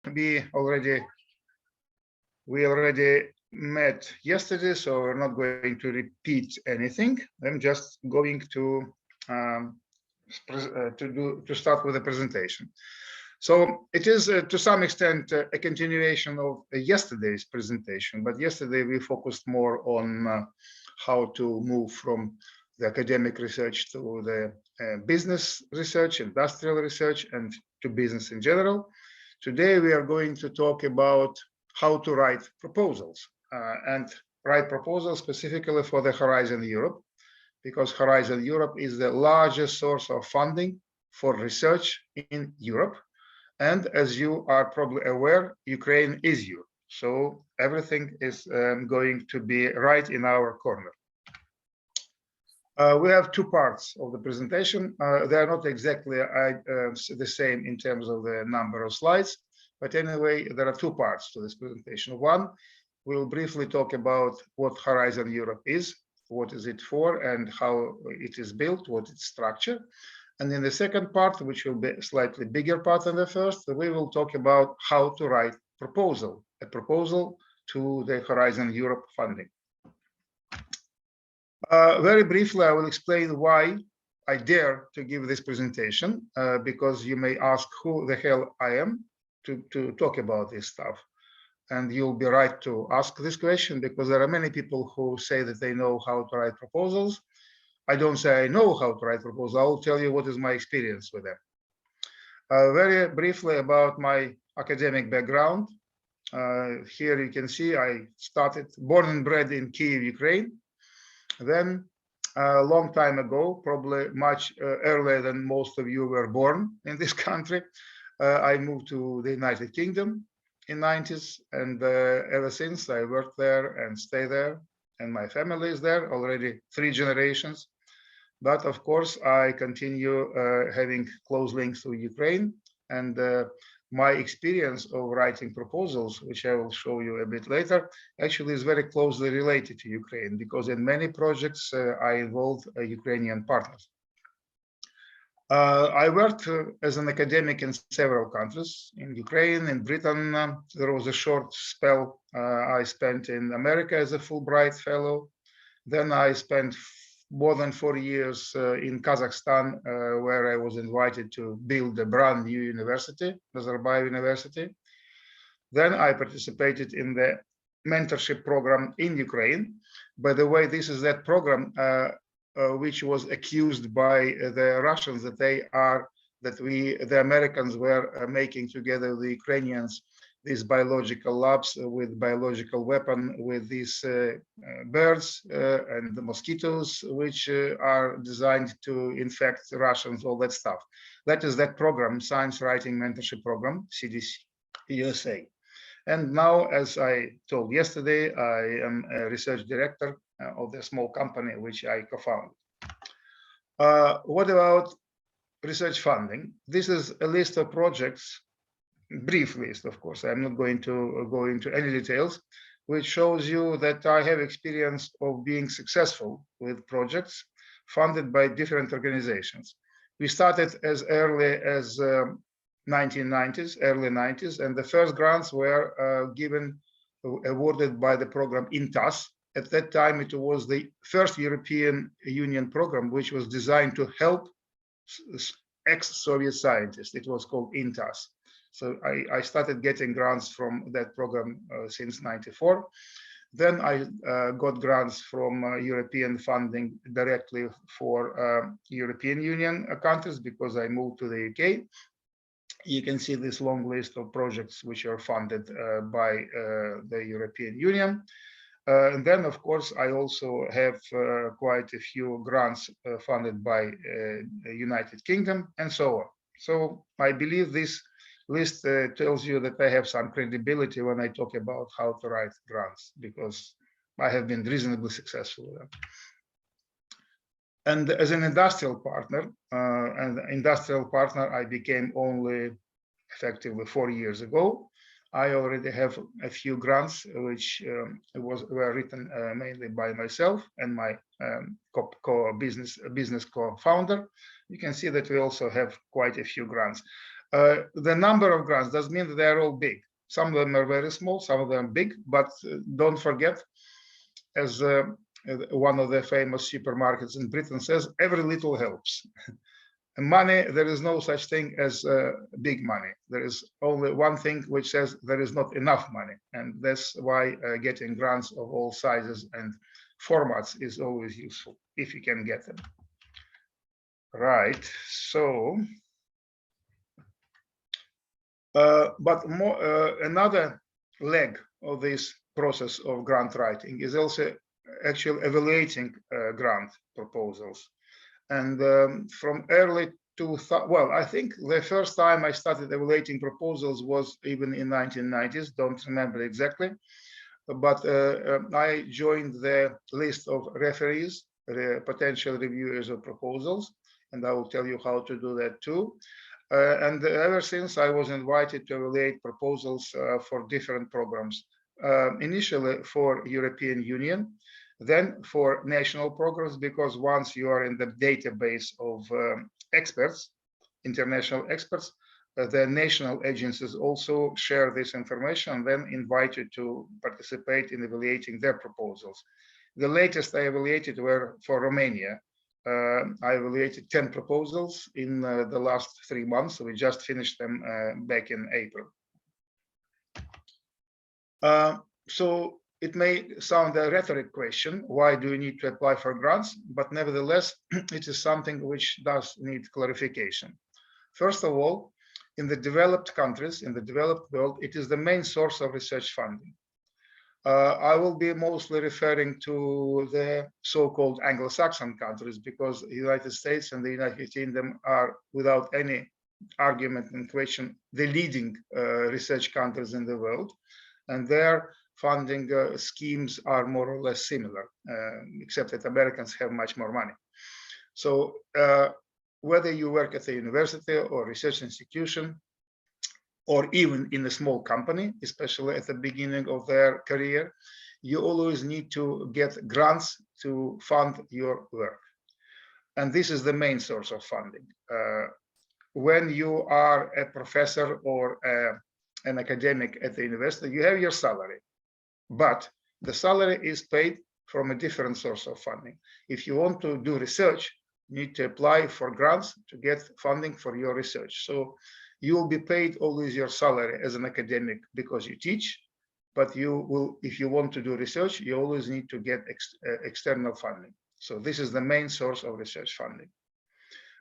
we already met yesterday, so we're not going to repeat anything. I'm just going to start with the presentation. So it is to some extent a continuation of yesterday's presentation, but yesterday we focused more on how to move from the academic research to the business research, industrial research, and to business in general. Today we are going to talk about how to write proposals and write proposals specifically for the Horizon Europe, because Horizon Europe is the largest source of funding for research in Europe. And as you are probably aware, Ukraine is Europe. So everything is going to be right in our corner. We have two parts of the presentation. They are not exactly the same in terms of the number of slides, but anyway, there are two parts to this presentation. One, we'll briefly talk about what Horizon Europe is, what is it for, and how it is built, what its structure. And in the second part, which will be a slightly bigger part than the first, we will talk about how to write a proposal to the Horizon Europe funding. Very briefly, I will explain why I dare to give this presentation, because you may ask who the hell I am to talk about this stuff. And you'll be right to ask this question, because there are many people who say that they know how to write proposals. I don't say I know how to write proposals. I will tell you what is my experience with them. Very briefly about my academic background. Here you can see I born and bred in Kyiv, Ukraine. Then a long time ago, probably much earlier than most of you were born in this country, I moved to the United Kingdom in the 90s. And ever since I worked there and stay there. And my family is there already 3 generations. But of course, I continue having close links to Ukraine, and my experience of writing proposals, which I will show you a bit later, actually is very closely related to Ukraine, because in many projects I involved Ukrainian partners. I worked as an academic in several countries, in Ukraine, in Britain. There was a short spell I spent in America as a Fulbright fellow. Then I spent more than 4 years in Kazakhstan, where I was invited to build a brand new university, Nazarbayev University. Then I participated in the mentorship program in Ukraine. By the way, this is that program which was accused by the Russians that the Americans were making together with the Ukrainians these biological labs with biological weapon with these birds and the mosquitoes, which are designed to infect Russians, all that stuff. That is that program, Science Writing Mentorship Program, CDC USA. And now, as I told yesterday, I am a research director of the small company which I co-founded. What about research funding? This is a list of projects, brief list, of course. I'm not going to go into any details, which shows you that I have experience of being successful with projects funded by different organizations. We started as early as 1990s, early 90s, and the first grants were awarded by the program INTAS. At that time, it was the first European Union program which was designed to help ex-Soviet scientists. It was called INTAS. So I started getting grants from that program since '94. Then I got grants from European funding directly for European Union countries because I moved to the UK. You can see this long list of projects which are funded by the European Union. And then, of course, I also have quite a few grants funded by United Kingdom and so on. So I believe this list tells you that I have some credibility when I talk about how to write grants, because I have been reasonably successful with them. And as an industrial partner, I became only effectively 4 years ago. I already have a few grants which were written mainly by myself and my business co-founder. You can see that we also have quite a few grants. The number of grants does mean that they are all big. Some of them are very small, some of them big, but don't forget, as one of the famous supermarkets in Britain says, every little helps. Money, there is no such thing as big money. There is only one thing which says there is not enough money. And that's why getting grants of all sizes and formats is always useful, if you can get them. Right, so, but another leg of this process of grant writing is also actually evaluating grant proposals. And from early 2000, well, I think the first time I started evaluating proposals was even in 1990s, don't remember exactly. But I joined the list of referees, potential reviewers of proposals, and I will tell you how to do that too. And ever since, I was invited to evaluate proposals for different programs, initially for European Union, then for national programs, because once you are in the database of experts, international experts, the national agencies also share this information and then invite you to participate in evaluating their proposals. The latest I evaluated were for Romania. I evaluated 10 proposals in the last 3 months. We just finished them back in April. So it may sound a rhetoric question, why do you need to apply for grants? But nevertheless, it is something which does need clarification. First of all, in the developed countries, in the developed world, it is the main source of research funding. I will be mostly referring to the so-called Anglo-Saxon countries, because the United States and the United Kingdom are, without any argument and question, the leading research countries in the world. And their funding schemes are more or less similar, except that Americans have much more money. So whether you work at a university or research institution, or even in a small company, especially at the beginning of their career, you always need to get grants to fund your work. And this is the main source of funding. When you are a professor or an academic at the university, you have your salary, but the salary is paid from a different source of funding. If you want to do research, you need to apply for grants to get funding for your research. So you will be paid always your salary as an academic because you teach, but you will, if you want to do research, you always need to get external funding. So this is the main source of research funding.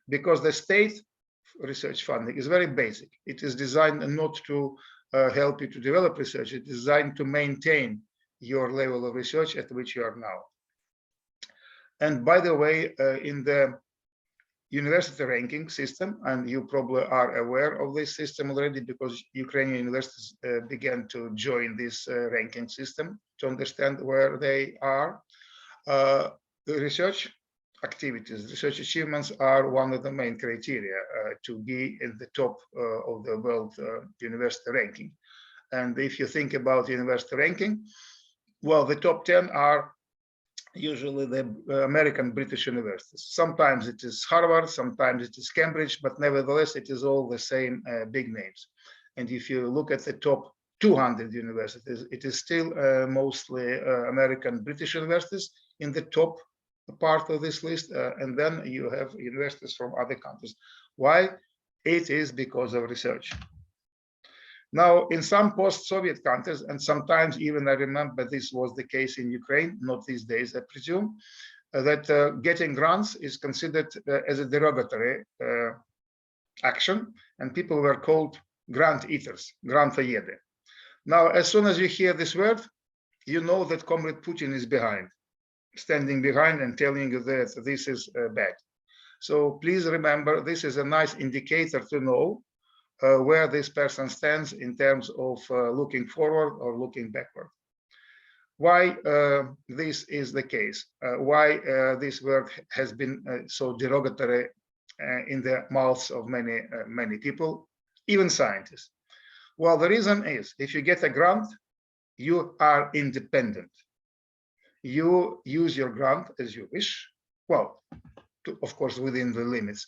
Because the state research funding is very basic. It is designed not to help you to develop research. It is designed to maintain your level of research at which you are now. And by the way, in the university ranking system, and you probably are aware of this system already because Ukrainian universities began to join this ranking system to understand where they are. The research activities, research achievements are one of the main criteria to be in the top of the world university ranking. And if you think about university ranking, well, the top 10 are usually the American British universities. Sometimes it is Harvard, sometimes it is Cambridge, but nevertheless, it is all the same big names. And if you look at the top 200 universities, it is still mostly American British universities in the top part of this list. And then you have universities from other countries. Why? It is because of research. Now, in some post-Soviet countries, and sometimes even I remember this was the case in Ukraine, not these days, I presume, that getting grants is considered as a derogatory action, and people were called grant eaters, grantoyedi. Now, as soon as you hear this word, you know that Comrade Putin is behind, standing behind and telling you that this is bad. So please remember, this is a nice indicator to know where this person stands in terms of looking forward or looking backward. Why this is the case? Why this word has been so derogatory in the mouths of many people, even scientists? Well, the reason is, if you get a grant, you are independent. You use your grant as you wish. Well, of course, within the limits.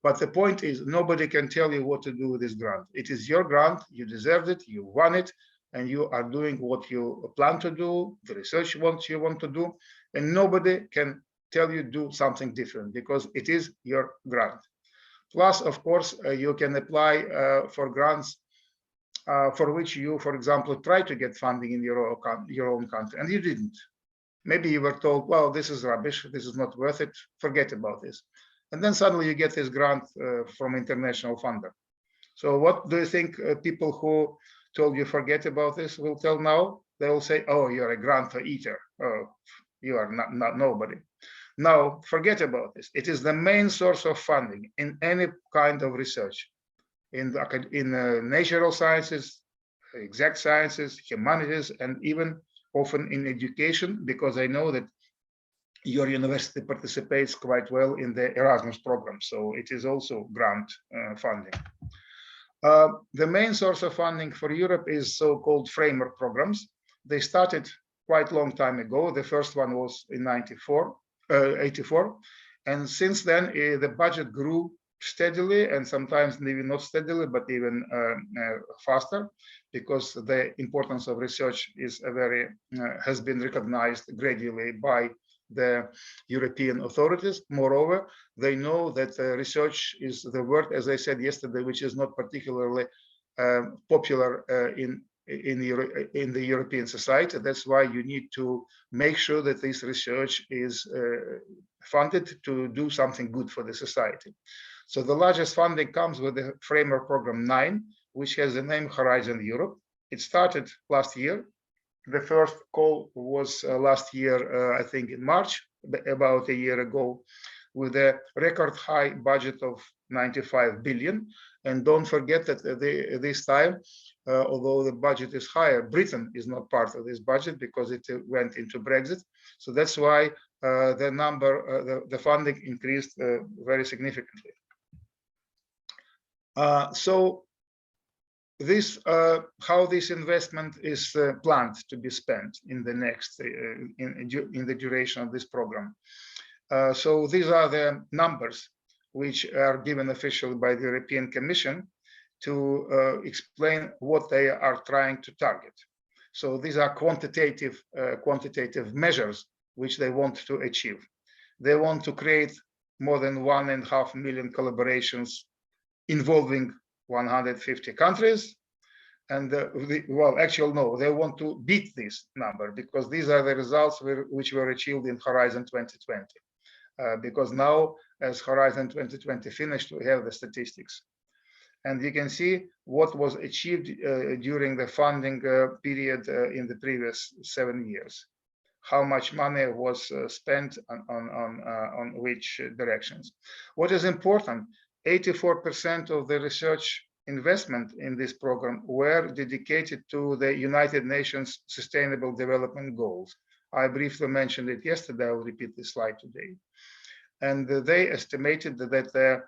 But the point is, nobody can tell you what to do with this grant. It is your grant, you deserved it, you won it, and you are doing what you plan to do, the research you want to do, and nobody can tell you do something different because it is your grant. Plus, of course, you can apply for grants for which you, for example, try to get funding in your own country, and you didn't. Maybe you were told, well, this is rubbish, this is not worth it, forget about this. And then suddenly you get this grant from international funder. So what do you think people who told you forget about this will tell now? They will say, oh, you're a grant eater. Oh, you are not nobody. No, forget about this. It is the main source of funding in any kind of research, in natural sciences, exact sciences, humanities, and even often in education, because I know that your university participates quite well in the Erasmus program. So it is also grant funding. The main source of funding for Europe is so-called framework programs. They started quite a long time ago. The first one was in 84. And since then, the budget grew steadily, and sometimes maybe not steadily, but even faster, because the importance of research is has been recognized gradually by the European authorities. Moreover, they know that research is the word, as I said yesterday, which is not particularly popular in the European society. That's why you need to make sure that this research is funded to do something good for the society. So the largest funding comes with the framework program 9, which has the name Horizon Europe. It started last year. The first call was last year, I think in March, about a year ago, with a record high budget of 95 billion. And don't forget that this time, although the budget is higher, Britain is not part of this budget because it went into Brexit. So that's why the funding increased very significantly. So this how this investment is planned to be spent in the next in the duration of this program. So these are the numbers which are given officially by the European Commission to explain what they are trying to target. So these are quantitative measures which they want to achieve. They want to create more than 1.5 million collaborations involving 150 countries. And well, actually, no, they want to beat this number because these are the results which were achieved in Horizon 2020. Because now, as Horizon 2020 finished, we have the statistics. And you can see what was achieved during the funding period in the previous 7 years. How much money was spent on which directions. What is important, 84% of the research investment in this program were dedicated to the United Nations Sustainable Development Goals. I briefly mentioned it yesterday. I will repeat this slide today. And they estimated that the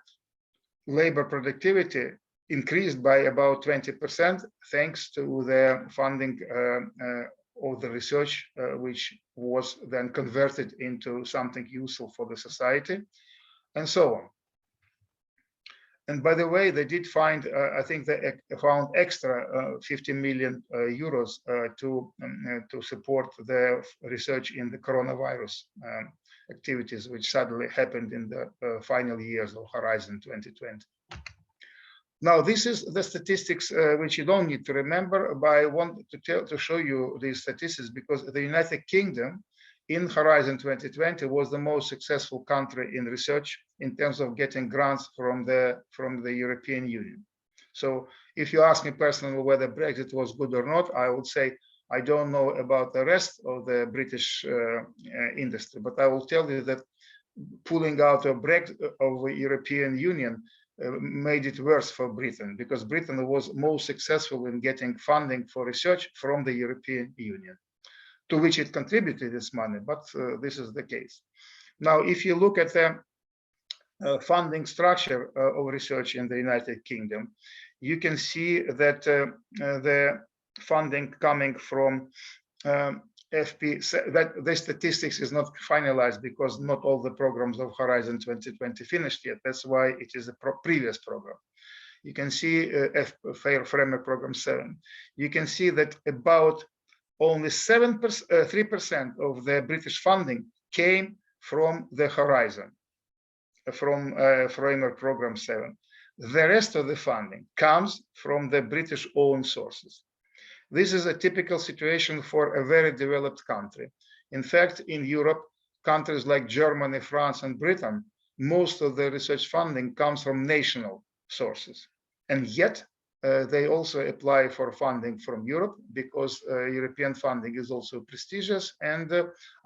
labor productivity increased by about 20% thanks to the funding of the research, which was then converted into something useful for the society, and so on. And by the way, they did find, I think they found extra 50 million euros to support the research in the coronavirus activities, which suddenly happened in the final years of Horizon 2020. Now, this is the statistics which you don't need to remember, but I want to show you these statistics because the United Kingdom in Horizon 2020 was the most successful country in research in terms of getting grants from the European Union. So if you ask me personally whether Brexit was good or not, I would say I don't know about the rest of the British industry, but I will tell you that pulling out of the European Union made it worse for Britain because Britain was most successful in getting funding for research from the European Union, to which it contributed its money, but this is the case. Now, if you look at the funding structure of research in the United Kingdom, you can see that the funding coming from that the statistics is not finalized because not all the programs of Horizon 2020 finished yet. That's why it is a previous program. You can see Framework Program 7. You can see that about only 3% of the British funding came from the Horizon, from Framework Program 7. The rest of the funding comes from the British own sources. This is a typical situation for a very developed country. In fact, in Europe, countries like Germany, France, and Britain, most of the research funding comes from national sources. And yet, they also apply for funding from Europe because European funding is also prestigious. And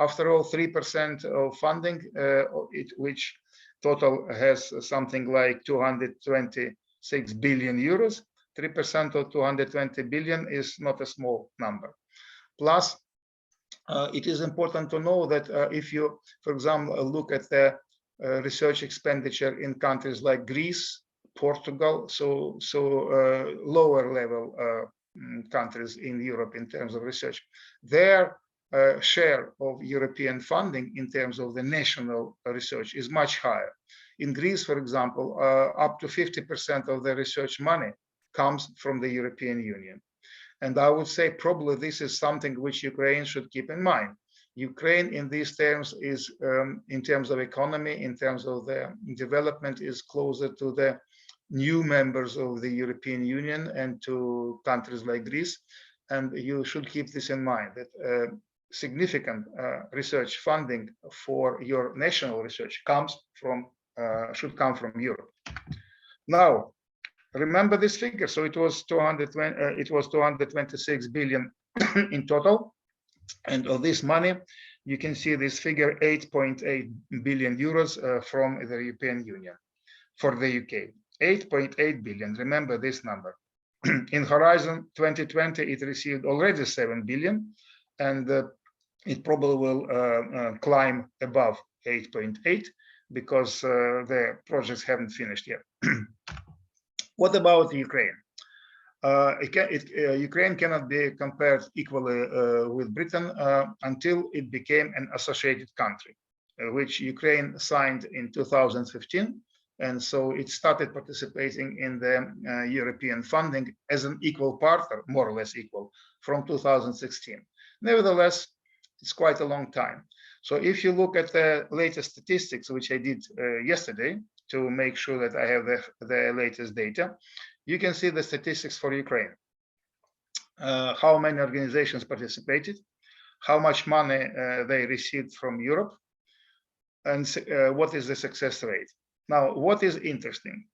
after all, 3% of funding, which total has something like 226 billion euros, 3% of 220 billion is not a small number. Plus, it is important to know that if you, for example, look at the research expenditure in countries like Greece, Portugal, so lower level countries in Europe in terms of research, their share of European funding in terms of the national research is much higher. In Greece, for example, up to 50% of the research money comes from the European Union. And I would say probably this is something which Ukraine should keep in mind. Ukraine in these terms is, in terms of economy, in terms of the development, is closer to the new members of the European Union and to countries like Greece. And you should keep this in mind, that significant research funding for your national research should come from Europe. Now, remember this figure. So it was 226 billion in total, and of this money, you can see this figure 8.8 billion euros from the European Union for the UK. 8.8 billion. Remember this number. In Horizon 2020, it received already 7 billion, and it probably will climb above 8.8 because the projects haven't finished yet. What about Ukraine? Ukraine cannot be compared equally with Britain until it became an associated country, which Ukraine signed in 2015. And so it started participating in the European funding as an equal partner, more or less equal, from 2016. Nevertheless, it's quite a long time. So if you look at the latest statistics, which I did yesterday, to make sure that I have the latest data, you can see the statistics for Ukraine. How many organizations participated, how much money they received from Europe, and what is the success rate. Now, what is interesting?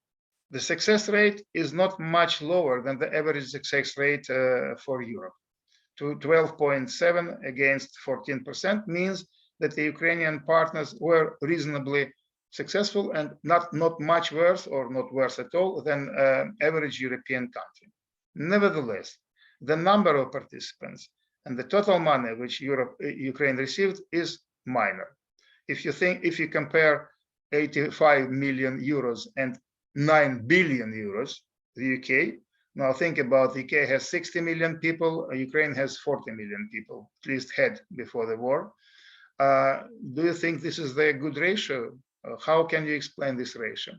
The success rate is not much lower than the average success rate for Europe. To 12.7 against 14% means that the Ukrainian partners were reasonably successful and not much worse or not worse at all than average European country. Nevertheless, the number of participants and the total money which Ukraine received is minor. If you compare 85 million euros and 9 billion euros, the UK, now think about the UK has 60 million people, Ukraine has 40 million people, at least had before the war. Do you think this is the good ratio? How can you explain this ratio?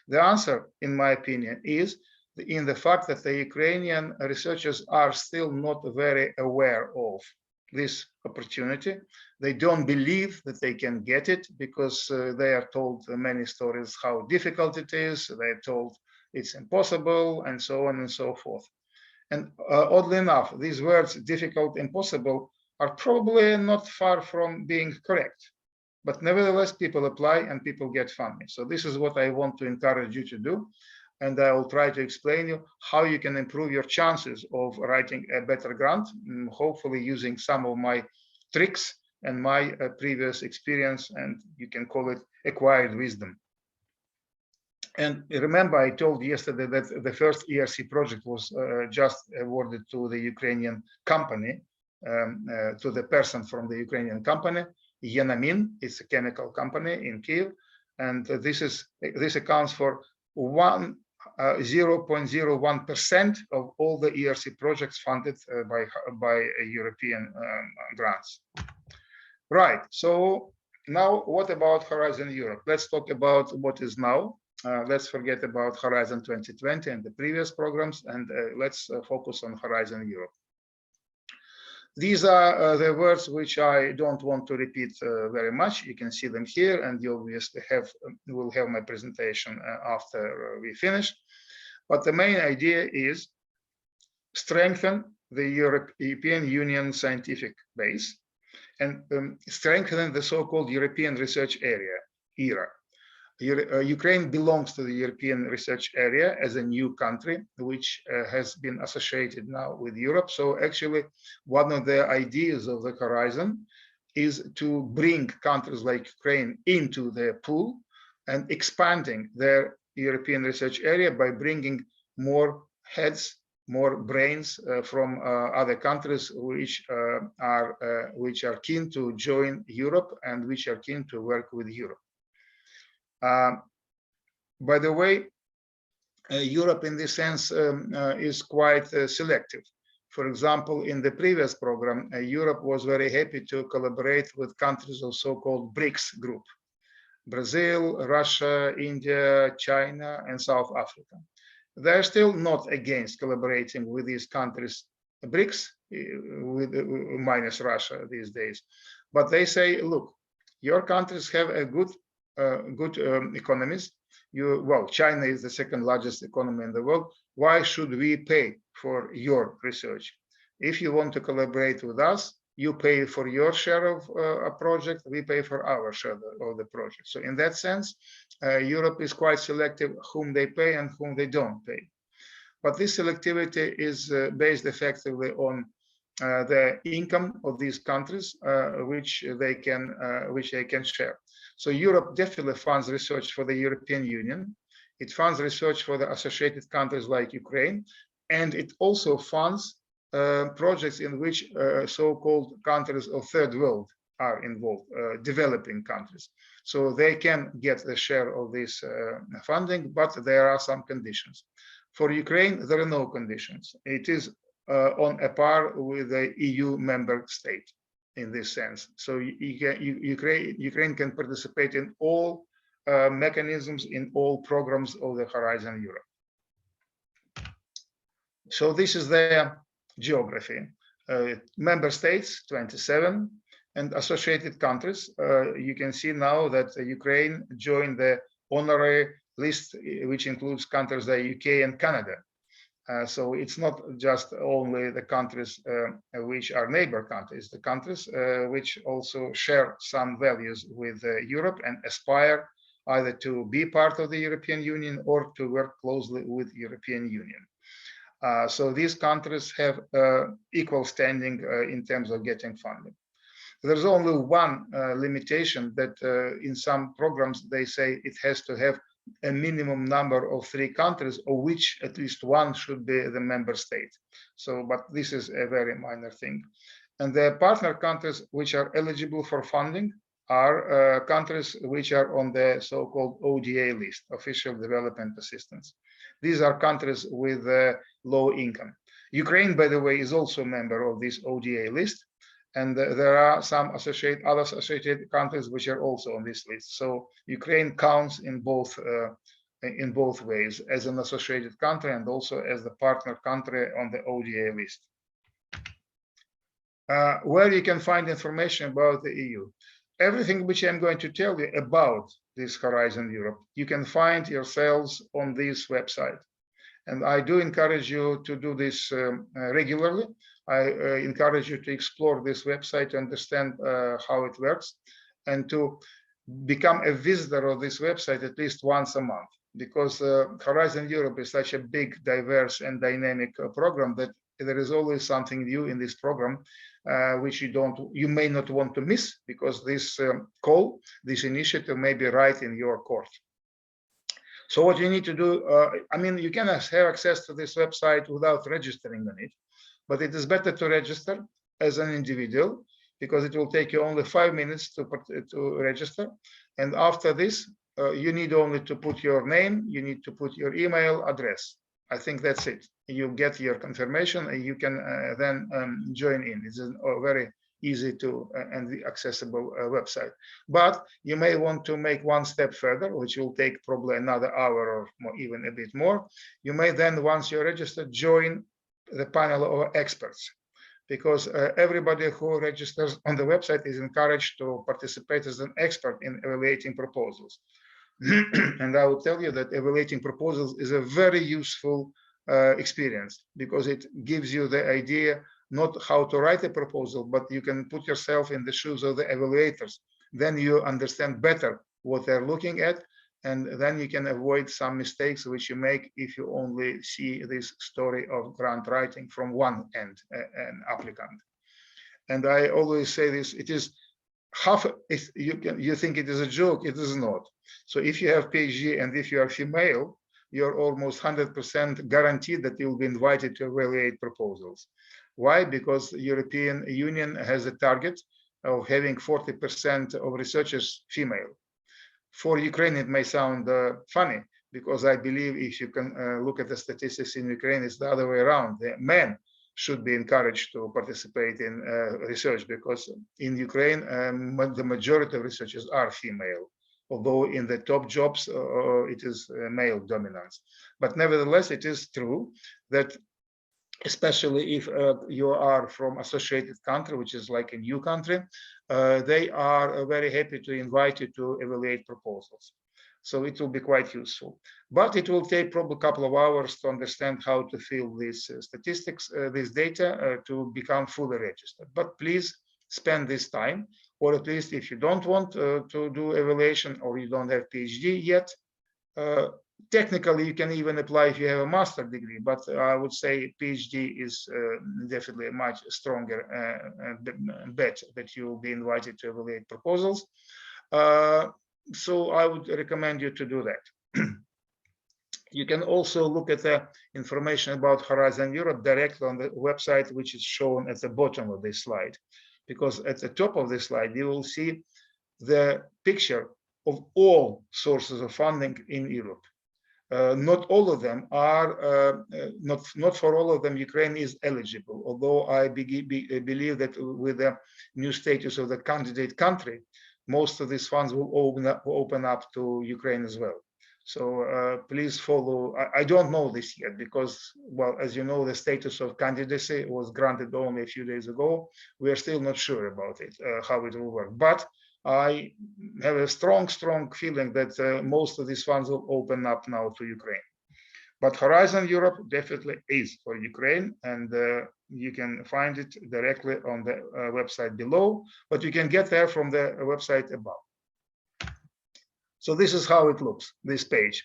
The answer, in my opinion, is in the fact that the Ukrainian researchers are still not very aware of this opportunity. They don't believe that they can get it because they are told many stories how difficult it is. They're told it's impossible and so on and so forth. And oddly enough, these words, difficult, impossible, are probably not far from being correct. But nevertheless, people apply and people get funding. So this is what I want to encourage you to do. And I will try to explain you how you can improve your chances of writing a better grant, hopefully using some of my tricks and my previous experience, and you can call it acquired wisdom. And remember, I told yesterday that the first 𝗖𝗵𝗄𝗆 project was just awarded to the Ukrainian company, to the person from the Ukrainian company, ANAMAD. It's a chemical company in Kyiv, and this accounts for 1 0.01% of all the ERC projects funded by European grants. Right. So now, what about Horizon Europe? Let's talk about what is now. Let's forget about Horizon 2020 and the previous programs, and let's focus on Horizon Europe. These are the words which I don't want to repeat very much. You can see them here, and you obviously will have my presentation after we finish. But the main idea is strengthen the European Union scientific base and strengthen the so-called European Research Area, ERA. Ukraine belongs to the European Research Area as a new country, which has been associated now with Europe. So actually, one of the ideas of the Horizon is to bring countries like Ukraine into the pool and expanding their European Research Area by bringing more heads, more brains from other countries which are keen to join Europe and which are keen to work with Europe. By the way, Europe in this sense is quite selective. For example, in the previous program, Europe was very happy to collaborate with countries of so-called BRICS group: Brazil, Russia, India, China, and South Africa. They're still not against collaborating with these countries, BRICS, minus Russia these days. But they say, look, your countries have a good economies. Well, China is the second largest economy in the world. Why should we pay for your research? If you want to collaborate with us, you pay for your share of a project, we pay for our share of the project. So in that sense, Europe is quite selective whom they pay and whom they don't pay. But this selectivity is based effectively on the income of these countries, which they can share. So Europe definitely funds research for the European Union. It funds research for the associated countries like Ukraine, and it also funds projects in which so-called countries of third world are involved, developing countries. So they can get the share of this funding, but there are some conditions. For Ukraine, there are no conditions. It is on a par with the EU member state in this sense. So Ukraine can participate in all mechanisms, in all programs of the Horizon Europe. So this is their geography. Member states, 27, and associated countries. You can see now that Ukraine joined the honorary list, which includes countries like UK and Canada. So it's not just only the countries which are neighbor countries, the countries which also share some values with Europe and aspire either to be part of the European Union or to work closely with European Union. So these countries have equal standing in terms of getting funding. There's only one limitation that in some programs they say it has to have a minimum number of 3 countries, of which at least one should be the member state. So, but this is a very minor thing. And the partner countries which are eligible for funding are countries which are on the so-called ODA list, Official Development Assistance. These are countries with low income. Ukraine, by the way, is also a member of this ODA list. And there are some other associated countries which are also on this list. So Ukraine counts in both ways, as an associated country and also as the partner country on the ODA list. Where you can find information about the EU. Everything which I'm going to tell you about this Horizon Europe, you can find yourselves on this website. And I do encourage you to do this regularly. I encourage you to explore this website to understand how it works and to become a visitor of this website at least once a month, because Horizon Europe is such a big, diverse and dynamic program that there is always something new in this program which you may not want to miss, because this this initiative may be right in your court. So what you need to do, I mean, you can have access to this website without registering on it, but it is better to register as an individual, because it will take you only 5 minutes to register. And after this, you need only to put your name, you need to put your email address. I think that's it. You get your confirmation and you can then join in. It's a very easy to and accessible website. But you may want to make one step further, which will take probably another hour or more, even a bit more. You may then, once you're registered, join the panel of experts, because everybody who registers on the website is encouraged to participate as an expert in evaluating proposals. And I will tell you that evaluating proposals is a very useful experience, because it gives you the idea not how to write a proposal, but you can put yourself in the shoes of the evaluators. Then you understand better what they're looking at, and then you can avoid some mistakes which you make if you only see this story of grant writing from one end, an applicant. And I always say this: it is half. If you think it is a joke, it is not. So if you have PhD and if you are female, you're almost 100% guaranteed that you'll be invited to evaluate proposals. Why? Because the European Union has a target of having 40% of researchers female. For Ukraine, it may sound funny, because I believe if you can look at the statistics in Ukraine, it's the other way around. The men should be encouraged to participate in research, because in Ukraine, the majority of researchers are female, although in the top jobs, it is male dominance. But nevertheless, it is true that especially if you are from associated country, which is like a new country, they are very happy to invite you to evaluate proposals. So it will be quite useful. But it will take probably a couple of hours to understand how to fill these statistics, this data, to become fully registered. But please spend this time, or at least if you don't want to do evaluation, or you don't have PhD yet, technically you can even apply if you have a master's degree, but I would say PhD is definitely a much stronger bet that you will be invited to evaluate proposals. So I would recommend you to do that. You can also look at the information about Horizon Europe directly on the website, which is shown at the bottom of this slide, because at the top of this slide you will see the picture of all sources of funding in Europe. Not all of them are, not for all of them Ukraine is eligible, although I believe that with the new status of the candidate country, most of these funds will open up to Ukraine as well. So please follow. I don't know this yet, because, well, as you know, the status of candidacy was granted only a few days ago. We are still not sure about it, how it will work. But I have a strong feeling that most of these funds will open up now to Ukraine. But Horizon Europe definitely is for Ukraine, and you can find it directly on the website below, but you can get there from the website above. So this is how it looks, this page.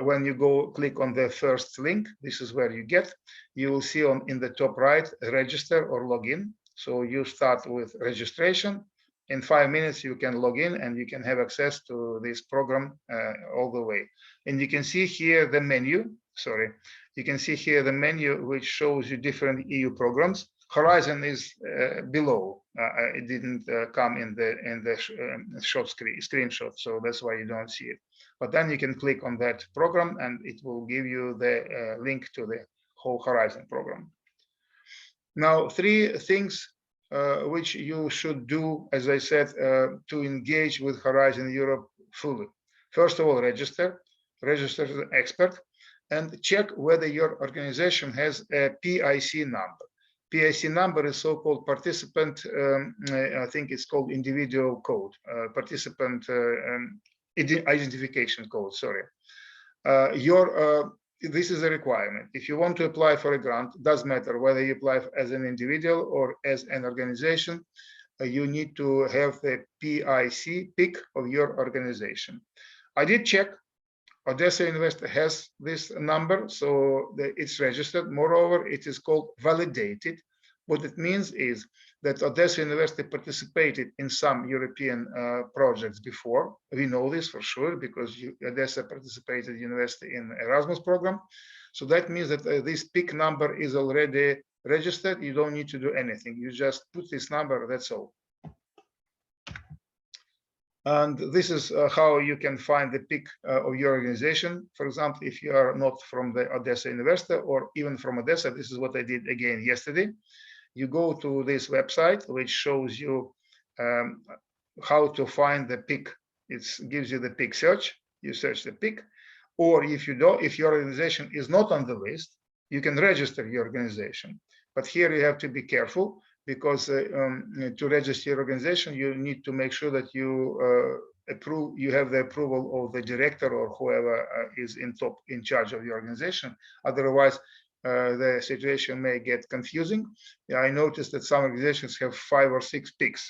When you go click on the first link, this is where you get. You will see in the top right, register or login. So you start with registration. In 5 minutes, you can log in and you can have access to this program all the way. And you can see here the menu, you can see here the menu which shows you different EU programs. Horizon is below. It didn't come in the screenshot, so that's why you don't see it. But then you can click on that program and it will give you the link to the whole Horizon program. Now, 3 things which you should do, as I said, to engage with Horizon Europe fully. First of all, register as an expert, and check whether your organization has a PIC number. PIC number is so-called participant, I think it's called individual code, participant identification code, this is a requirement. If you want to apply for a grant, it doesn't matter whether you apply as an individual or as an organization, you need to have the PIC of your organization. I did check. Odessa University has this number, so it's registered. Moreover, it is called validated. What it means is that Odessa University participated in some European projects before. We know this for sure because Odessa participated university in Erasmus program. So that means that this PIC number is already registered. You don't need to do anything. You just put this number, that's all. And this is how you can find the peak of your organization. For example, if you are not from the Odessa University or even from Odessa, this is what I did again yesterday. You go to this website, which shows you how to find the peak. It gives you the peak search. You search the peak. Or if you don't, if your organization is not on the list, you can register your organization. But here you have to be careful, because to register your organization, you need to make sure that you you have the approval of the director or whoever is in charge of your organization. Otherwise, the situation may get confusing. I noticed that some organizations have 5 or 6 peaks.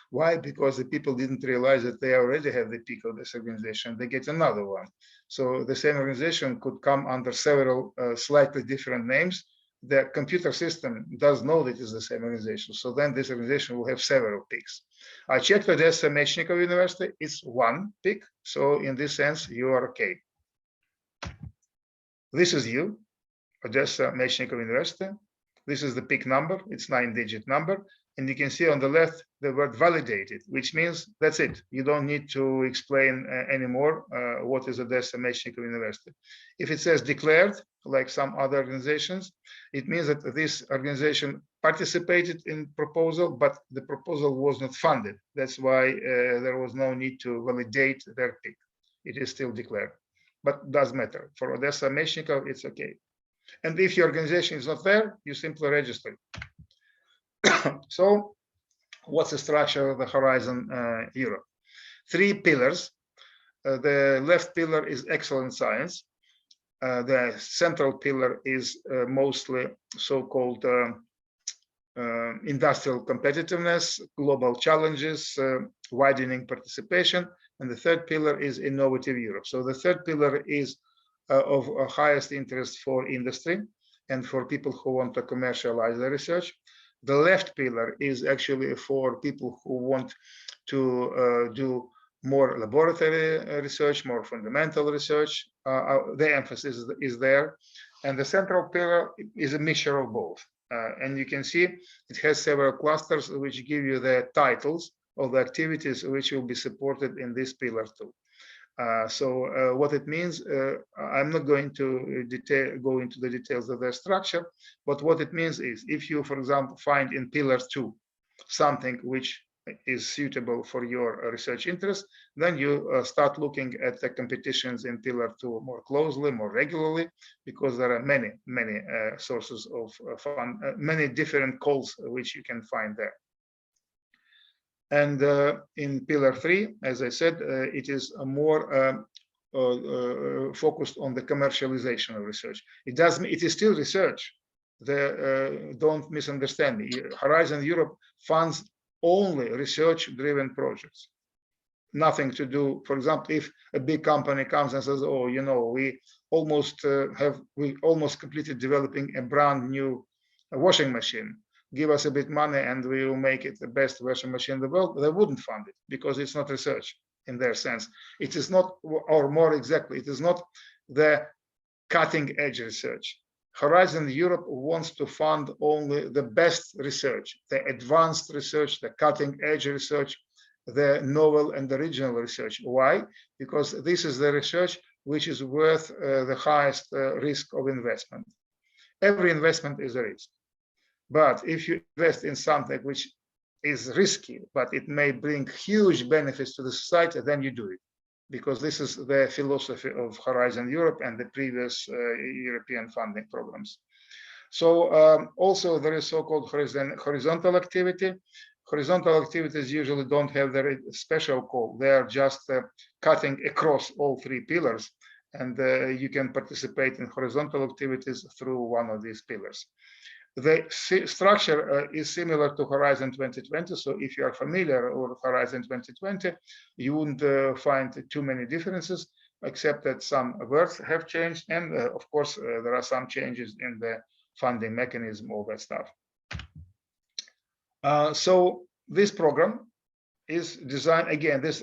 Why? Because the people didn't realize that they already have the peak of this organization. They get another one. So the same organization could come under several slightly different names. The computer system does know that it's the same organization. So then this organization will have several peaks. I checked Odessa 𝗕𝗫𝗃𝗃𝗃 University. It's 1 peak. So in this sense, you are okay. This is you, Odessa 𝗕𝗫𝗃𝗃𝗃 University. This is the peak number. It's 9-digit number. And you can see on the left the word validated, which means that's it. You don't need to explain anymore what is Odessa 𝗕𝗫𝗃𝗃𝗃 University. If it says declared, like some other organizations, it means that this organization participated in proposal, but the proposal was not funded. That's why there was no need to validate their peak. It is still declared, but does matter. For Odessa 𝗕𝗫𝗃𝗃𝗃, it's okay. And if your organization is not there, you simply register. So what's the structure of the Horizon Europe? 3 pillars. The left pillar is excellent science. The central pillar is mostly so-called industrial competitiveness, global challenges, widening participation. And the third pillar is innovative Europe. So the third pillar is of highest interest for industry and for people who want to commercialize the research. The left pillar is actually for people who want to do more laboratory research, more fundamental research. The emphasis is there. And the central pillar is a mixture of both. And you can see it has several clusters which give you the titles of the activities which will be supported in this pillar too. So what it means, I'm not going to go into the details of the structure, but what it means is if you, for example, find in pillar 2 something which is suitable for your research interest, then you start looking at the competitions in pillar 2 more closely, more regularly, because there are many sources of fund, many different calls which you can find there. And in pillar 3, as I said, it is a more focused on the commercialization of research. It is still research. Don't misunderstand me. Horizon Europe funds only research-driven projects. Nothing to do, for example, if a big company comes and says, "Oh, you know, we almost completed developing a brand new washing machine. Give us a bit money and we will make it the best washing machine in the world," they wouldn't fund it because it's not research in their sense. It is not, or more exactly, it is not the cutting edge research. Horizon Europe wants to fund only the best research, the advanced research, the cutting edge research, the novel and original research. Why? Because this is the research which is worth the highest risk of investment. Every investment is a risk. But if you invest in something which is risky, but it may bring huge benefits to the society, then you do it. Because this is the philosophy of Horizon Europe and the previous European funding programs. So also there is so-called horizontal activity. Horizontal activities usually don't have their special call. They are just cutting across all 3 pillars. And you can participate in horizontal activities through one of these pillars. The structure is similar to Horizon 2020. So if you are familiar with Horizon 2020, you wouldn't find too many differences, except that some words have changed. And of course, there are some changes in the funding mechanism, all that stuff. So this program is designed, again, this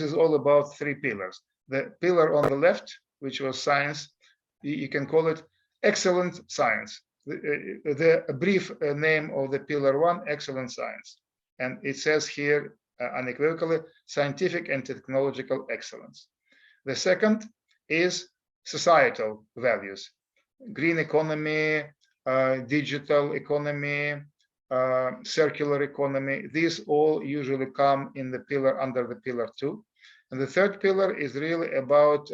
is all about 3 pillars. The pillar on the left, which was science, you can call it excellent science. The brief name of the pillar 1, excellent science. And it says here unequivocally, scientific and technological excellence. The second is societal values, green economy, digital economy, circular economy. These all usually come in the pillar under the pillar 2. And the third pillar is really about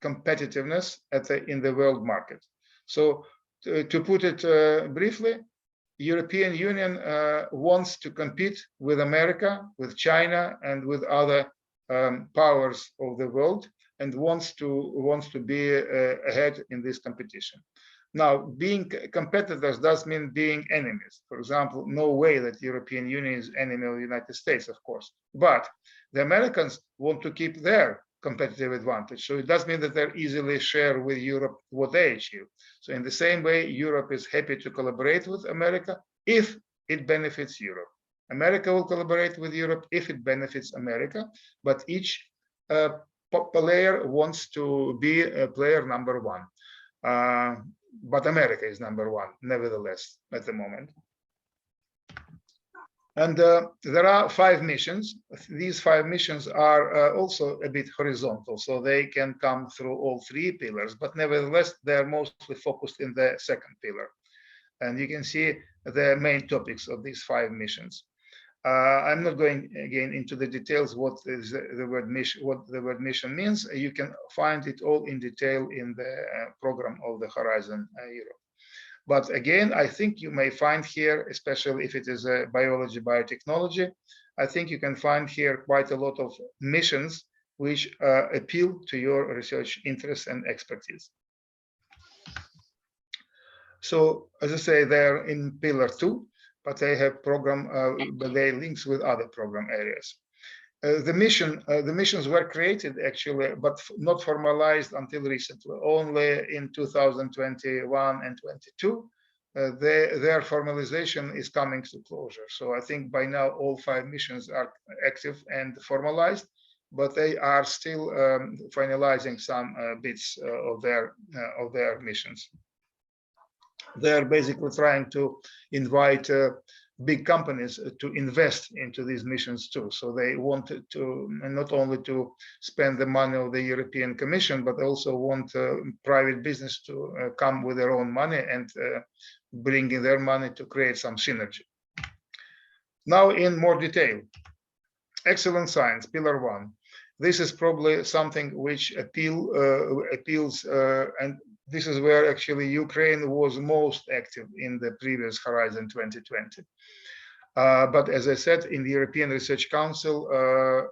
competitiveness in the world market. So to put it briefly, European Union wants to compete with America, with China, and with other powers of the world, and wants to be ahead in this competition. Now, being competitors does mean being enemies. For example, no way that European Union is enemy of the United States, of course. But the Americans want to keep their competitive advantage. So it does mean that they easily share with Europe what they achieve. So in the same way, Europe is happy to collaborate with America if it benefits Europe. America will collaborate with Europe if it benefits America, but each player wants to be a player number 1. But America is number 1, nevertheless, at the moment. And there are 5 missions. These 5 missions are also a bit horizontal, so they can come through all 3 pillars, but nevertheless, they're mostly focused in the second pillar. And you can see the main topics of these 5 missions. I'm not going again into the details what is the word mission, what the word mission means. You can find it all in detail in the program of the Horizon Europe. But again, I think you may find here, especially if it is a biology, biotechnology, I think you can find here quite a lot of missions which appeal to your research interests and expertise. So, as I say, they're in pillar 2, but they have but they links with other program areas. The missions were created actually, but not formalized until recently. Only in 2021 and 22, their formalization is coming to closure. So I think by now all 5 missions are active and formalized, but they are still finalizing some bits of their missions. They're basically trying to invite big companies to invest into these missions too. So they wanted to not only to spend the money of the European Commission, but also want private business to come with their own money and bring in their money to create some synergy. Now in more detail, excellent science, pillar 1. This is probably something which appeals and this is where actually Ukraine was most active in the previous Horizon 2020. But as I said, in the European Research Council,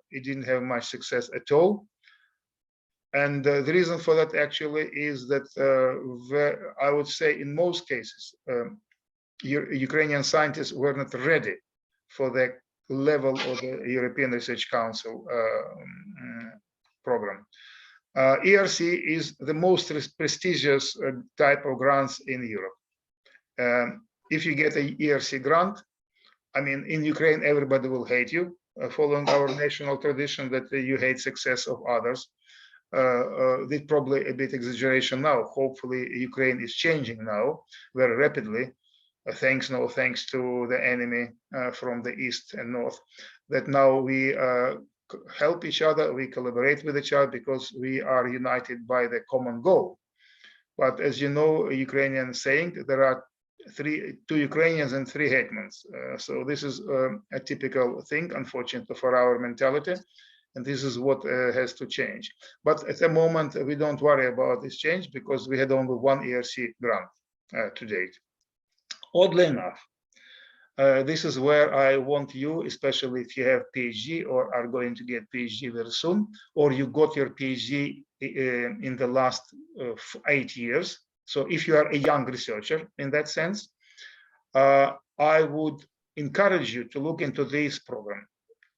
it didn't have much success at all. And the reason for that actually is that I would say in most cases, Ukrainian scientists were not ready for the level of the European Research Council program. ERC is the most prestigious type of grants in Europe. If you get an ERC grant, I mean, in Ukraine, everybody will hate you, following our national tradition that you hate success of others. It's probably a bit exaggeration now. Hopefully, Ukraine is changing now very rapidly, thanks to the enemy from the east and north, that now we help each other, we collaborate with each other because we are united by the common goal. But as you know, Ukrainian saying, there are 2 Ukrainians and 3 hetmans. So this is a typical thing, unfortunately, for our mentality. And this is what has to change. But at the moment, we don't worry about this change because we had only 1 ERC grant to date. Oddly enough, this is where I want you, especially if you have PhD or are going to get PhD very soon, or you got your PhD in the last 8 years. So if you are a young researcher in that sense, I would encourage you to look into this program.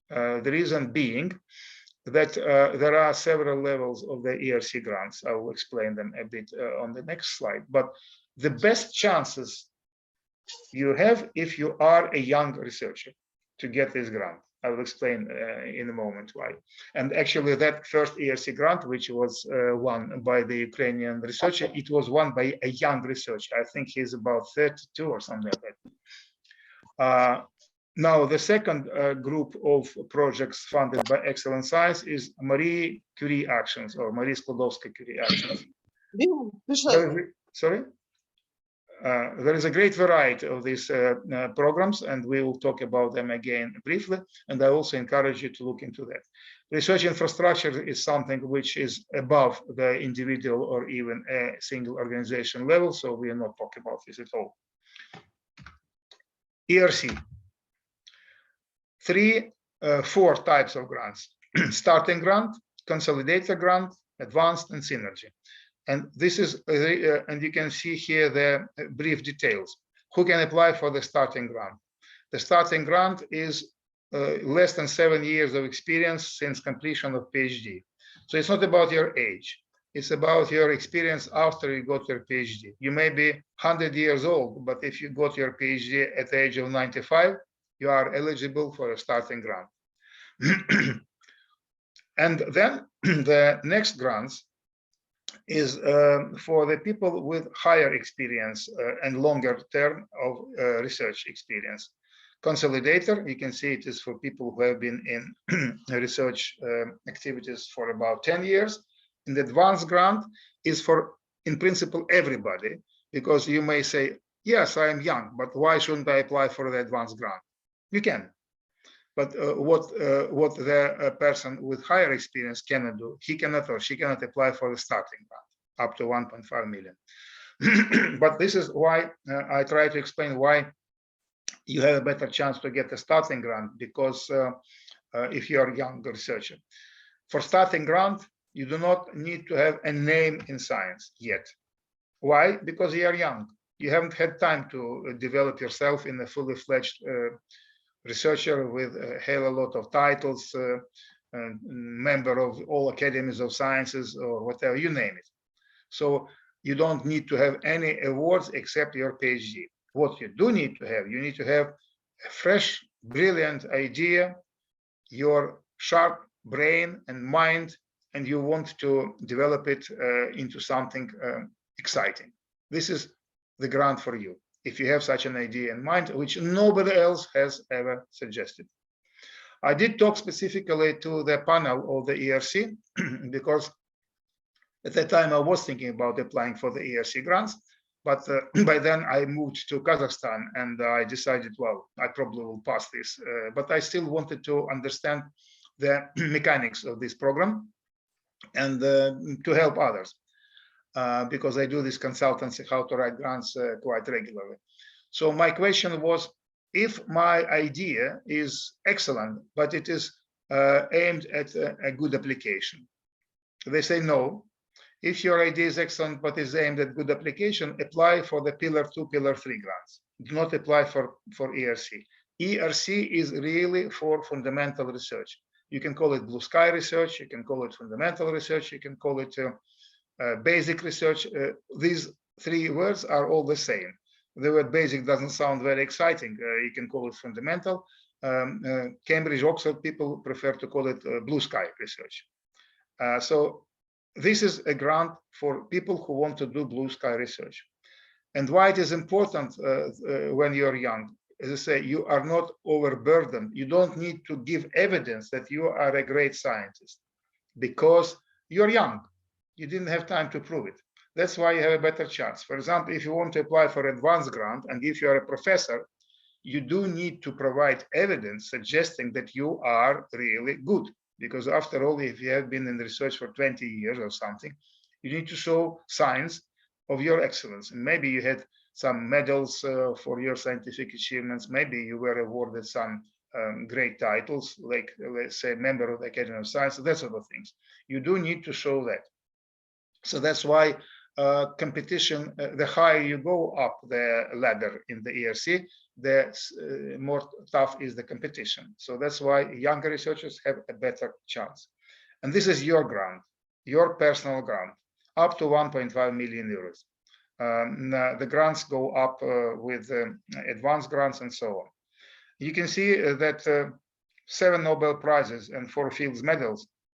The reason being that there are several levels of the ERC grants. I will explain them a bit on the next slide. But the best chances you have if you are a young researcher to get this grant. I will explain in a moment why. And actually that first ERC grant, which was won by the Ukrainian researcher, it was won by a young researcher. I think he's about 32 or something like that. Now, the second group of projects funded by Excellent Science is Marie Curie Actions, or Marie Skłodowska-Curie Actions. Sorry? There is a great variety of these programs, and we will talk about them again briefly. And I also encourage you to look into that. Research infrastructure is something which is above the individual or even a single organization level, so we are not talking about this at all. ERC. Four types of grants: starting grant, consolidator grant, advanced, and synergy. And this is, and you can see here the brief details. Who can apply for the starting grant? The starting grant is less than 7 years of experience since completion of PhD. So it's not about your age. It's about your experience after you got your PhD. You may be 100 years old, but if you got your PhD at the age of 95, you are eligible for a starting grant. And then the next grants is for the people with higher experience and longer term of research experience. Consolidator, you can see it is for people who have been in research activities for about 10 years. And the advanced grant is for, in principle, everybody, because you may say, yes, I am young, but why shouldn't I apply for the advanced grant? You can. But what the person with higher experience cannot do, he cannot or she cannot apply for the starting grant up to 1.5 million. But this is why I try to explain why you have a better chance to get a starting grant, because if you are a young researcher. For starting grant, you do not need to have a name in science yet. Why? Because you are young. You haven't had time to develop yourself in a fully fledged researcher with a lot of titles, member of all academies of sciences, or whatever, you name it. So you don't need to have any awards except your PhD. What you do need to have, you need to have a fresh, brilliant idea, your sharp brain and mind, and you want to develop it into something exciting. This is the grant for you, if you have such an idea in mind, which nobody else has ever suggested. I did talk specifically to the panel of the ERC because at that time I was thinking about applying for the ERC grants, but by then I moved to Kazakhstan and I decided, well, I probably will pass this, but I still wanted to understand the mechanics of this program and to help others. Because I do this consultancy, how to write grants quite regularly. So my question was, if my idea is excellent, but it is aimed at a good application. They say no. If your idea is excellent, but is aimed at good application, apply for the Pillar 2, Pillar 3 grants. Do not apply for ERC. ERC is really for fundamental research. You can call it blue sky research, you can call it fundamental research, you can call it basic research. These three words are all the same. The word basic doesn't sound very exciting. You can call it fundamental. Cambridge, Oxford people prefer to call it blue sky research. So this is a grant for people who want to do blue sky research. And why it is important when you're young, as I say, you are not overburdened. You don't need to give evidence that you are a great scientist because you're young. You didn't have time to prove it. That's why you have a better chance. For example, if you want to apply for advanced grant and if you're a professor, you do need to provide evidence suggesting that you are really good. Because after all, if you have been in research for 20 years or something, you need to show signs of your excellence. And maybe you had some medals for your scientific achievements. Maybe you were awarded some great titles, like let's say member of the Academy of Sciences, that sort of things. You do need to show that. So that's why competition, the higher you go up the ladder in the ERC, the more tough is the competition. So that's why younger researchers have a better chance. And this is your grant, your personal grant, up to 1.5 million euros. The grants go up with advanced grants and so on. You can see that 7 Nobel Prizes and 4 Fields medals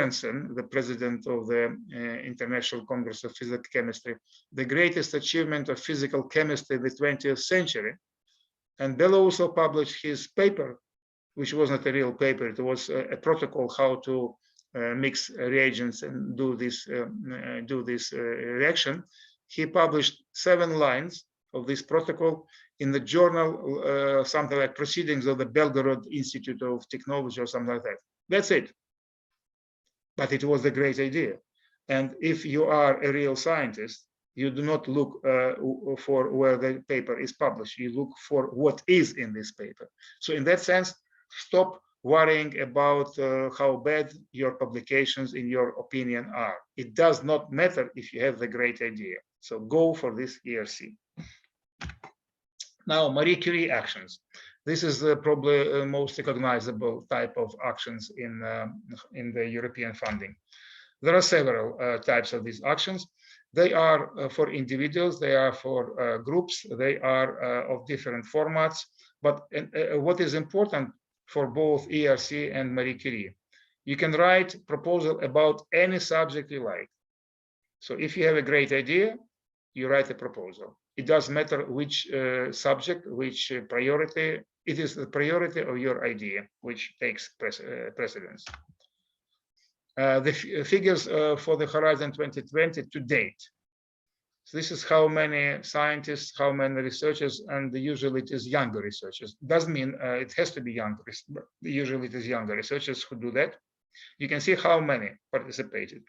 Lorentzen, the president of the International Congress of Physical Chemistry, the greatest achievement of physical chemistry in the 20th century. And Bell also published his paper, which was not a real paper. It was a protocol how to mix reagents and do this reaction. He published 7 lines of this protocol in the journal, something like Proceedings of the Belgorod Institute of Technology or something like that. That's it. But it was a great idea. And if you are a real scientist, you do not look for where the paper is published. You look for what is in this paper. So in that sense, stop worrying about how bad your publications, in your opinion, are. It does not matter if you have the great idea. So go for this 𝗟𝗏𝗃. Now, Marie Curie actions. This is probably the most recognizable type of actions in the European funding. There are several types of these actions. They are for individuals, they are for groups, they are of different formats. But what is important for both 𝗟𝗏𝗃 and Marie Curie, you can write proposal about any subject you like. So if you have a great idea, you write a proposal. It doesn't matter which subject, which priority. It is the priority of your idea which takes precedence. The figures for the Horizon 2020 to date. So this is how many scientists, how many researchers, and usually it is younger researchers. Doesn't mean it has to be younger, but usually it is younger researchers who do that. You can see how many participated.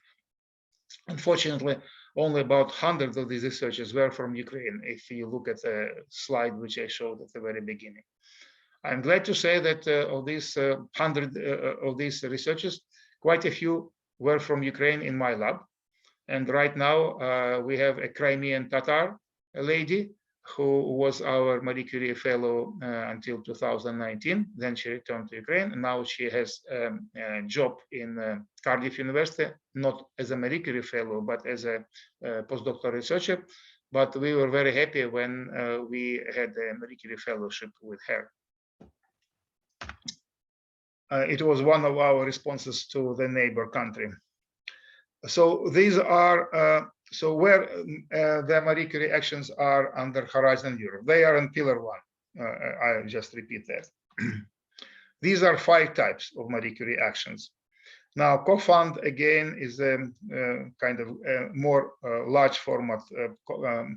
Unfortunately, only about 100 of these researchers were from Ukraine, if you look at the slide which I showed at the very beginning. I'm glad to say that of these 100 of these researchers, quite a few were from Ukraine in my lab. And right now we have a Crimean Tatar lady who was our Marie Curie fellow until 2019. Then she returned to Ukraine, and now she has a job in Cardiff University, not as a Marie Curie fellow, but as a postdoctoral researcher. But we were very happy when we had a Marie Curie fellowship with her. It was one of our responses to the neighbor country. So these are so where the Marie Curie actions are under Horizon Europe. They are in Pillar 1. I just repeat that. These are 5 types of Marie Curie actions. Now, co-fund again is a kind of more large format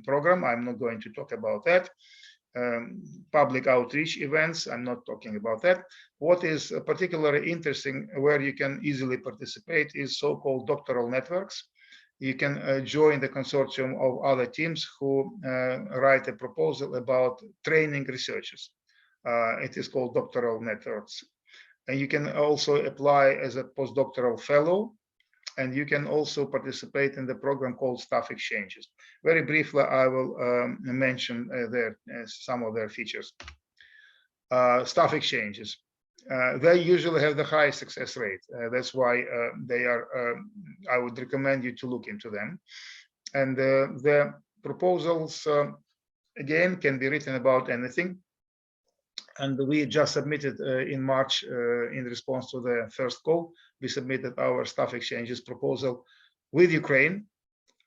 program. I'm not going to talk about that. Public outreach events, I'm not talking about that. What is particularly interesting, where you can easily participate, is so-called doctoral networks. You can join the consortium of other teams who write a proposal about training researchers. It is called doctoral networks. And you can also apply as a postdoctoral fellow, and you can also participate in the program called Staff Exchanges. Very briefly, I will mention some of their features. Staff Exchanges. They usually have the highest success rate. That's why they are, I would recommend you to look into them. And the proposals, again, can be written about anything. And we just submitted in March, in response to the first call, we submitted our Staff Exchanges proposal with Ukraine.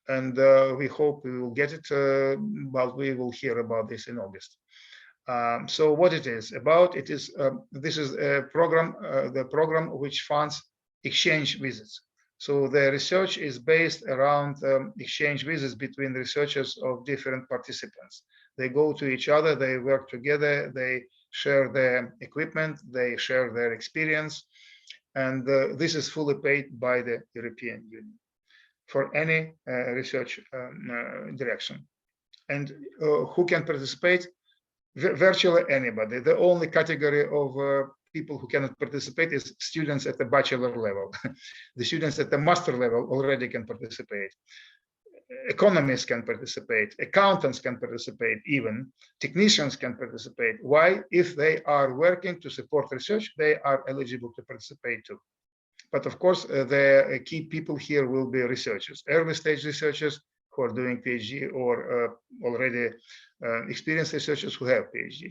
And we hope we will get it, but we will hear about this in August. So what it is about, it is this is a program, the program which funds exchange visits. So the research is based around exchange visits between researchers of different participants. They go to each other, they work together, they share their equipment, they share their experience, and this is fully paid by the European Union for any research direction. And who can participate? Virtually anybody. The only category of people who cannot participate is students at the bachelor level. The students at the master level already can participate. Economists can participate, accountants can participate, even technicians can participate. Why? If they are working to support research, they are eligible to participate too. But of course, the key people here will be researchers, early stage researchers who are doing PhD, or already experienced researchers who have PhD.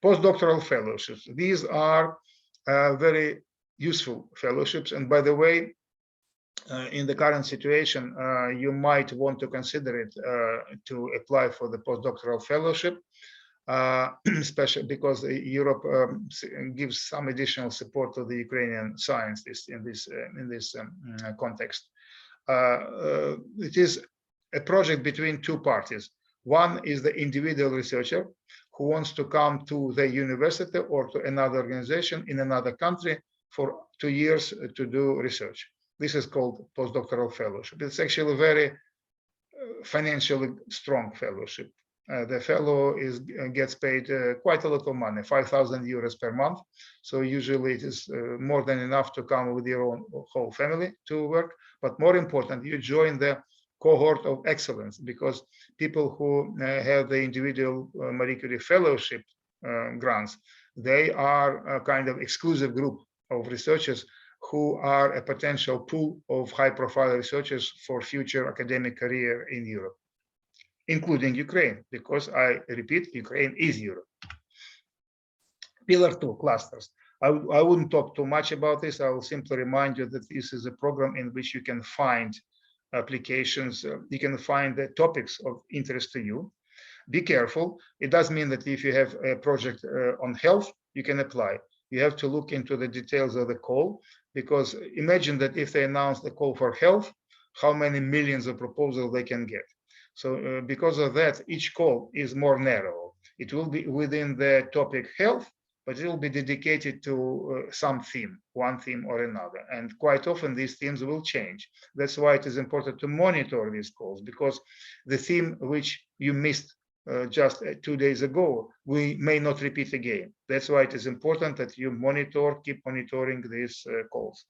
Postdoctoral fellowships. These are very useful fellowships. And by the way, in the current situation, you might want to consider it to apply for the postdoctoral fellowship, especially because Europe gives some additional support to the Ukrainian scientists in this context. It is a project between 2 parties. One is the individual researcher who wants to come to the university or to another organization in another country for 2 years to do research. This is called postdoctoral fellowship. It's actually a very financially strong fellowship. The fellow gets paid quite a lot of money, 5,000 euros per month. So usually it is more than enough to come with your own whole family to work. But more important, you join the cohort of excellence, because people who have the individual Marie Curie fellowship grants, they are a kind of exclusive group of researchers who are a potential pool of high-profile researchers for future academic career in Europe, including Ukraine, because I repeat, Ukraine is Europe. Pillar 2, clusters. I wouldn't talk too much about this. I will simply remind you that this is a program in which you can find applications, you can find the topics of interest to you. Be careful. It does mean that if you have a project on health, you can apply. You have to look into the details of the call, because imagine that if they announce the call for health, how many millions of proposals they can get. So because of that, each call is more narrow. It will be within the topic health, but it will be dedicated to some theme, one theme or another. And quite often these themes will change. That's why it is important to monitor these calls, because the theme which you missed just 2 days ago, we may not repeat again. That's why it is important that you keep monitoring these calls.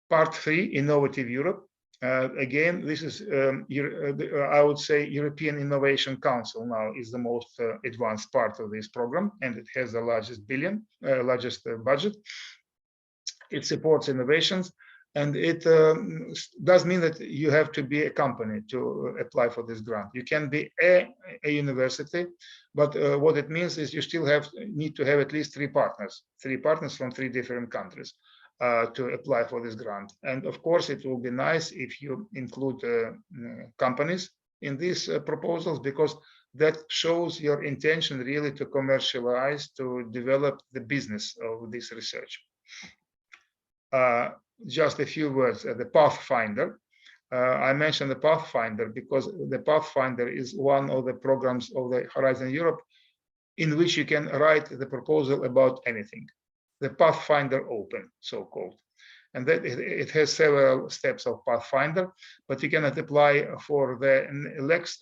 Part 3, Innovative Europe. Again, this is, I would say, European Innovation Council now is the most advanced part of this program, and it has the largest budget. It supports innovations, and it does mean that you have to be a company to apply for this grant. You can be a university, but what it means is you still need to have at least 3 partners from 3 different countries to apply for this grant. And of course, it will be nice if you include companies in these proposals, because that shows your intention really to commercialize, to develop the business of this research. Just a few words, the Pathfinder. I mentioned the Pathfinder because the Pathfinder is one of the programs of the Horizon Europe in which you can write the proposal about anything. The Pathfinder Open, so-called. And that it has several steps of Pathfinder, but you cannot apply for the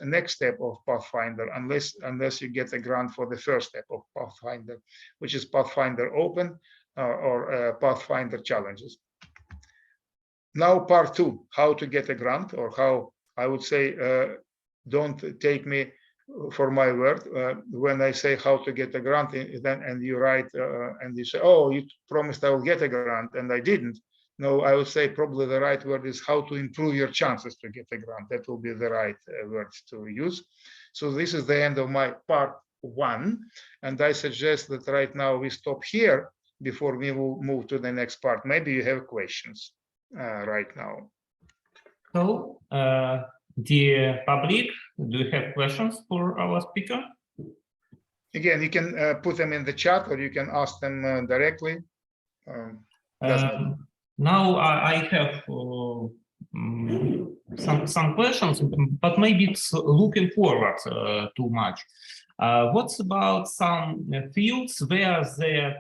next step of Pathfinder unless you get a grant for the first step of Pathfinder, which is Pathfinder Open or Pathfinder Challenges. Now part 2, how to get a grant, or how, I would say, don't take me for my word when I say how to get a grant, and you write and you say, oh, you promised I will get a grant and I didn't. No, I would say probably the right word is how to improve your chances to get a grant. That will be the right words to use. So this is the end of my part 1, and I suggest that right now we stop here before we will move to the next part. Maybe you have questions right now. So, dear public, do you have questions for our speaker? Again, you can put them in the chat, or you can ask them directly. Now I have some questions, but maybe it's looking forward too much. What's about some fields where the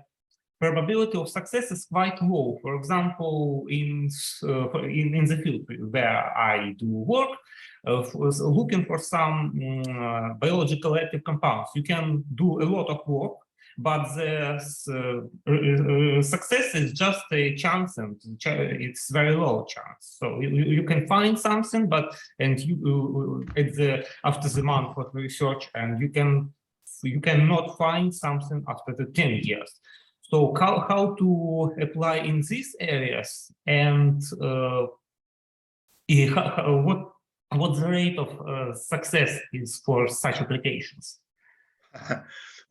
probability of success is quite low? For example, in the field where I do work, looking for some biological active compounds, you can do a lot of work, but the success is just a chance, and it's very low chance. So you can find something, but after the month of research, and you cannot find something after the 10 years. So how to apply in these areas, and what the rate of success is for such applications?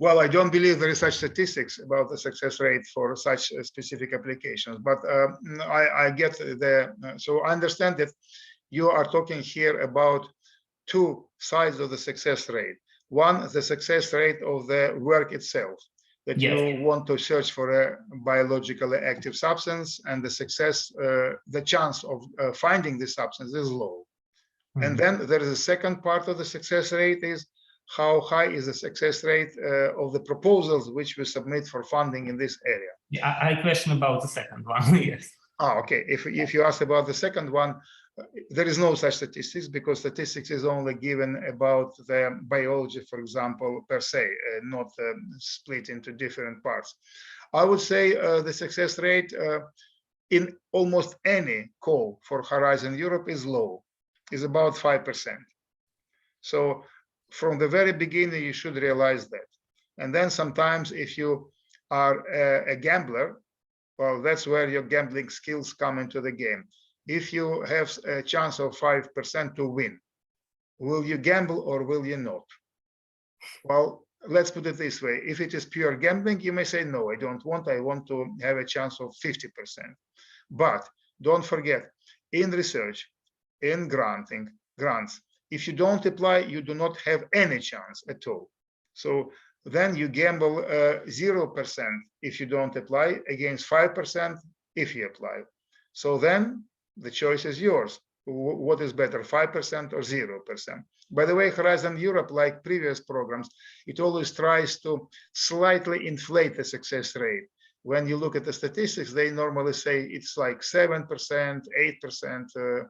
Well, I don't believe there is such statistics about the success rate for such specific applications, but I get so I understand that you are talking here about 2 sides of the success rate. One, the success rate of the work itself, that yes, you want to search for a biologically active substance, and the chance of finding this substance is low. Mm-hmm. And then there is a second part of the success rate, is how high is the success rate of the proposals which we submit for funding in this area. Yeah, I question about the second one. Yes. Okay. If you ask about the second one, there is no such statistics, because statistics is only given about the biology, for example, per se, not split into different parts. I would say the success rate in almost any call for Horizon Europe is low, is about 5%. So from the very beginning, you should realize that. And then sometimes if you are a gambler, well, that's where your gambling skills come into the game. If you have a chance of 5% to win, will you gamble or will you not? Well, let's put it this way. If it is pure gambling, you may say, no, I don't want. I want to have a chance of 50%. But don't forget, in research, in grants, if you don't apply, you do not have any chance at all. So then you gamble 0% if you don't apply, against 5% if you apply. So then the choice is yours. what is better, 5% or 0%. By the way, Horizon Europe, like previous programs, it always tries to slightly inflate the success rate. When you look at the statistics, they normally say it's like 7%, 8%.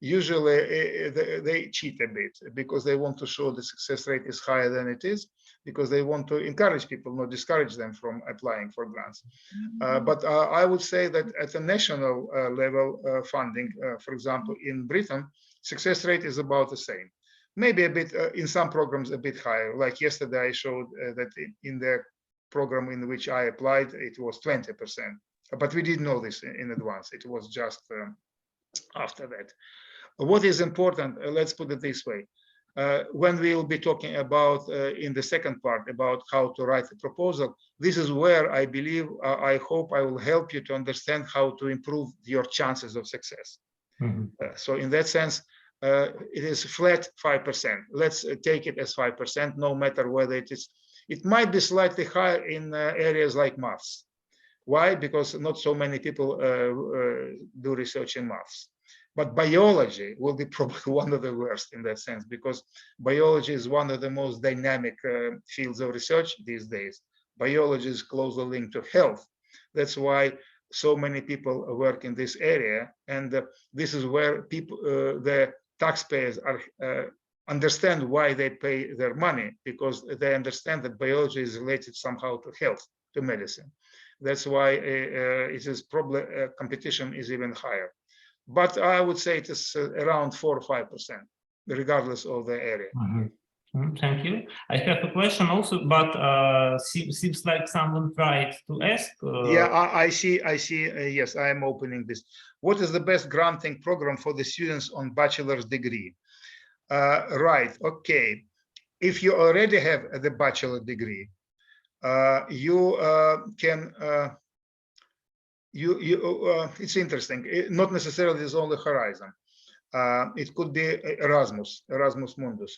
Usually they cheat a bit because they want to show the success rate is higher than it is, because they want to encourage people, not discourage them from applying for grants. But I would say that at a national level funding, for example, in Britain, success rate is about the same. Maybe a bit, in some programs, a bit higher. Like yesterday, I showed that in the program in which I applied, it was 20%. But we didn't know this in advance. It was just after that. What is important, let's put it this way. When we will be talking about, in the second part, about how to write a proposal, this is where I believe, I hope I will help you to understand how to improve your chances of success. So in that sense, it is flat 5%. Let's take it as 5%, no matter whether it is. It might be slightly higher in areas like maths. Why? Because not so many people do research in maths. But biology will be probably one of the worst in that sense, because biology is one of the most dynamic fields of research these days. Biology is closely linked to health. That's why so many people work in this area. And this is where people, the taxpayers understand why they pay their money, because they understand that biology is related somehow to health, to medicine. That's why it is probably competition is even higher. But I would say it is around 4 or 5%, regardless of the area. Thank you. I have a question also, but seems like someone tried to ask. Yeah, I see. Yes, I am opening this. What is the best granting program for the students on bachelor's degree? Right. Okay. If you already have the bachelor degree, you can. It's interesting. Not necessarily is only Horizon. It could be Erasmus Mundus.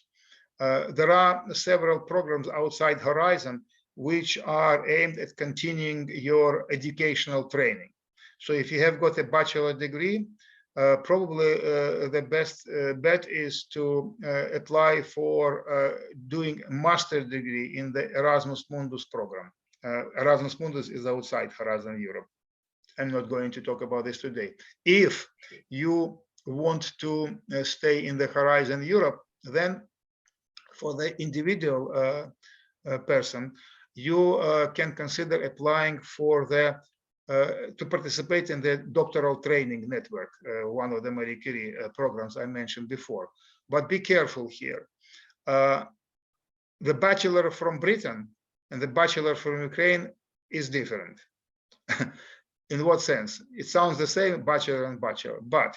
There are several programs outside Horizon which are aimed at continuing your educational training. So if you have got a bachelor degree, probably the best bet is to apply for doing a master's degree in the Erasmus Mundus program. Erasmus Mundus is outside Horizon Europe. I'm not going to talk about this today. If you want to stay in the Horizon Europe, then for the individual person, you can consider applying for the to participate in the doctoral training network, one of the Marie Curie programs I mentioned before. But be careful here. The bachelor from Britain and the bachelor from Ukraine is different. In what sense? It sounds the same, bachelor and bachelor. But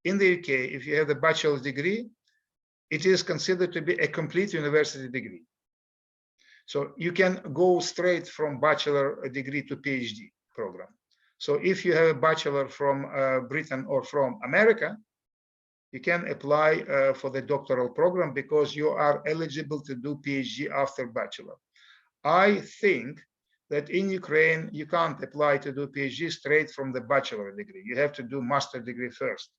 in the UK, if you have the bachelor's degree, it is considered to be a complete university degree. So you can go straight from bachelor degree to PhD program. So if you have a bachelor from Britain or from America, you can apply for the doctoral program because you are eligible to do PhD after bachelor. I think that in Ukraine, you can't apply to do PhD straight from the bachelor degree. You have to do master degree first.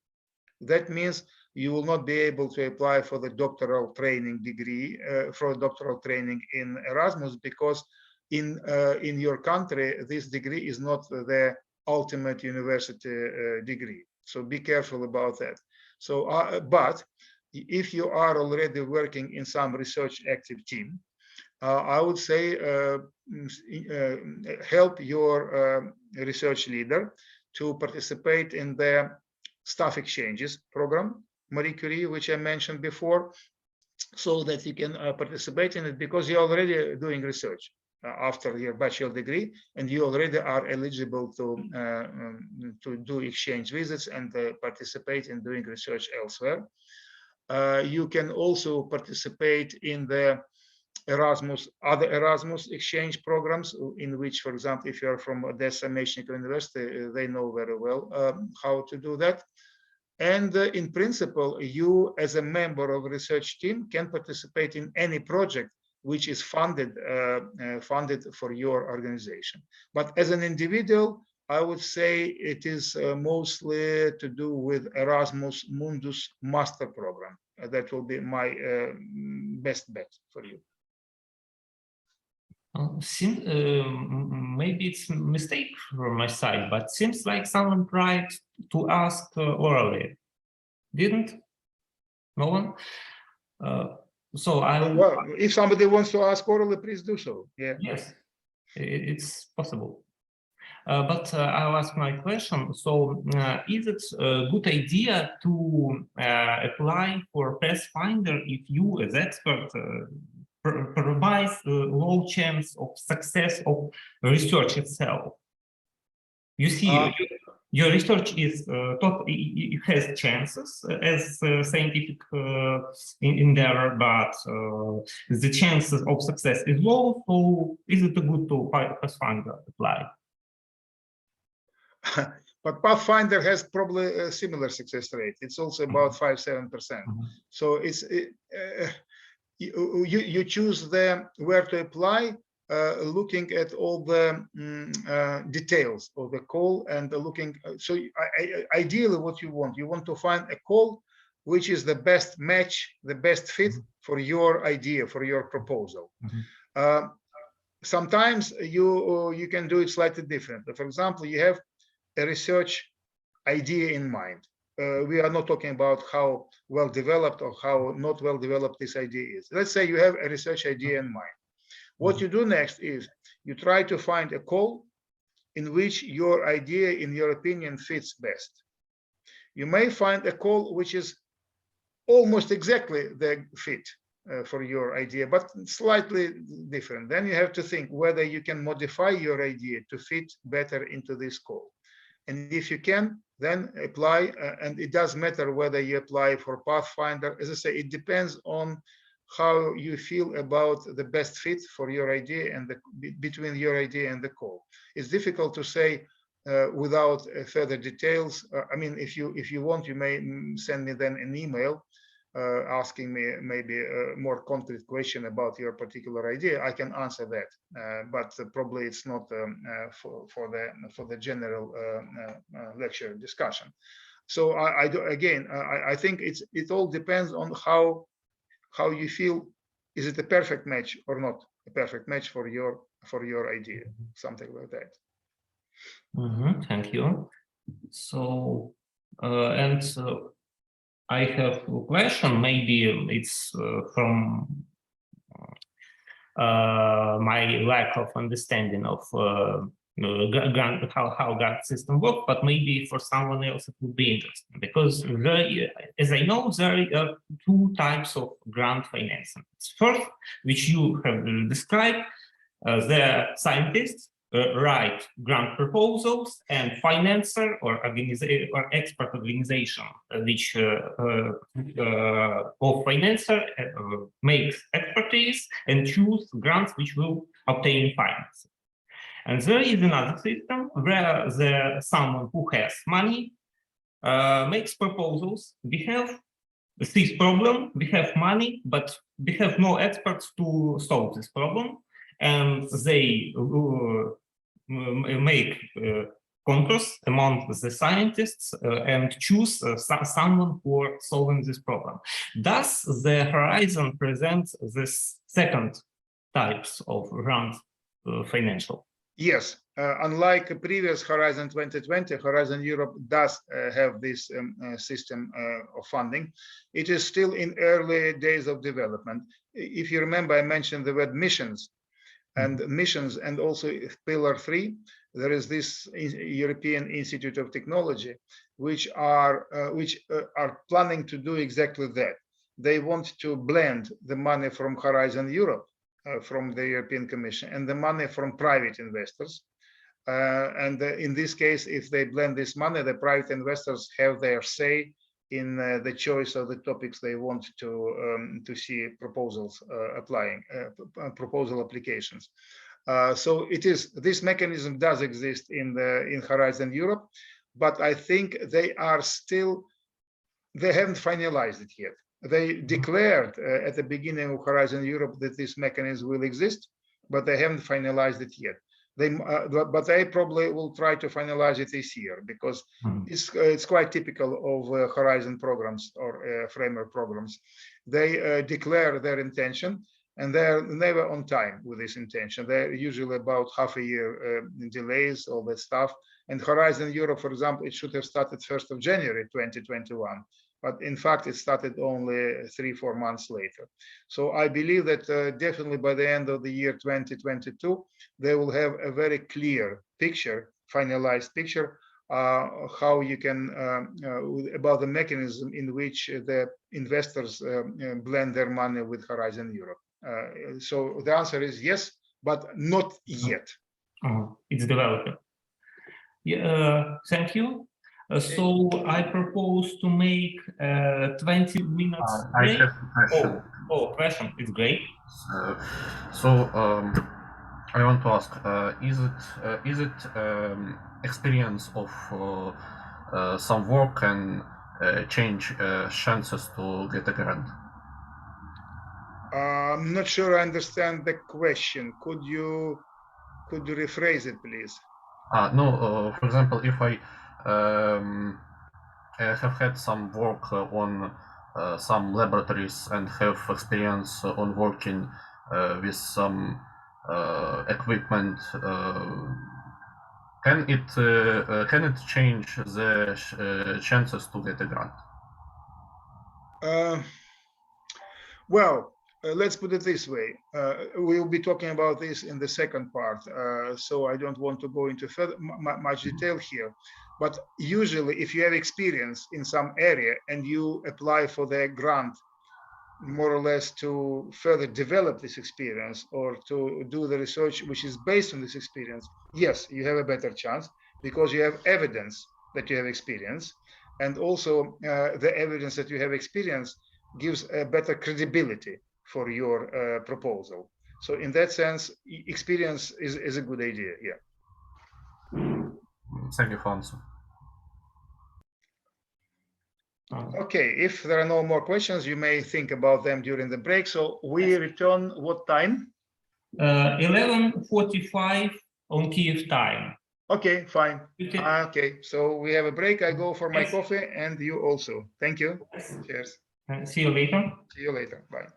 That means you will not be able to apply for the doctoral training degree, for doctoral training in Erasmus, because in your country, this degree is not the ultimate university degree. So be careful about that. So, but if you are already working in some research active team, I would say help your research leader to participate in the staff exchanges program, Marie Curie, which I mentioned before, so that you can participate in it because you're already doing research after your bachelor degree, and you already are eligible to do exchange visits and participate in doing research elsewhere. You can also participate in the other Erasmus exchange programs, in which, for example, if you're from Odessa Mechnik University, they know very well how to do that. And in principle, you as a member of a research team can participate in any project which is funded for your organization. But as an individual, I would say it is mostly to do with Erasmus Mundus master program. That will be my best bet for you. Maybe it's a mistake from my side, but seems like someone tried to ask orally. Didn't? No one? So well, if somebody wants to ask orally, please do so. Yeah. Yes, it's possible. But I'll ask my question. So, is it a good idea to apply for Pathfinder if you, as expert, provides a low chance of success of research itself? You see, your research is it has chances as scientific endeavor, but the chances of success is low. So, is it a good to Pathfinder apply? But Pathfinder has probably a similar success rate. It's also about 5–7%. So it's you choose where to apply, looking at all the details of the call and looking. So ideally, what you want to find a call which is the best match, the best fit for your idea, for your proposal. Sometimes you can do it slightly different. For example, you have a research idea in mind. We are not talking about how well developed or how not well developed this idea is. Let's say you have a research idea in mind. What you do next is you try to find a call in which your idea, in your opinion, fits best. You may find a call which is almost exactly the fit for your idea, but slightly different. Then you have to think whether you can modify your idea to fit better into this call. And if you can, then apply, and it does matter whether you apply for Pathfinder. As I say, it depends on how you feel about the best fit for your idea and between your idea and the call. It's difficult to say without further details. I mean, if you want, you may send me then an email asking me maybe a more concrete question about your particular idea. I can answer that, but probably it's not for the general lecture discussion. So I think it all depends on how you feel. Is it a perfect match or not a perfect match for your idea? Something like that. Thank you. So I have a question. Maybe it's from my lack of understanding of how grant system works, but maybe for someone else it would be interesting, because as I know, there are two types of grant financing. First, which you have described, the scientists write grant proposals, and financer or expert organization which of financer makes expertise and choose grants which will obtain financing. And there is another system where someone who has money makes proposals. We have this problem, we have money, but we have no experts to solve this problem. And they make concourse among the scientists and choose someone for solving this problem. Does the Horizon present this second types of grant financial? Yes, unlike previous Horizon 2020, Horizon Europe does have this system of funding. It is still in early days of development. If you remember, I mentioned the word missions, and also Pillar 3. There is this European Institute of Technology, which are planning to do exactly that. They want to blend the money from Horizon Europe, from the European Commission, and the money from private investors. And in this case, if they blend this money, the private investors have their say in the choice of the topics they want to see proposals proposal applications. So this mechanism does exist in Horizon Europe, but I think they haven't finalized it yet. They declared at the beginning of Horizon Europe that this mechanism will exist, but they haven't finalized it yet. But they probably will try to finalize it this year, because it's quite typical of Horizon programs or framework programs. They declare their intention, and they're never on time with this intention. They're usually about half a year delays, all that stuff. And Horizon Europe, for example, it should have started 1st of January 2021. But in fact, it started only 3-4 months later. So I believe that definitely by the end of the year 2022, they will have a very clear picture, finalized picture, how you can, about the mechanism in which the investors blend their money with Horizon Europe. So the answer is yes, but not yet. It's developing. Yeah, thank you. So I propose to make 20 minutes break. I have a question. Question. It's great. I want to ask: is it experience of some work can change chances to get a grant? I'm not sure I understand the question. Could you rephrase it, please? No. For example, if I have had some work on some laboratories and have experience on working with some equipment, can it change the chances to get a grant? Well, let's put it this way. We'll be talking about this in the second part, so I don't want to go into much detail here. But usually, if you have experience in some area and you apply for the grant, more or less to further develop this experience or to do the research which is based on this experience, yes, you have a better chance, because you have evidence that you have experience, and also the evidence that you have experience gives a better credibility for your proposal. So in that sense, experience is a good idea. Yeah. Thank you for answer. Okay, if there are no more questions, you may think about them during the break. So we return what time? 11:45 on Kyiv time. Okay, fine. Okay, so we have a break. I go for my coffee, and you also. Thank you. Cheers. See you later. See you later. Bye.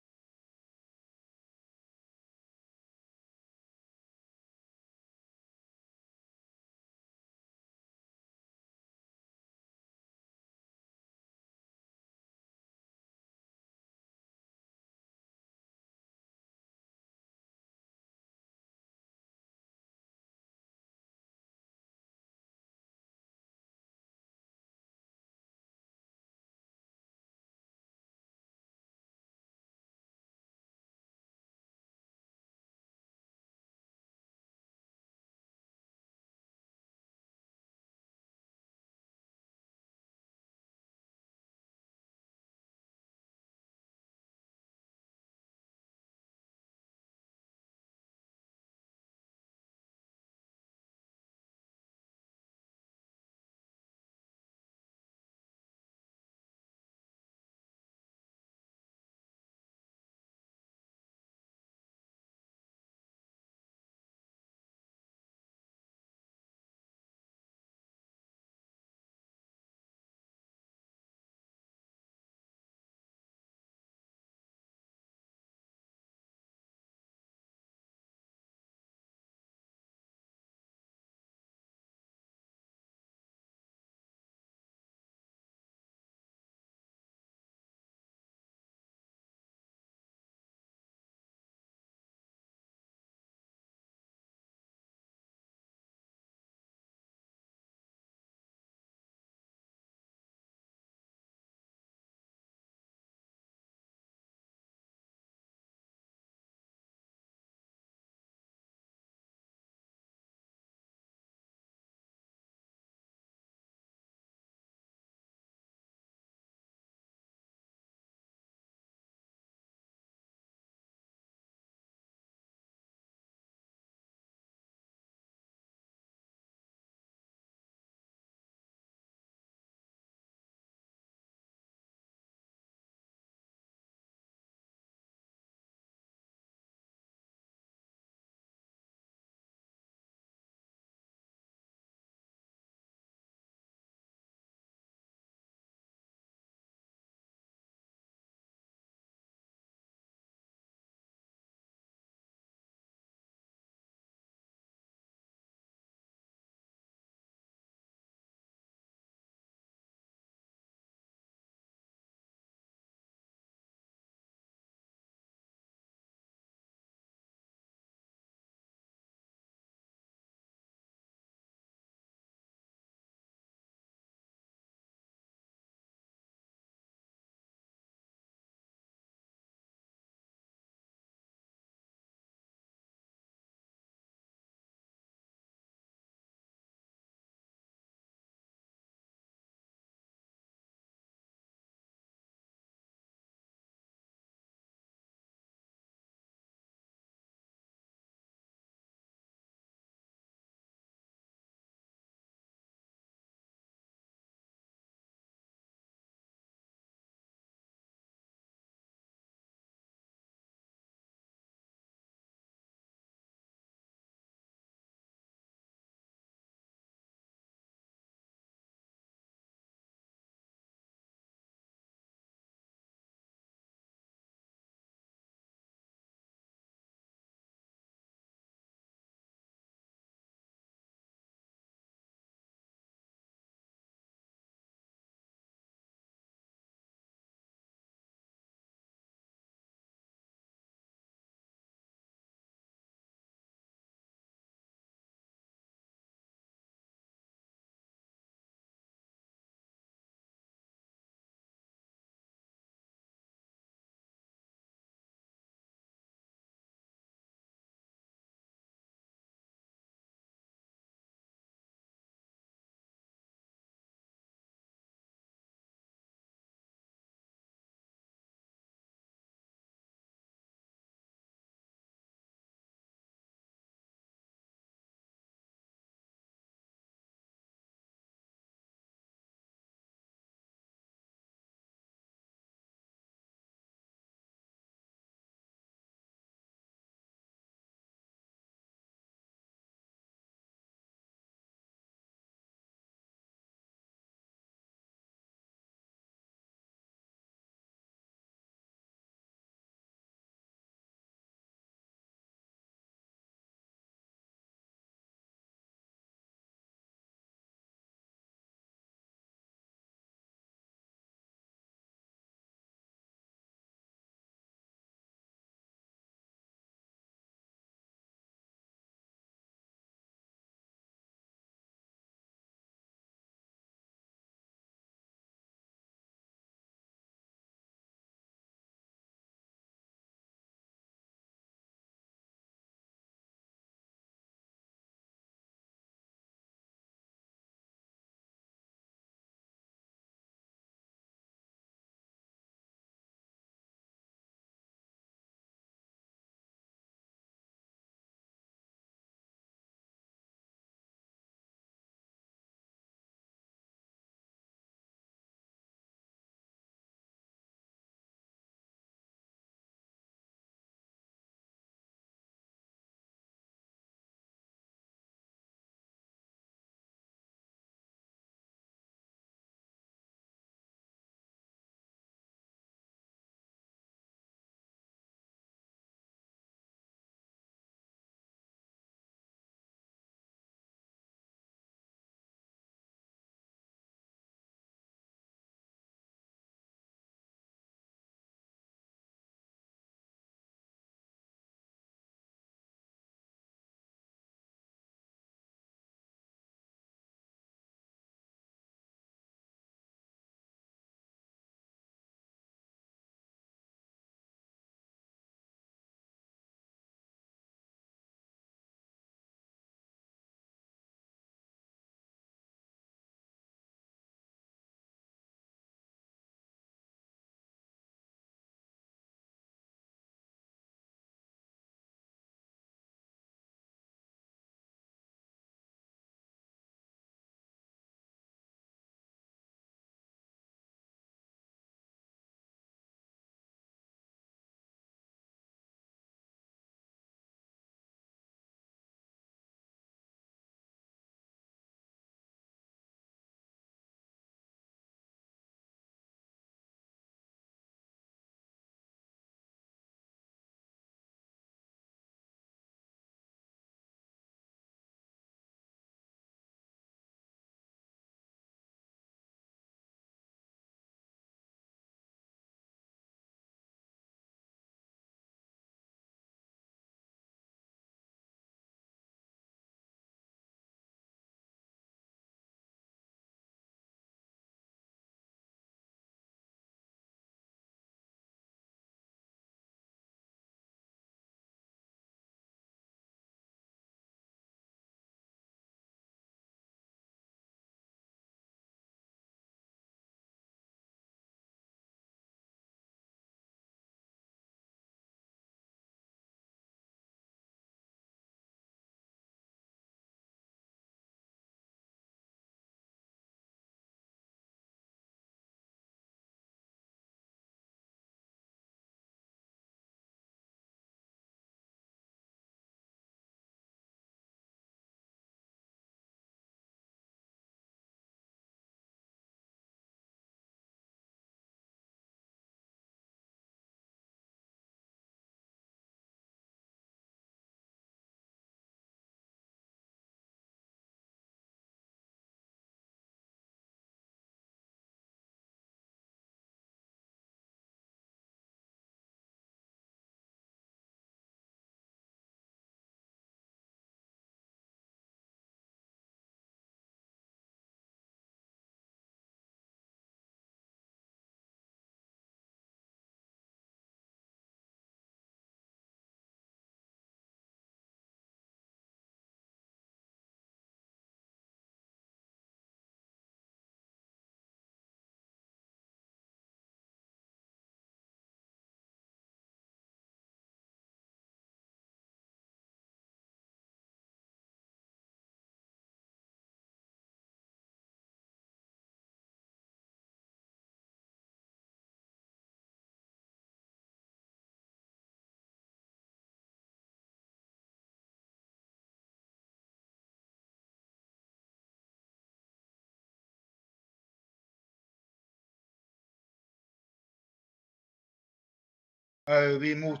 we move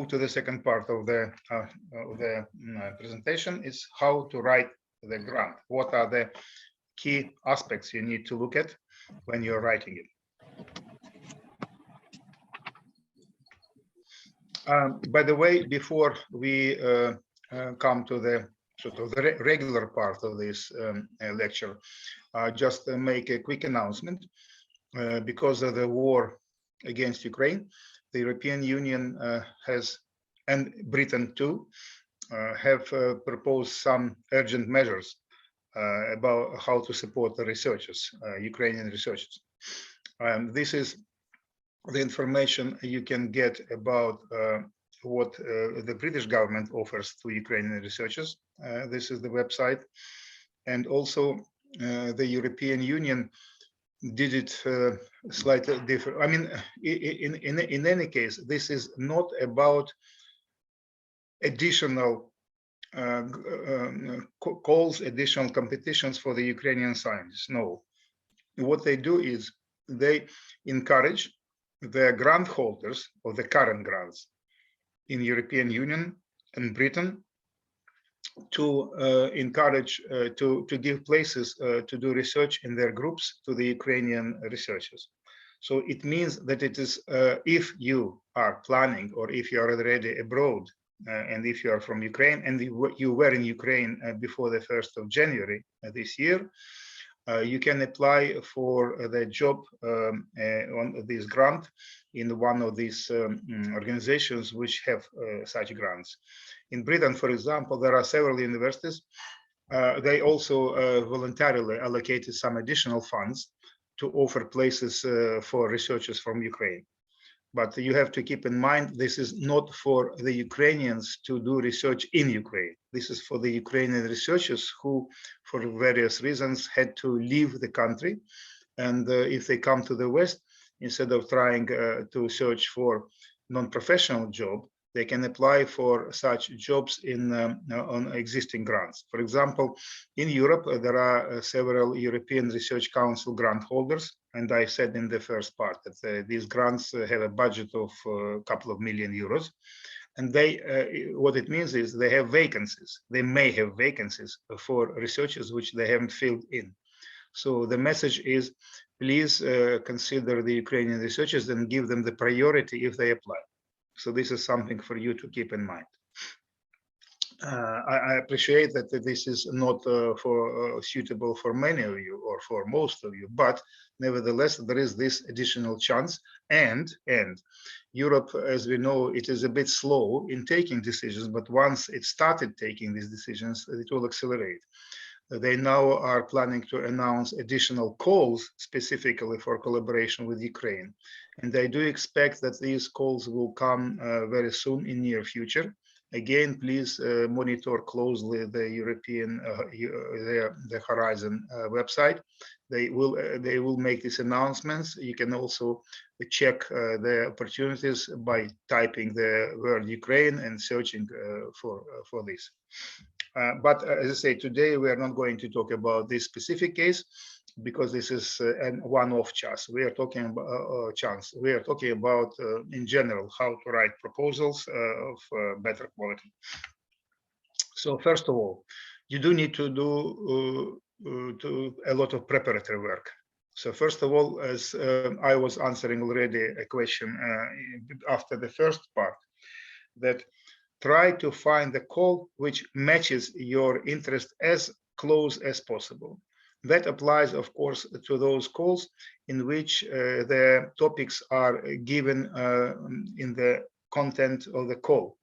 to the second part of the presentation. Is how to write the grant. What are the key aspects you need to look at when you're writing it? By the way, before we come to the sort of the regular part of this lecture, just make a quick announcement. Because of the war against Ukraine, the European Union has, and Britain too, have proposed some urgent measures about how to support the researchers, Ukrainian researchers. This is the information you can get about what the British government offers to Ukrainian researchers. This is the website. And also the European Union did it slightly different. I mean, in any case, this is not about additional calls, additional competitions for the Ukrainian scientists. No. What they do is they encourage the grant holders of the current grants in European Union and Britain to encourage to give places to do research in their groups to the Ukrainian researchers. So it means that it is if you are planning, or if you are already abroad, and if you are from Ukraine and you were in Ukraine before the 1st of January this year, you can apply for the job on this grant in one of these organizations which have such grants. In Britain, for example, there are several universities. They also voluntarily allocated some additional funds to offer places for researchers from Ukraine. But you have to keep in mind, this is not for the Ukrainians to do research in Ukraine. This is for the Ukrainian researchers who, for various reasons, had to leave the country. And if they come to the West, instead of trying to search for non-professional job, they can apply for such jobs on existing grants. For example, in Europe, there are several European Research Council grant holders. And I said in the first part that these grants have a budget of a couple of million euros. And what it means is they have vacancies. They may have vacancies for researchers which they haven't filled in. So the message is, please consider the Ukrainian researchers and give them the priority if they apply. So this is something for you to keep in mind. I appreciate that this is not suitable for many of you or for most of you, but nevertheless, there is this additional chance. And Europe, as we know, it is a bit slow in taking decisions, but once it started taking these decisions, it will accelerate. They now are planning to announce additional calls specifically for collaboration with Ukraine. And I do expect that these calls will come very soon in near future. Again, please monitor closely the European, the Horizon website. They will make these announcements. You can also check the opportunities by typing the word Ukraine and searching for this. But as I say, today we are not going to talk about this specific case because this is a one-off chance. We are talking about in general how to write proposals of better quality. So first of all, you do need to do a lot of preparatory work. So first of all, as I was answering already a question after the first part, that try to find the call which matches your interest as close as possible. That applies, of course, to those calls in which the topics are given in the content of the call.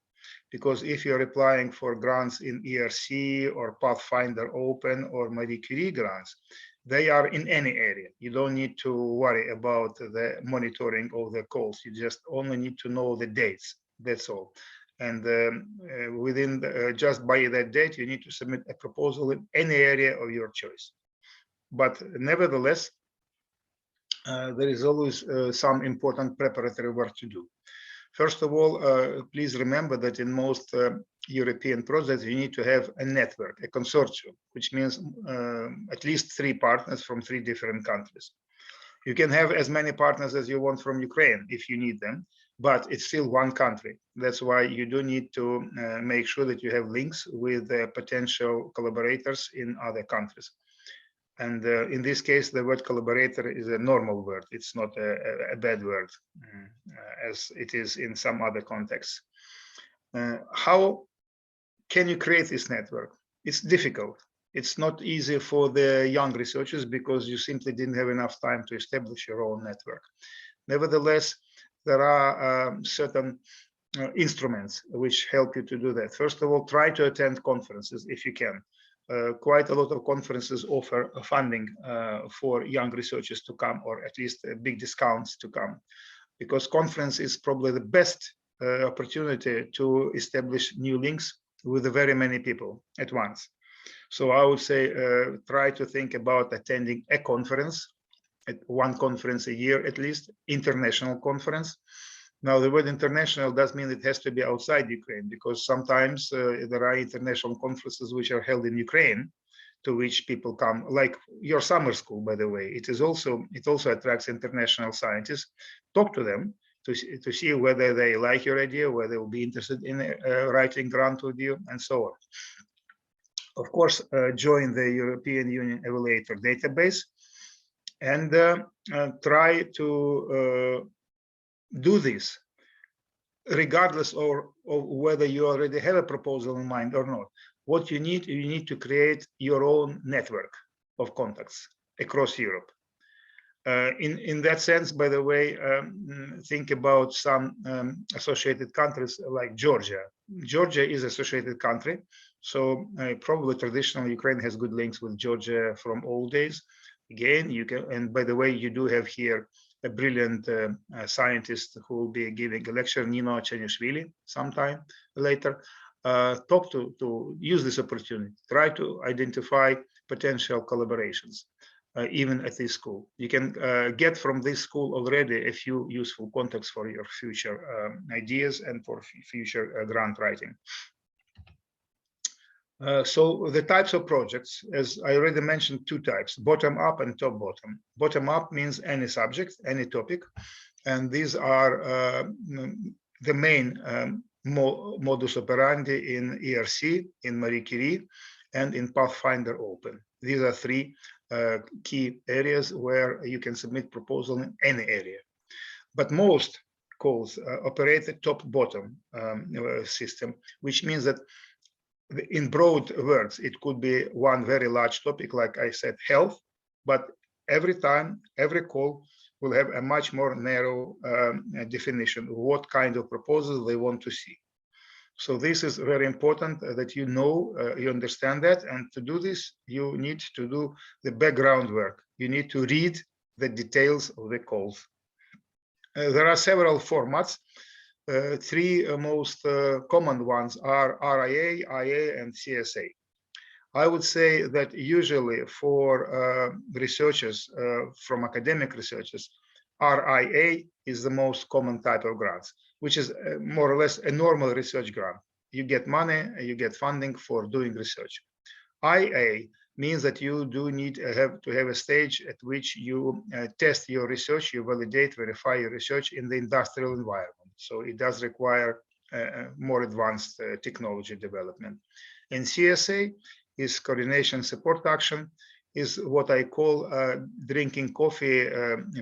Because if you're applying for grants in ERC or Pathfinder Open or Marie Curie grants, they are in any area. You don't need to worry about the monitoring of the calls. You just only need to know the dates. That's all. And just by that date, you need to submit a proposal in any area of your choice. But nevertheless, there is always some important preparatory work to do. First of all, please remember that in most European projects, you need to have a network, a consortium, which means at least 3 partners from 3 different countries. You can have as many partners as you want from Ukraine if you need them, but it's still one country. That's why you do need to make sure that you have links with potential collaborators in other countries. And in this case, the word collaborator is a normal word. It's not a bad word, as it is in some other contexts. How can you create this network? It's difficult. It's not easy for the young researchers because you simply didn't have enough time to establish your own network. Nevertheless, there are certain instruments which help you to do that. First of all, try to attend conferences if you can. Quite a lot of conferences offer funding for young researchers to come, or at least big discounts to come, because conference is probably the best opportunity to establish new links with very many people at once. So I would say try to think about attending a conference, one conference a year at least, international conference. Now, the word international does mean it has to be outside Ukraine, because sometimes there are international conferences which are held in Ukraine, to which people come, like your summer school, by the way. It also attracts international scientists. Talk to them to see whether they like your idea, whether they will be interested in writing grant with you, and so on. Of course, join the European Union Evaluator database and try to do this, regardless of whether you already have a proposal in mind or not. What you need to create your own network of contacts across Europe. In that sense, by the way, think about some associated countries like Georgia. Georgia is an associated country, so probably traditionally Ukraine has good links with Georgia from old days. Again, you can, and by the way, you do have here a brilliant scientist who will be giving a lecture, 𝗫𝗫 𝗳𝗫𝗃𝗫, sometime later. Talk to use this opportunity. Try to identify potential collaborations, even at this school. You can get from this school already a few useful contacts for your future ideas and for future grant writing. So the types of projects, as I already mentioned, two types, bottom-up and top-bottom. Bottom-up means any subject, any topic, and these are the main modus operandi in ERC, in Marie Curie, and in Pathfinder Open. These are three key areas where you can submit proposal in any area. But most calls operate a top-bottom system, which means that in broad words, it could be one very large topic, like I said, health, but every time, every call will have a much more narrow definition of what kind of proposals they want to see. So this is very important that you know, you understand that, and to do this, you need to do the background work. You need to read the details of the calls. There are several formats. Three most common ones are RIA, IA, and CSA. I would say that usually for researchers, from academic researchers, RIA is the most common type of grants, which is more or less a normal research grant. You get money, you get funding for doing research. IA means that you do need to have a stage at which you test your research, you validate, verify your research in the industrial environment. So it does require more advanced technology development. And CSA is coordination support action, is what I call drinking coffee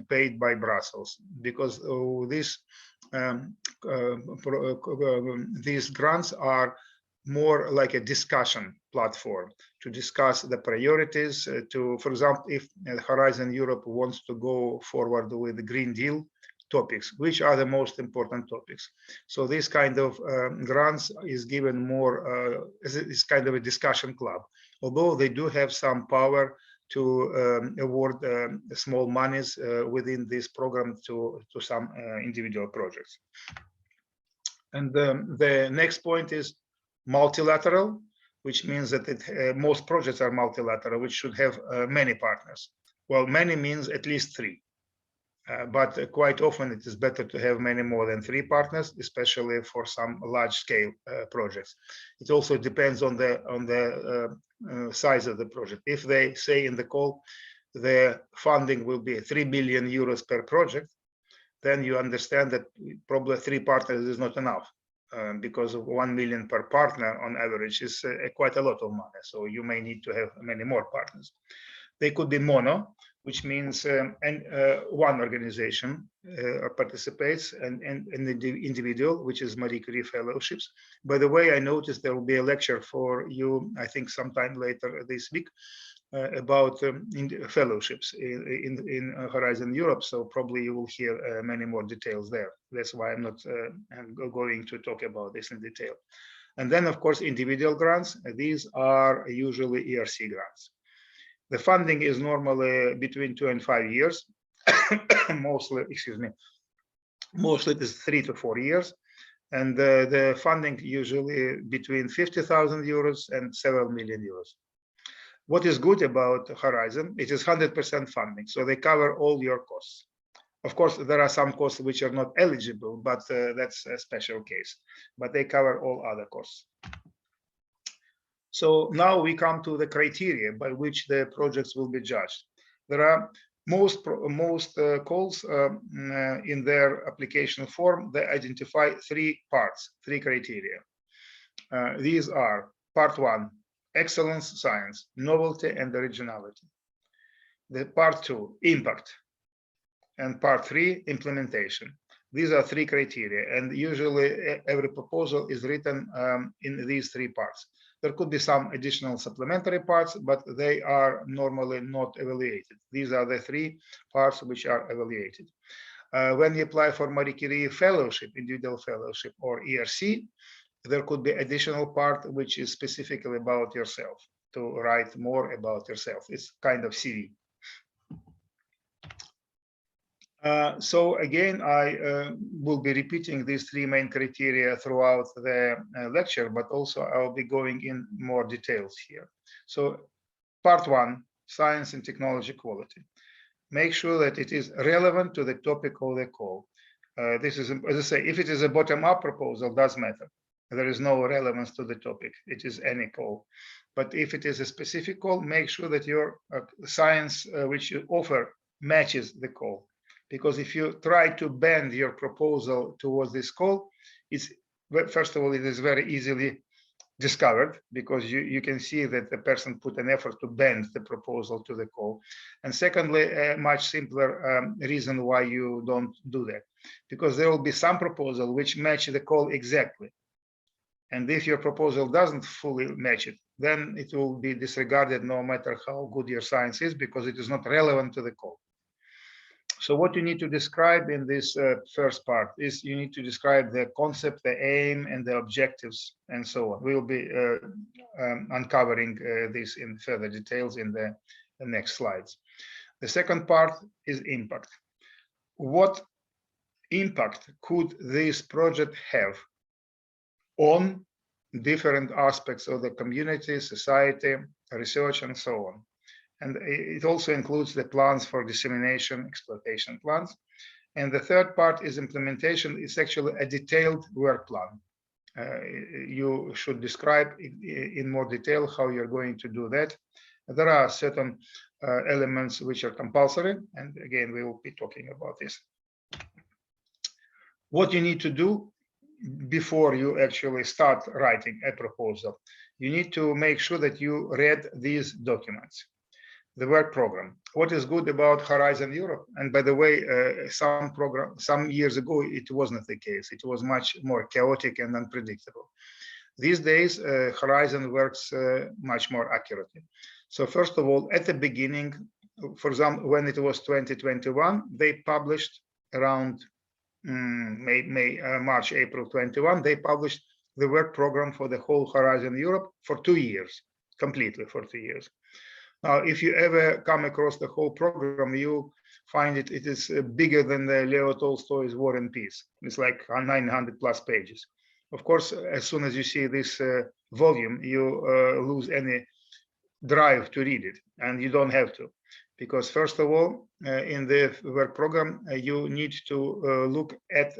paid by Brussels, because these grants are more like a discussion platform to discuss the priorities. For example, if Horizon Europe wants to go forward with the Green Deal topics, which are the most important topics. So this kind of grants is given more, is kind of a discussion club, although they do have some power to award small monies within this program to some individual projects. And the next point is multilateral, which means that most projects are multilateral, which should have many partners. Well, many means at least three. But quite often it is better to have many more than three partners, especially for some large-scale projects. It also depends on the size of the project. If they say in the call, the funding will be 3 billion euros per project, then you understand that probably 3 partners is not enough, because of 1 million per partner on average is quite a lot of money. So you may need to have many more partners. They could be mono, which means one organization participates, and an individual, which is Marie Curie fellowships. By the way, I noticed there will be a lecture for you, I think sometime later this week, about fellowships in Horizon Europe. So probably you will hear many more details there. That's why I'm not going to talk about this in detail. And then, of course, individual grants. These are usually ERC grants. The funding is normally between 2 and 5 years. Mostly it is 3 to 4 years. And the funding usually between 50,000 euros and several million euros. What is good about Horizon, it is 100% funding, so they cover all your costs. Of course, there are some costs which are not eligible, but that's a special case. But they cover all other costs. So now we come to the criteria by which the projects will be judged. There are most calls in their application form, they identify 3 parts, 3 criteria. These are part 1, excellence science, novelty and originality. The part 2, impact. And part 3, implementation. These are 3 criteria, and usually every proposal is written in these 3 parts. There could be some additional supplementary parts, but they are normally not evaluated. These are the 3 parts which are evaluated. When you apply for Marie Curie fellowship, individual fellowship, or ERC, there could be additional part which is specifically about yourself, to write more about yourself. It's kind of CV. So again, I will be repeating these 3 main criteria throughout the lecture, but also I'll be going in more details here. So part 1, science and technology quality. Make sure that it is relevant to the topic of the call. This is, as I say, if it is a bottom-up proposal, does matter. There is no relevance to the topic. It is any call. But if it is a specific call, make sure that your science which you offer matches the call. Because if you try to bend your proposal towards this call, it's, first of all, it is very easily discovered, because you can see that the person put an effort to bend the proposal to the call. And secondly, a much simpler reason why you don't do that, because there will be some proposal which match the call exactly. And if your proposal doesn't fully match it, then it will be disregarded no matter how good your science is, because it is not relevant to the call. So what you need to describe in this first part is you need to describe the concept, the aim, and the objectives, and so on. We will be uncovering this in further details in the next slides. The second part is impact. What impact could this project have on different aspects of the community, society, research, and so on? And it also includes the plans for dissemination, exploitation plans. And the third part is implementation. It's actually a detailed work plan. You should describe in more detail how you're going to do that. There are certain elements which are compulsory. And again, we will be talking about this. What you need to do before you actually start writing a proposal, you need to make sure that you read these documents. The work program. What is good about Horizon Europe? And by the way, some years ago, it wasn't the case. It was much more chaotic and unpredictable. These days, Horizon works much more accurately. So first of all, at the beginning, for example, when it was 2021, they published around March, April 21, they published the work program for the whole Horizon Europe for 2 years, completely for 2 years. Now, if you ever come across the whole program, you find it is bigger than the Leo Tolstoy's War and Peace. It's like 900 plus pages. Of course, as soon as you see this volume, you lose any drive to read it, and you don't have to. Because first of all, in the work program, you need to look at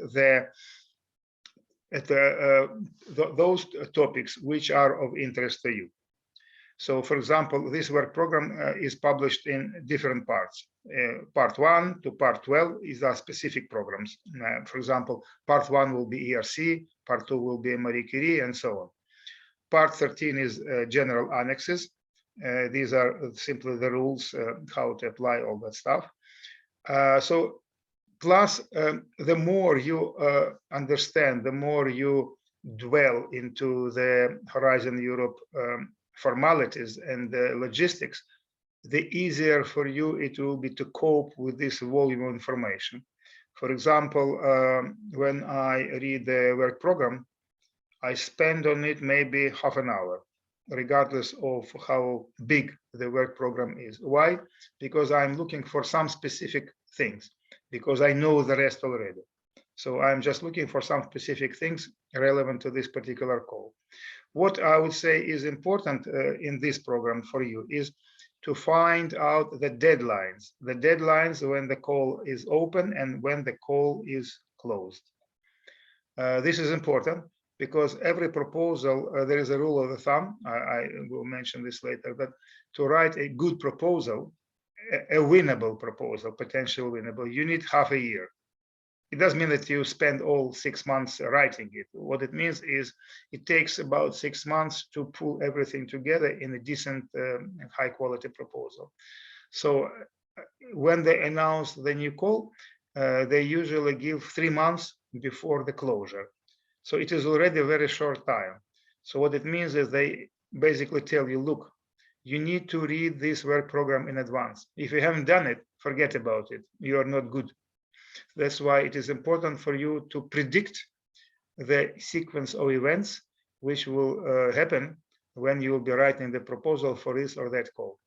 those topics which are of interest to you. So, for example, this work program is published in different parts. Part 1 to part 12 is our specific programs. For example, part 1 will be ERC, part 2 will be Marie Curie, and so on. Part 13 is general annexes. These are simply the rules, how to apply all that stuff. So, plus, the more you understand, the more you dwell into the Horizon Europe formalities and the logistics, the easier for you it will be to cope with this volume of information. For example, when I read the work program, I spend on it maybe half an hour, regardless of how big the work program is. Why? Because I'm looking for some specific things, because I know the rest already. So I'm just looking for some specific things relevant to this particular call. What I would say is important in this program for you is to find out the deadlines when the call is open and when the call is closed. This is important because every proposal, there is a rule of the thumb, I will mention this later, but to write a good proposal, a winnable proposal, potentially winnable, you need half a year. It doesn't mean that you spend all 6 months writing it. What it means is it takes about 6 months to pull everything together in a decent, high quality proposal. So when they announce the new call, they usually give 3 months before the closure. So it is already a very short time. So what it means is they basically tell you, look, you need to read this work program in advance. If you haven't done it, forget about it. You are not good. That's why it is important for you to predict the sequence of events which will happen when you will be writing the proposal for this or that call.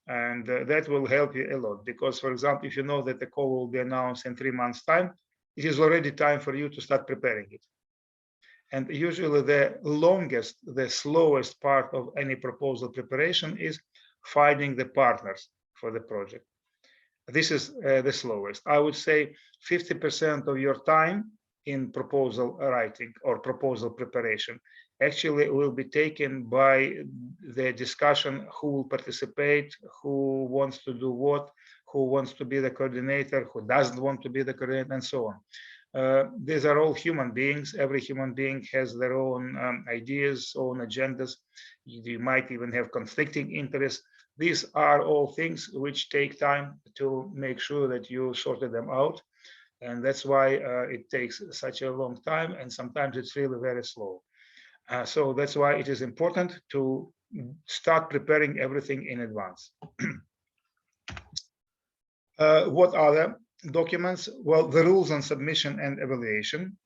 And that will help you a lot because, for example, if you know that the call will be announced in 3 months' time, it is already time for you to start preparing it. And usually the longest, the slowest part of any proposal preparation is finding the partners for the project. This is the slowest. I would say 50% of your time in proposal writing or proposal preparation actually will be taken by the discussion who will participate, who wants to do what, who wants to be the coordinator, who doesn't want to be the coordinator, and so on. These are all human beings. Every human being has their own ideas, own agendas. You might even have conflicting interests. These are all things which take time to make sure that you sorted them out. And that's why it takes such a long time. And sometimes it's really very slow. So that's why it is important to start preparing everything in advance. What are the documents? Well, the rules on submission and evaluation.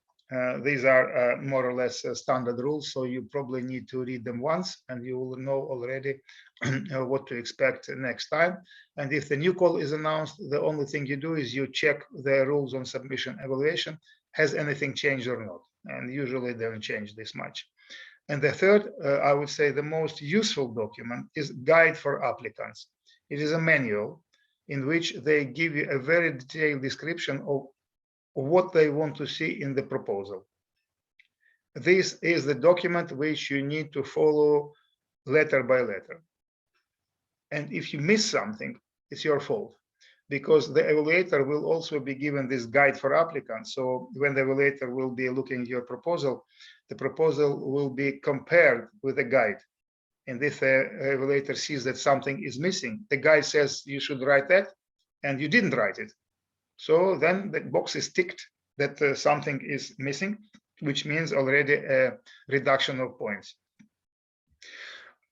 These are more or less standard rules, so you probably need to read them once and you will know already what to expect next time. And if the new call is announced, the only thing you do is you check the rules on submission evaluation. Has anything changed or not? And usually they don't change this much. And the third, I would say the most useful document is Guide for Applicants. It is a manual in which they give you a very detailed description of what they want to see in the proposal. This is the document which you need to follow letter by letter. And if you miss something, it's your fault, because the evaluator will also be given this guide for applicants. So when the evaluator will be looking at your proposal, the proposal will be compared with the guide. And if the evaluator sees that something is missing, the guide says you should write that, and you didn't write it. So then the box is ticked that something is missing, which means already a reduction of points.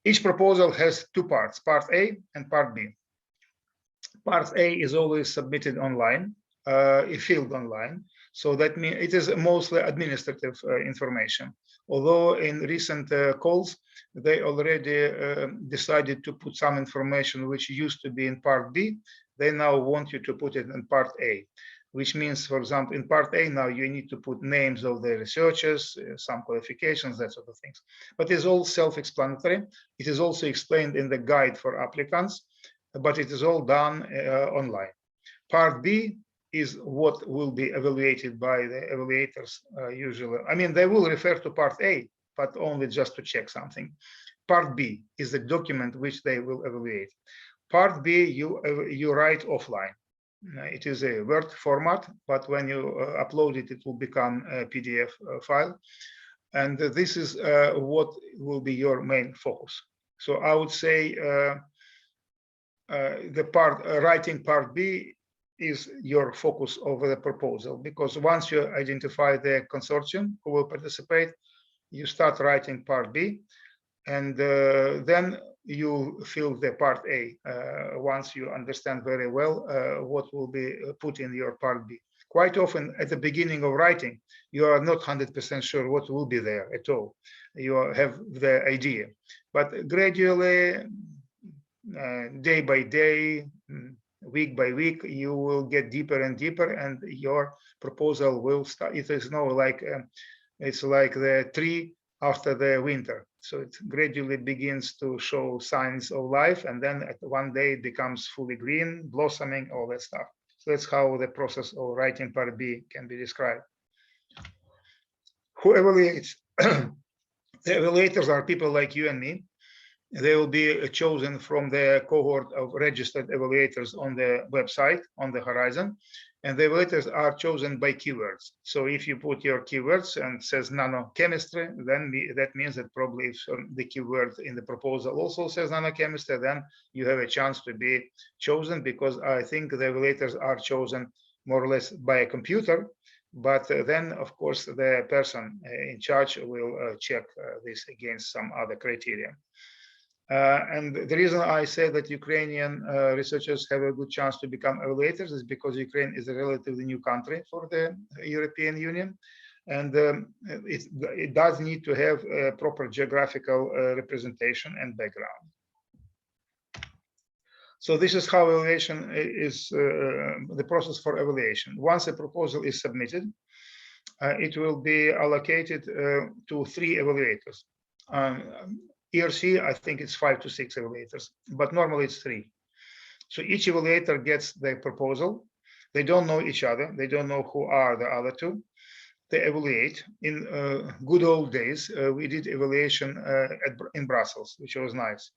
Each proposal has two parts, part A and part B. Part A is always submitted online, filled online. So that means it is mostly administrative information. Although in recent calls, they already decided to put some information which used to be in part B. They now want you to put it in part A, which means, for example, in part A now you need to put names of the researchers, some qualifications, that sort of things. But it's all self-explanatory. It is also explained in the guide for applicants, but it is all done online. Part B is what will be evaluated by the evaluators usually. I mean, they will refer to part A, but only just to check something. Part B is the document which they will evaluate. Part B, you write offline. It is a Word format, but when you upload it, it will become a PDF file. And this is what will be your main focus. So I would say writing part B is your focus over the proposal, because once you identify the consortium who will participate, you start writing part B, and then you fill the part A once you understand very well what will be put in your part B. Quite often at the beginning of writing, you are not 100% sure what will be there at all. You have the idea, but gradually, day by day, week by week, you will get deeper and deeper, and your proposal will start. It is no like it's like the tree after the winter. So it gradually begins to show signs of life, and then at one day it becomes fully green, blossoming, all that stuff. So that's how the process of writing part B can be described. Who evaluates? The evaluators are people like you and me. They will be chosen from the cohort of registered evaluators on the website, on the Horizon. And the evaluators are chosen by keywords. So if you put your keywords and says nanochemistry, then that means that probably if the keyword in the proposal also says nanochemistry, then you have a chance to be chosen, because I think the evaluators are chosen more or less by a computer. But then, of course, the person in charge will check this against some other criteria. And the reason I say that Ukrainian researchers have a good chance to become evaluators is because Ukraine is a relatively new country for the European Union. And it does need to have a proper geographical representation and background. So this is how evaluation is, the process for evaluation. Once a proposal is submitted, it will be allocated to 3 evaluators. ERC, I think it's 5 to 6 evaluators, but normally it's 3. So each evaluator gets the proposal. They don't know each other. They don't know who are the other 2. They evaluate. In good old days, we did evaluation in Brussels, which was nice.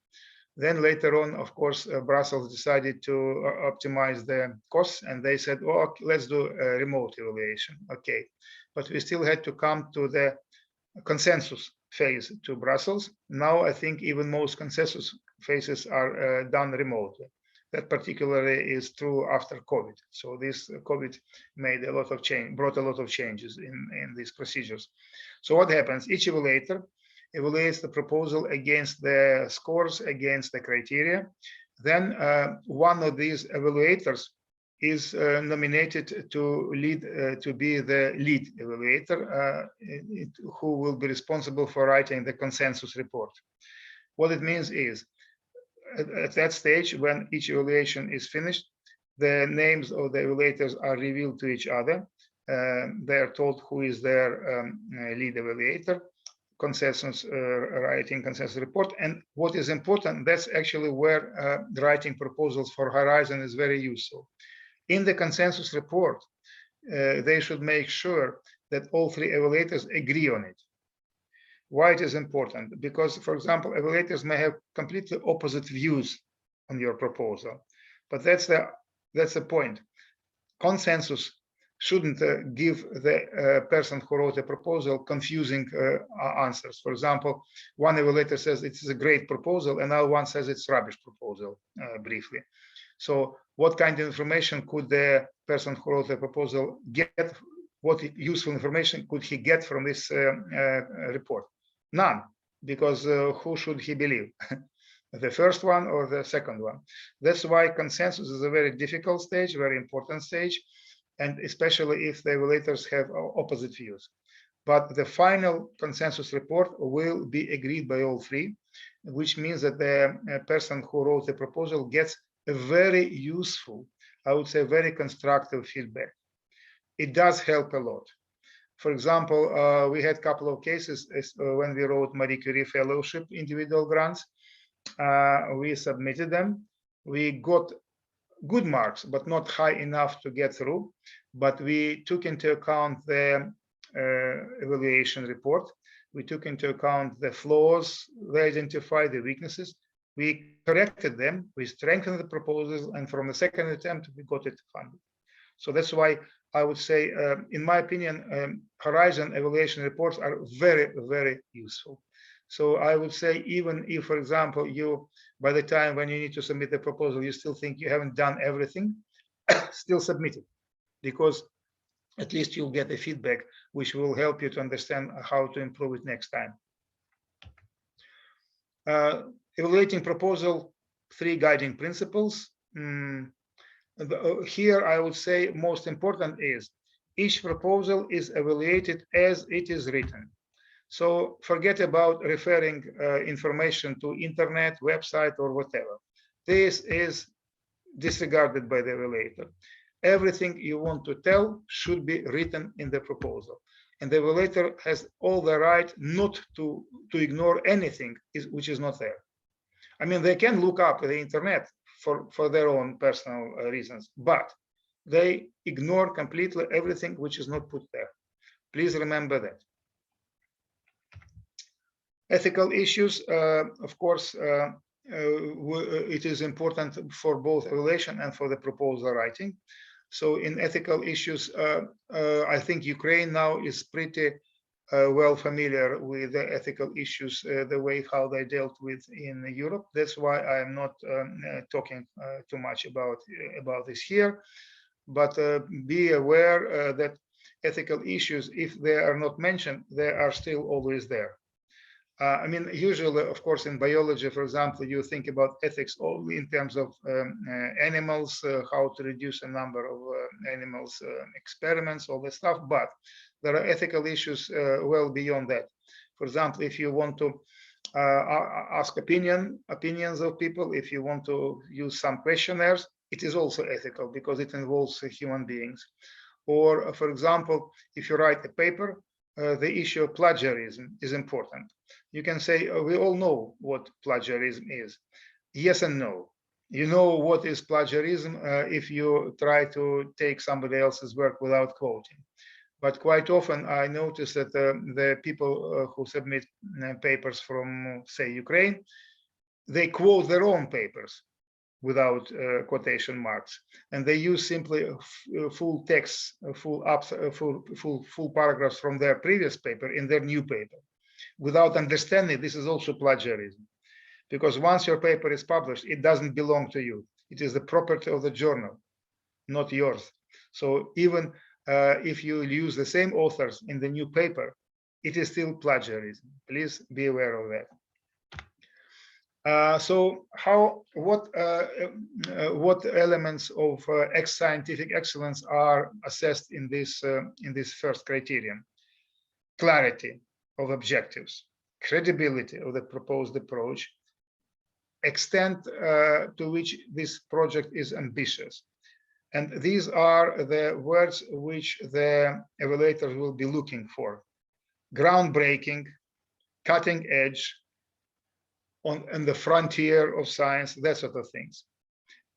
Then later on, of course, Brussels decided to optimize the costs, and they said, oh, let's do a remote evaluation. Okay, but we still had to come to the consensus phase to Brussels. Now I think even most consensus phases are done remotely. That particularly is true after COVID. So this COVID made a lot of change, brought a lot of changes in these procedures. So what happens? Each evaluator evaluates the proposal against the scores, against the criteria. Then one of these evaluators is nominated to be the lead evaluator, who will be responsible for writing the consensus report. What it means is, at that stage, when each evaluation is finished, the names of the evaluators are revealed to each other. They are told who is their lead evaluator, writing consensus report. And what is important, that's actually where writing proposals for Horizon is very useful. In the consensus report, they should make sure that all 3 evaluators agree on it. Why it is important? Because, for example, evaluators may have completely opposite views on your proposal, but that's the point. Consensus shouldn't give the person who wrote a proposal confusing answers. For example, one evaluator says it is a great proposal, and another one says it's rubbish proposal, briefly. So what kind of information could the person who wrote the proposal get? What useful information could he get from this report? None, because who should he believe? The first one or the second one? That's why consensus is a very difficult stage, very important stage, and especially if the evaluators have opposite views. But the final consensus report will be agreed by all 3, which means that the person who wrote the proposal gets a very useful, I would say very constructive feedback. It does help a lot. For example, we had a couple of cases when we wrote Marie Curie Fellowship individual grants. We submitted them. We got good marks, but not high enough to get through. But we took into account the evaluation report. We took into account the flaws, we identified the weaknesses, we corrected them, we strengthened the proposals, and from the second attempt, we got it funded. So that's why I would say, in my opinion, horizon evaluation reports are very, very useful. So I would say, even if, for example, you, by the time when you need to submit the proposal, you still think you haven't done everything, still submit it, because at least you'll get the feedback, which will help you to understand how to improve it next time. Evaluating proposal, 3 guiding principles. Here, I would say most important is each proposal is evaluated as it is written. So forget about referring information to internet, website, or whatever. This is disregarded by the evaluator. Everything you want to tell should be written in the proposal. And the evaluator has all the right not to ignore anything which is not there. I mean, they can look up the internet for their own personal reasons, but they ignore completely everything which is not put there. Please remember that. Ethical issues, of course, it is important for both evaluation and for the proposal writing. So in ethical issues, I think Ukraine now is pretty well familiar with the ethical issues, the way how they dealt with in Europe. That's why I am not talking too much about this here. But be aware that ethical issues, if they are not mentioned, they are still always there. I mean, usually, of course, in biology, for example, you think about ethics only in terms of animals, how to reduce the number of animals, experiments, all that stuff. But there are ethical issues well beyond that. For example, if you want to ask opinions of people, if you want to use some questionnaires, it is also ethical because it involves human beings. Or, for example, if you write a paper, the issue of plagiarism is important. You can say, we all know what plagiarism is. Yes and no. You know what is plagiarism if you try to take somebody else's work without quoting. But quite often I notice that the people who submit papers from, say, Ukraine, they quote their own papers without quotation marks, and they use simply full text, full paragraphs from their previous paper in their new paper, without understanding this is also plagiarism, because once your paper is published, it doesn't belong to you. It is the property of the journal, not yours. So even if you use the same authors in the new paper, it is still plagiarism. Please be aware of that. So what elements of scientific excellence are assessed in this first criterion? Clarity of objectives, credibility of the proposed approach, extent to which this project is ambitious. And these are the words which the evaluators will be looking for: groundbreaking, cutting edge, on the frontier of science, that sort of things.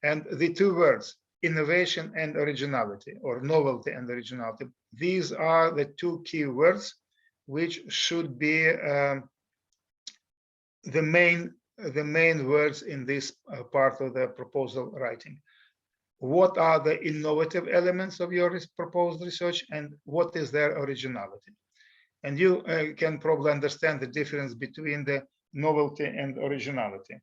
And the 2 words, innovation and originality, or novelty and originality, these are the 2 key words which should be the main words in this part of the proposal writing. What are the innovative elements of your proposed research, and what is their originality? And you can probably understand the difference between the novelty and originality.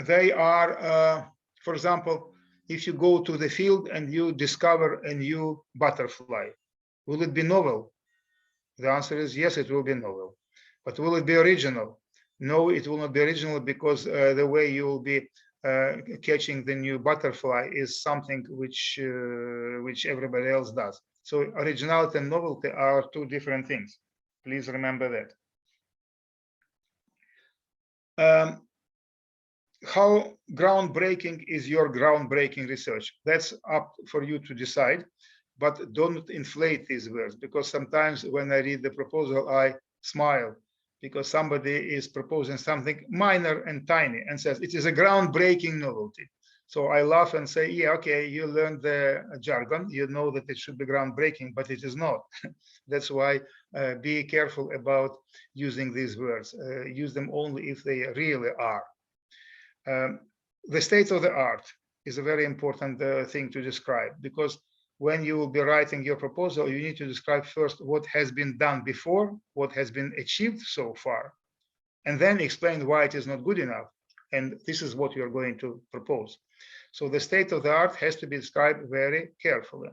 They are, for example, if you go to the field and you discover a new butterfly, will it be novel? The answer is yes, it will be novel. But will it be original? No, it will not be original, because the way you will be catching the new butterfly is something which everybody else does. So originality and novelty are 2 different things. Please remember that. How groundbreaking is your groundbreaking research? That's up for you to decide, but don't inflate these words, because sometimes when I read the proposal, I smile because somebody is proposing something minor and tiny and says it is a groundbreaking novelty. So I laugh and say, yeah, okay, you learned the jargon, you know that it should be groundbreaking, but it is not. That's why be careful about using these words. Use them only if they really are. The state of the art is a very important thing to describe, because when you will be writing your proposal, you need to describe first what has been done before, what has been achieved so far, and then explain why it is not good enough. And this is what you are going to propose. So the state of the art has to be described very carefully.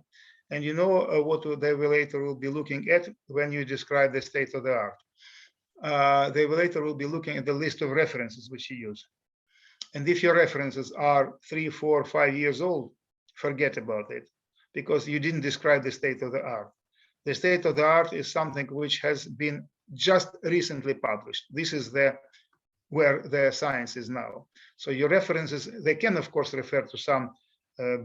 And you know what the evaluator will be looking at when you describe the state of the art. The evaluator will be looking at the list of references which you use. And if your references are 3, 4, 5 years old, forget about it, because you didn't describe the state of the art. The state of the art is something which has been just recently published. This is where the science is now. So your references, they can of course refer to some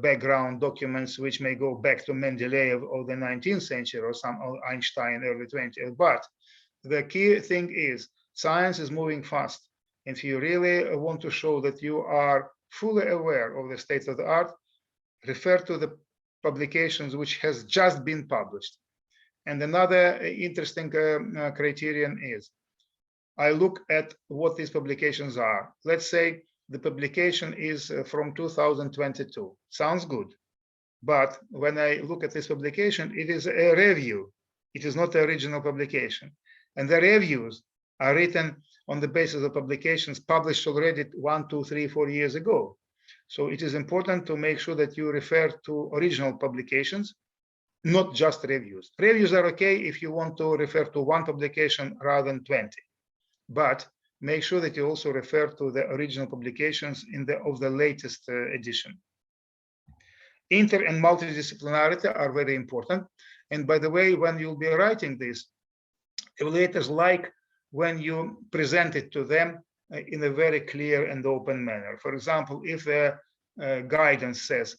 background documents which may go back to Mendeleev of the 19th century or some Einstein early 20th. But the key thing is science is moving fast. If you really want to show that you are fully aware of the state of the art, refer to the publications which has just been published. And another interesting criterion is, I look at what these publications are. Let's say the publication is from 2022. Sounds good. But when I look at this publication, it is a review. It is not the original publication. And the reviews are written on the basis of publications published already 1, 2, 3, 4 years ago. So it is important to make sure that you refer to original publications, not just reviews. Reviews are okay if you want to refer to one publication rather than 20. But make sure that you also refer to the original publications of the latest edition. Inter and multidisciplinarity are very important. And by the way, when you'll be writing this, evaluators like when you present it to them in a very clear and open manner. For example, if the guidance says,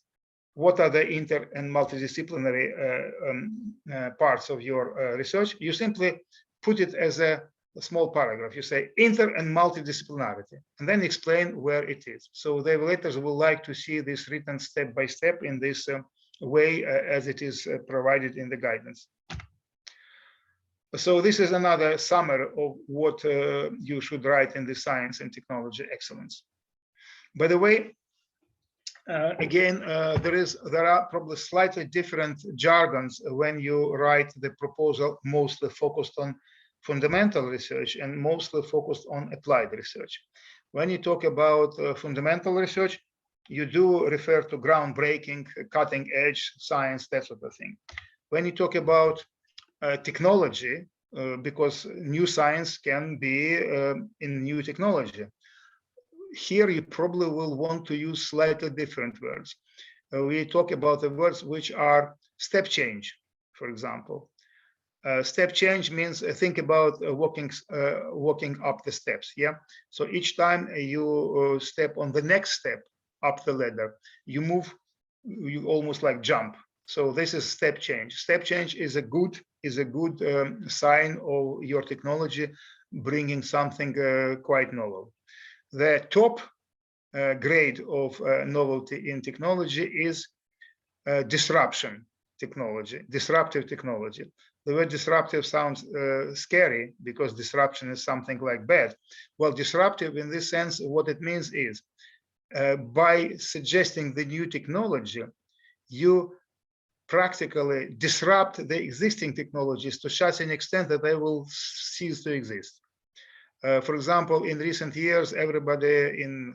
what are the inter and multidisciplinary parts of your research, you simply put it as a small paragraph. You say inter and multidisciplinarity, and then explain where it is. So the evaluators will like to see this written step by step in this way as it is provided in the guidance. So this is another summary of what you should write in the science and technology excellence. By the way, again, there are probably slightly different jargons when you write the proposal mostly focused on fundamental research and mostly focused on applied research. When you talk about fundamental research, you do refer to groundbreaking, cutting edge science, that sort of thing. When you talk about technology, because new science can be in new technology. Here you probably will want to use slightly different words. We talk about the words which are step change, for example. Step change means think about walking up the steps. Yeah. So each time you step on the next step up the ladder, you move, you almost like jump. So this is step change. Step change is a good sign of your technology bringing something quite novel. The top grade of novelty in technology is disruption technology, disruptive technology. The word disruptive sounds scary because disruption is something like bad. Well, disruptive in this sense, what it means is by suggesting the new technology, you practically disrupt the existing technologies to such an extent that they will cease to exist. For example, in recent years, everybody in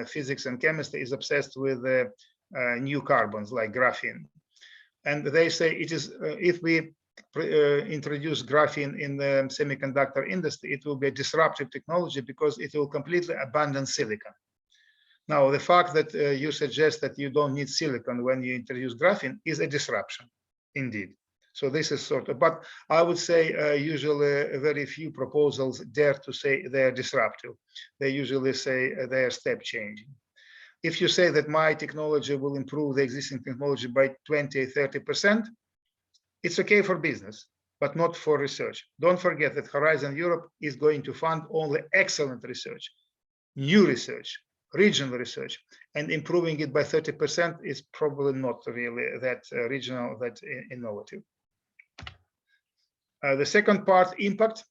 physics and chemistry is obsessed with new carbons like graphene. And they say it is if we introduce graphene in the semiconductor industry, it will be a disruptive technology because it will completely abandon silicon. Now, the fact that you suggest that you don't need silicon when you introduce graphene is a disruption, indeed. So this is sort of, but I would say usually very few proposals dare to say they're disruptive. They usually say they're step changing. If you say that my technology will improve the existing technology by 20, 30%, it's okay for business, but not for research. Don't forget that Horizon Europe is going to fund only excellent research, new research, regional research. and improving it by 30% is probably not really that original, that innovative. The second part, impact,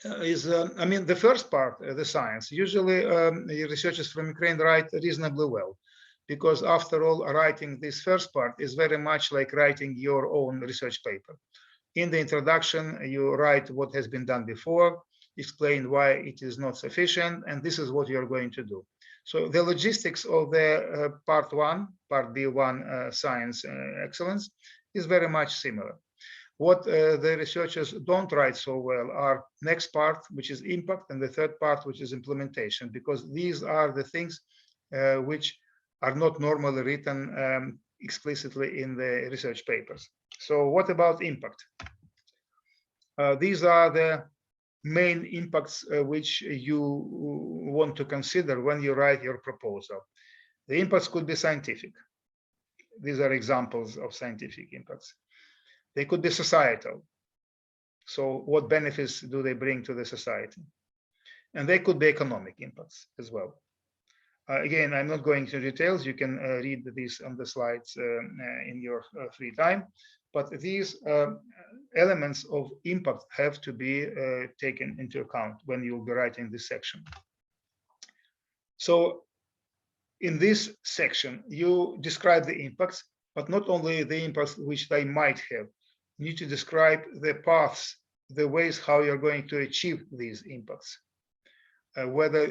is, I mean, the first part, the science. Usually, the researchers from Ukraine write reasonably well, because after all, writing this first part is very much like writing your own research paper. In the introduction, you write what has been done before, explain why it is not sufficient, and this is what you're going to do. So the logistics of the part B1 science excellence is very much similar. What the researchers don't write so well are next part, which is impact, and the third part, which is implementation, because these are the things which are not normally written explicitly in the research papers. So what about impact? These are the main impacts which you want to consider when you write your proposal. The impacts could be scientific. These are examples of scientific impacts. They could be societal. So what benefits do they bring to the society? And they could be economic impacts as well. Again, I'm not going into details. You can read these on the slides in your free time. But these elements of impact have to be taken into account when you'll be writing this section. So in this section, you describe the impacts, but not only the impacts which they might have. You need to describe the paths, the ways how you're going to achieve these impacts. Whether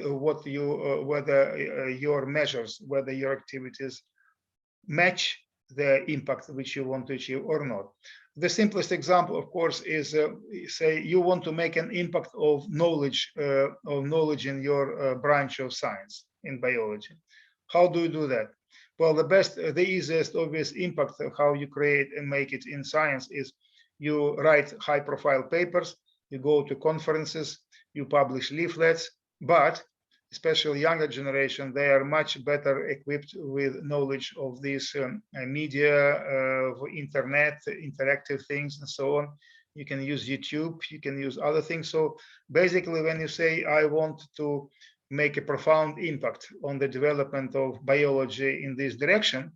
your measures, whether your activities match the impact which you want to achieve or not. The simplest example, of course, is say you want to make an impact of knowledge in your branch of science, in biology. How do you do that? Well, the easiest obvious impact of how you create and make it in science is you write high-profile papers, you go to conferences, you publish leaflets, but especially younger generation, they are much better equipped with knowledge of these media, internet, interactive things, and so on. You can use YouTube, you can use other things. So basically, when you say, I want to make a profound impact on the development of biology in this direction,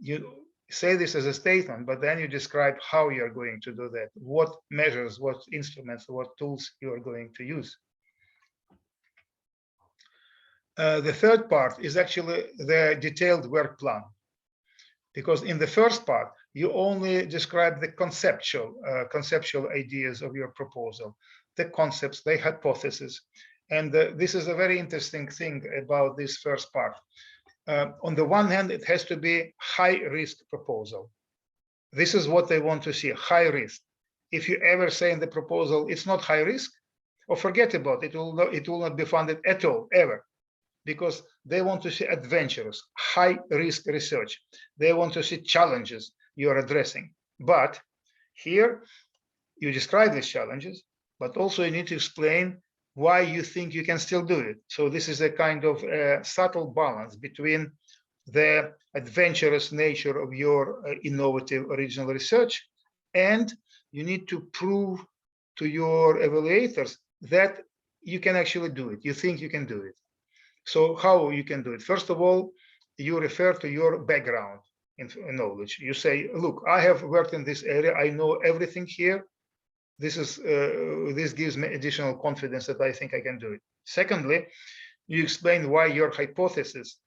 you say this as a statement, but then you describe how you're going to do that, what measures, what instruments, what tools you are going to use. The third part is actually the detailed work plan, because in the first part, you only describe the conceptual ideas of your proposal, the concepts, the hypothesis. And this is a very interesting thing about this first part. On the one hand, it has to be high-risk proposal. This is what they want to see, high risk. If you ever say in the proposal, it's not high risk, or forget about it, it will not be funded at all, ever. Because they want to see adventurous, high-risk research. They want to see challenges you are addressing. But here, you describe these challenges, but also you need to explain why you think you can still do it. So this is a kind of subtle balance between the adventurous nature of your innovative original research, and you need to prove to your evaluators that you can actually do it. You think you can do it. So how you can do it? First of all, you refer to your background in knowledge. You say, look, I have worked in this area. I know everything here. This gives me additional confidence that I think I can do it. Secondly, you explain why your hypothesis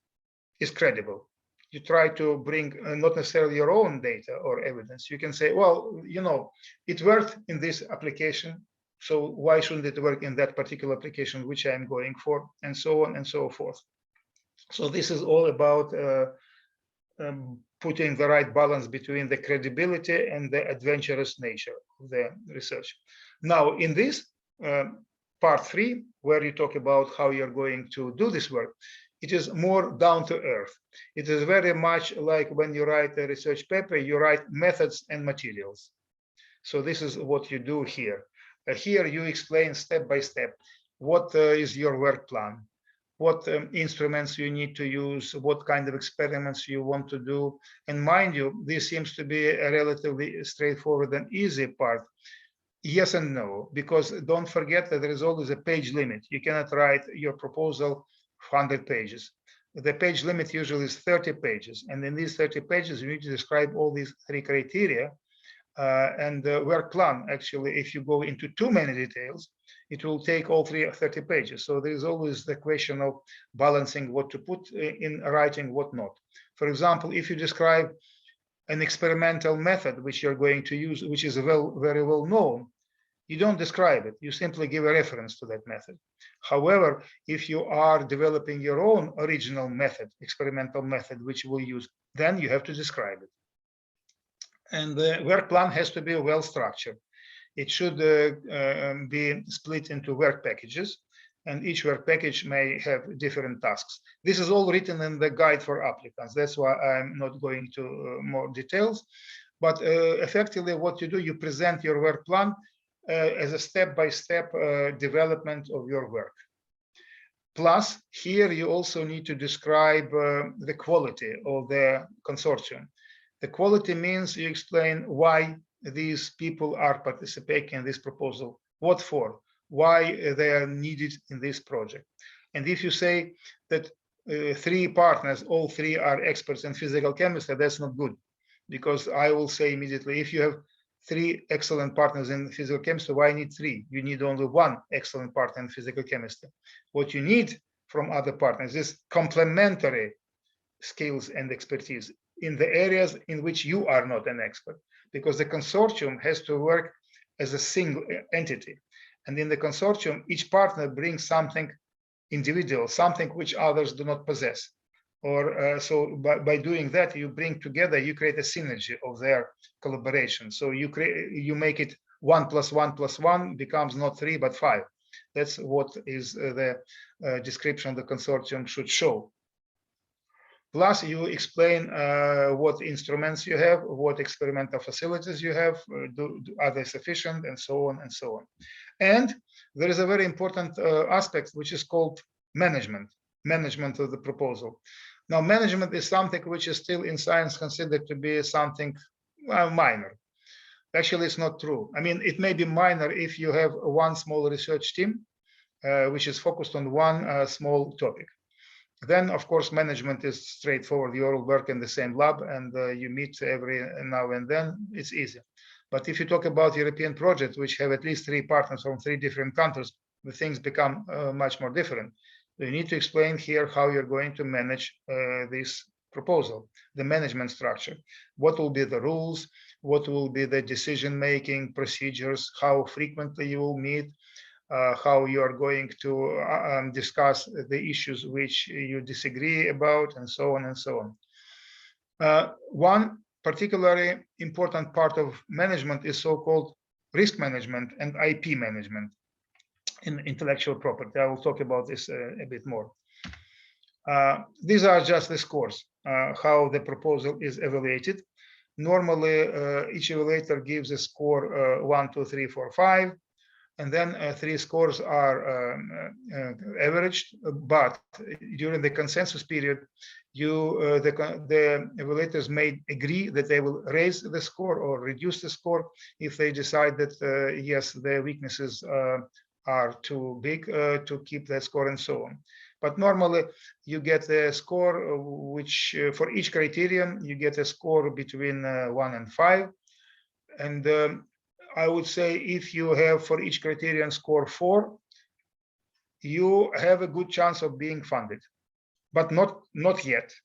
is credible. You try to bring not necessarily your own data or evidence. You can say, well, you know, it worked in this application. So why shouldn't it work in that particular application which I'm going for, and so on and so forth. So this is all about putting the right balance between the credibility and the adventurous nature of the research. Now, in this part 3, where you talk about how you're going to do this work, it is more down to earth. It is very much like when you write a research paper, you write methods and materials. So this is what you do here. Here you explain step by step what is your work plan, what instruments you need to use, what kind of experiments you want to do. And mind you, this seems to be a relatively straightforward and easy part. Yes and no, because don't forget that there is always a page limit. You cannot write your proposal 100 pages. the page limit usually is 30 pages. And in these 30 pages, you need to describe all these 3 criteria. And the work plan, actually, if you go into too many details, it will take all 30 pages. So there is always the question of balancing what to put in writing, what not. For example, if you describe an experimental method which you're going to use, which is very well known, you don't describe it. You simply give a reference to that method. However, if you are developing your own original method, experimental method, which you will use, then you have to describe it. And the work plan has to be well structured. It should be split into work packages, and each work package may have different tasks. This is all written in the guide for applicants. That's why I'm not going to more details. But effectively, what you do, you present your work plan as a step-by-step development of your work. Plus, here you also need to describe the quality of the consortium. The quality means you explain why these people are participating in this proposal, what for, why they are needed in this project. And if you say that 3 partners, all 3 are experts in physical chemistry, that's not good, because I will say immediately, if you have 3 excellent partners in physical chemistry, why need 3? You need only 1 excellent partner in physical chemistry. What you need from other partners is complementary skills and expertise in the areas in which you are not an expert, because the consortium has to work as a single entity. And in the consortium, each partner brings something individual, something which others do not possess. Or so by doing that, you bring together, you create a synergy of their collaboration. So you make it 1 + 1 + 1 becomes not 3 but 5. That's what is the description of the consortium should show. Plus, you explain what instruments you have, what experimental facilities you have, are they sufficient, and so on and so on. And there is a very important aspect which is called management of the proposal. Now, management is something which is still in science considered to be something minor. Actually, it's not true. I mean, it may be minor if you have 1 small research team which is focused on 1 small topic. Then, of course, management is straightforward. You all work in the same lab and you meet every now and then. It's easy. But if you talk about European projects, which have at least 3 partners from 3 different countries, the things become much more different. You need to explain here how you're going to manage this proposal, the management structure. What will be the rules? What will be the decision-making procedures? How frequently you will meet? How you are going to discuss the issues which you disagree about, and so on and so on. One particularly important part of management is so-called risk management and IP management in intellectual property. I will talk about this a bit more. These are just the scores, how the proposal is evaluated. Normally, each evaluator gives a score 1, 2, 3, 4, 5. And then 3 scores are averaged, but during the consensus period, the evaluators may agree that they will raise the score or reduce the score if they decide that yes, their weaknesses are too big to keep that score, and so on. But normally, you get a score which, for each criterion, you get a score between 1 and 5, and I would say if you have for each criterion score 4, you have a good chance of being funded, but not yet.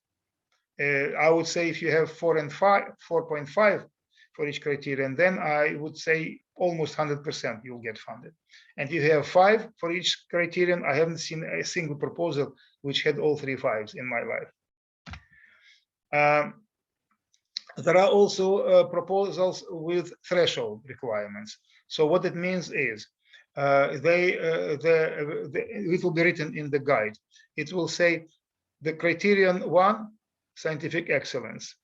I would say if you have 4 and 5, 4.5 for each criterion, then I would say almost 100% you'll get funded. And if you have 5 for each criterion, I haven't seen a single proposal which had all 3 5s in my life. There are also proposals with threshold requirements. So what it means is it will be written in the guide. It will say the criterion 1, scientific excellence,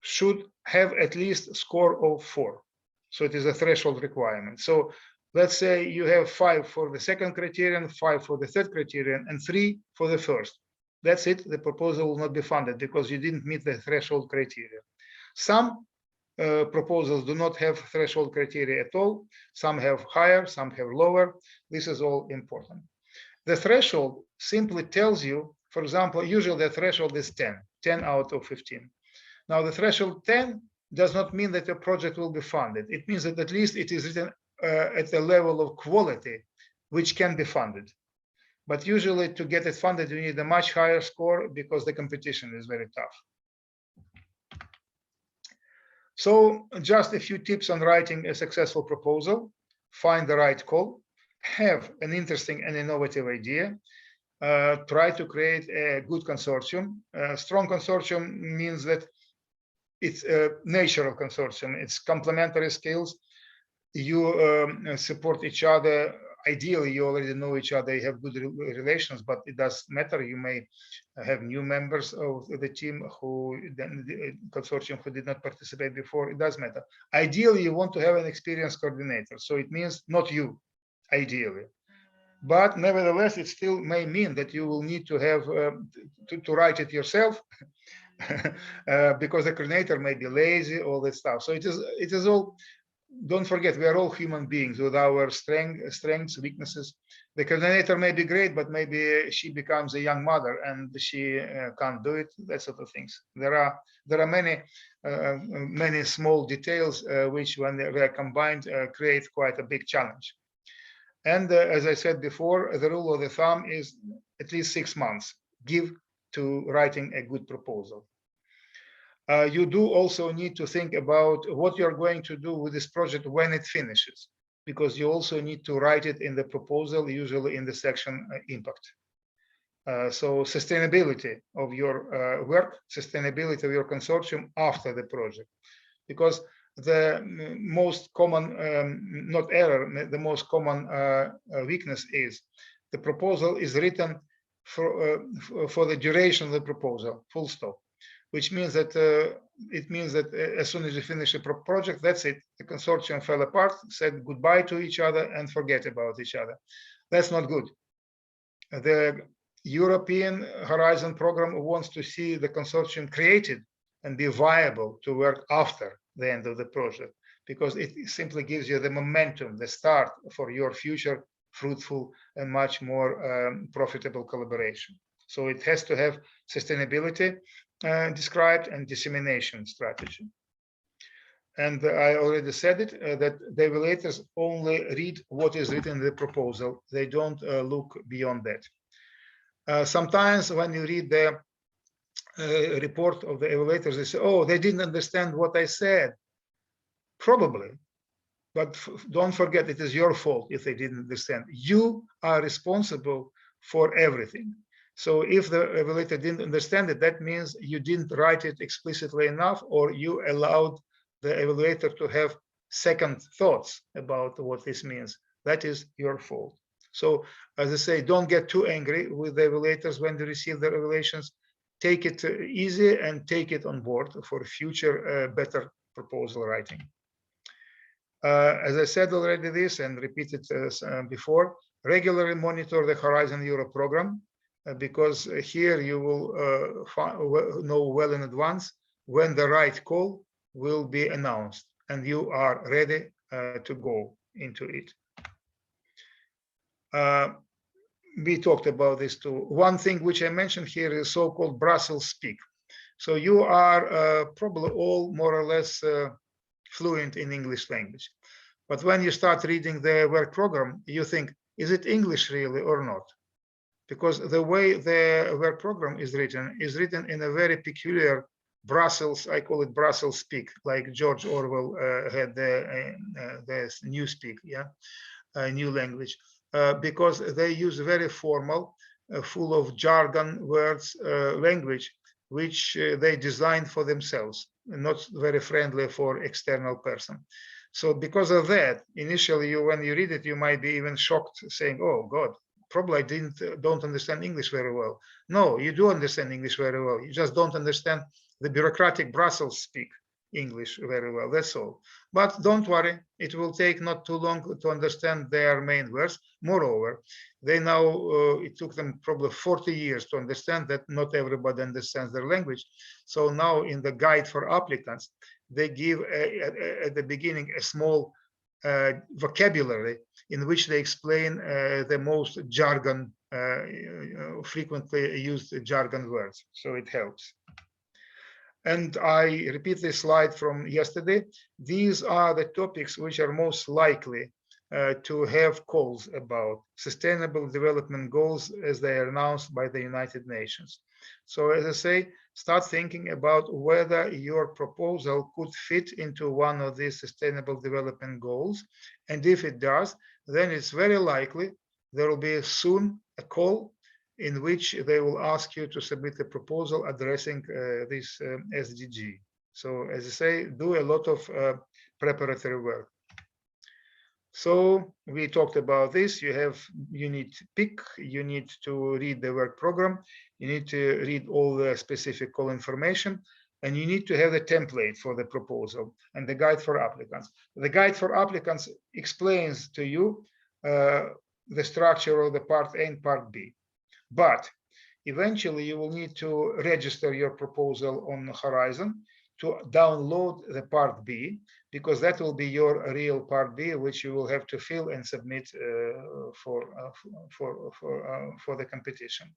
should have at least a score of 4. So it is a threshold requirement. So let's say you have 5 for the second criterion, 5 for the third criterion, and 3 for the first. That's it. The proposal will not be funded because you didn't meet the threshold criteria. Some proposals do not have threshold criteria at all. Some have higher, some have lower. This is all important. The threshold simply tells you, For example, usually the threshold is 10 out of 15. Now the threshold 10 does not mean that your project will be funded. It means that at least it is written at a level of quality which can be funded. But usually to get it funded, you need a much higher score because the competition is very tough. So just a few tips on writing a successful proposal. Find the right call, have an interesting and innovative idea, try to create a good consortium. Strong consortium means that it's a natural consortium, it's complementary skills. You support each other. Ideally, you already know each other, you have good relations, but it does matter. You may have new members of the team who then the consortium who did not participate before. It does matter. Ideally, you want to have an experienced coordinator. So it means not you, ideally. But nevertheless, it still may mean that you will need to have to write it yourself because the coordinator may be lazy, all that stuff. So it is all. Don't forget, we are all human beings with our strengths, weaknesses. The coordinator may be great, but maybe she becomes a young mother and she can't do it. That sort of things. There are many small details which, when they are combined, create quite a big challenge. And as I said before, the rule of the thumb is at least 6 months. Give to writing a good proposal. You do also need to think about what you're going to do with this project when it finishes, because you also need to write it in the proposal, usually in the section impact. So sustainability of your work, sustainability of your consortium after the project, because the most common, not error, the most common weakness is the proposal is written for the duration of the proposal, full stop. Which means that as soon as you finish a project, that's it. The consortium fell apart, said goodbye to each other, and forget about each other. That's not good. The European Horizon program wants to see the consortium created and be viable to work after the end of the project, because it simply gives you the momentum, the start for your future fruitful and much more profitable collaboration. So it has to have sustainability described and dissemination strategy. And I already said it, that the evaluators only read what is written in the proposal. They don't look beyond that. Sometimes when you read the report of the evaluators, they say, oh, they didn't understand what I said. Probably. But don't forget, it is your fault if they didn't understand. You are responsible for everything. So if the evaluator didn't understand it, that means you didn't write it explicitly enough, or you allowed the evaluator to have second thoughts about what this means. That is your fault. So as I say, don't get too angry with the evaluators when they receive their evaluations. Take it easy and take it on board for future better proposal writing. As I said already this and repeated before, regularly monitor the Horizon Europe program. Because here you will know well in advance when the right call will be announced and you are ready to go into it. We talked about this too. One thing which I mentioned here is so-called Brussels speak. So you are probably all more or less fluent in English language. But when you start reading the work program, you think, is it English really or not? Because the way the work program is written in a very peculiar Brussels, I call it Brussels speak, like George Orwell had the new speak, yeah, new language, because they use very formal, full of jargon words, language, which they designed for themselves, not very friendly for external person. So because of that, initially, when you read it, you might be even shocked, saying, "Oh God, probably I don't understand English very well." No, you do understand English very well. You just don't understand the bureaucratic Brussels speak English very well. That's all. But don't worry, it will take not too long to understand their main words. Moreover, they now it took them probably 40 years to understand that not everybody understands their language. So now in the guide for applicants, they give at the beginning a small vocabulary in which they explain the most jargon frequently used jargon words, so it helps. And I repeat this slide from yesterday. These are the topics which are most likely to have calls about sustainable development goals as they are announced by the United Nations. So as I say, start thinking about whether your proposal could fit into one of these sustainable development goals. And if it does, then it's very likely there will be soon a call in which they will ask you to submit a proposal addressing this SDG. So as I say, do a lot of preparatory work. So we talked about this. You need to pick, you need to read the work program, you need to read all the specific call information, and you need to have the template for the proposal and the guide for applicants. The guide for applicants explains to you the structure of the part A and part B. But eventually you will need to register your proposal on Horizon to download the part B, because that will be your real part B, which you will have to fill and submit for the competition.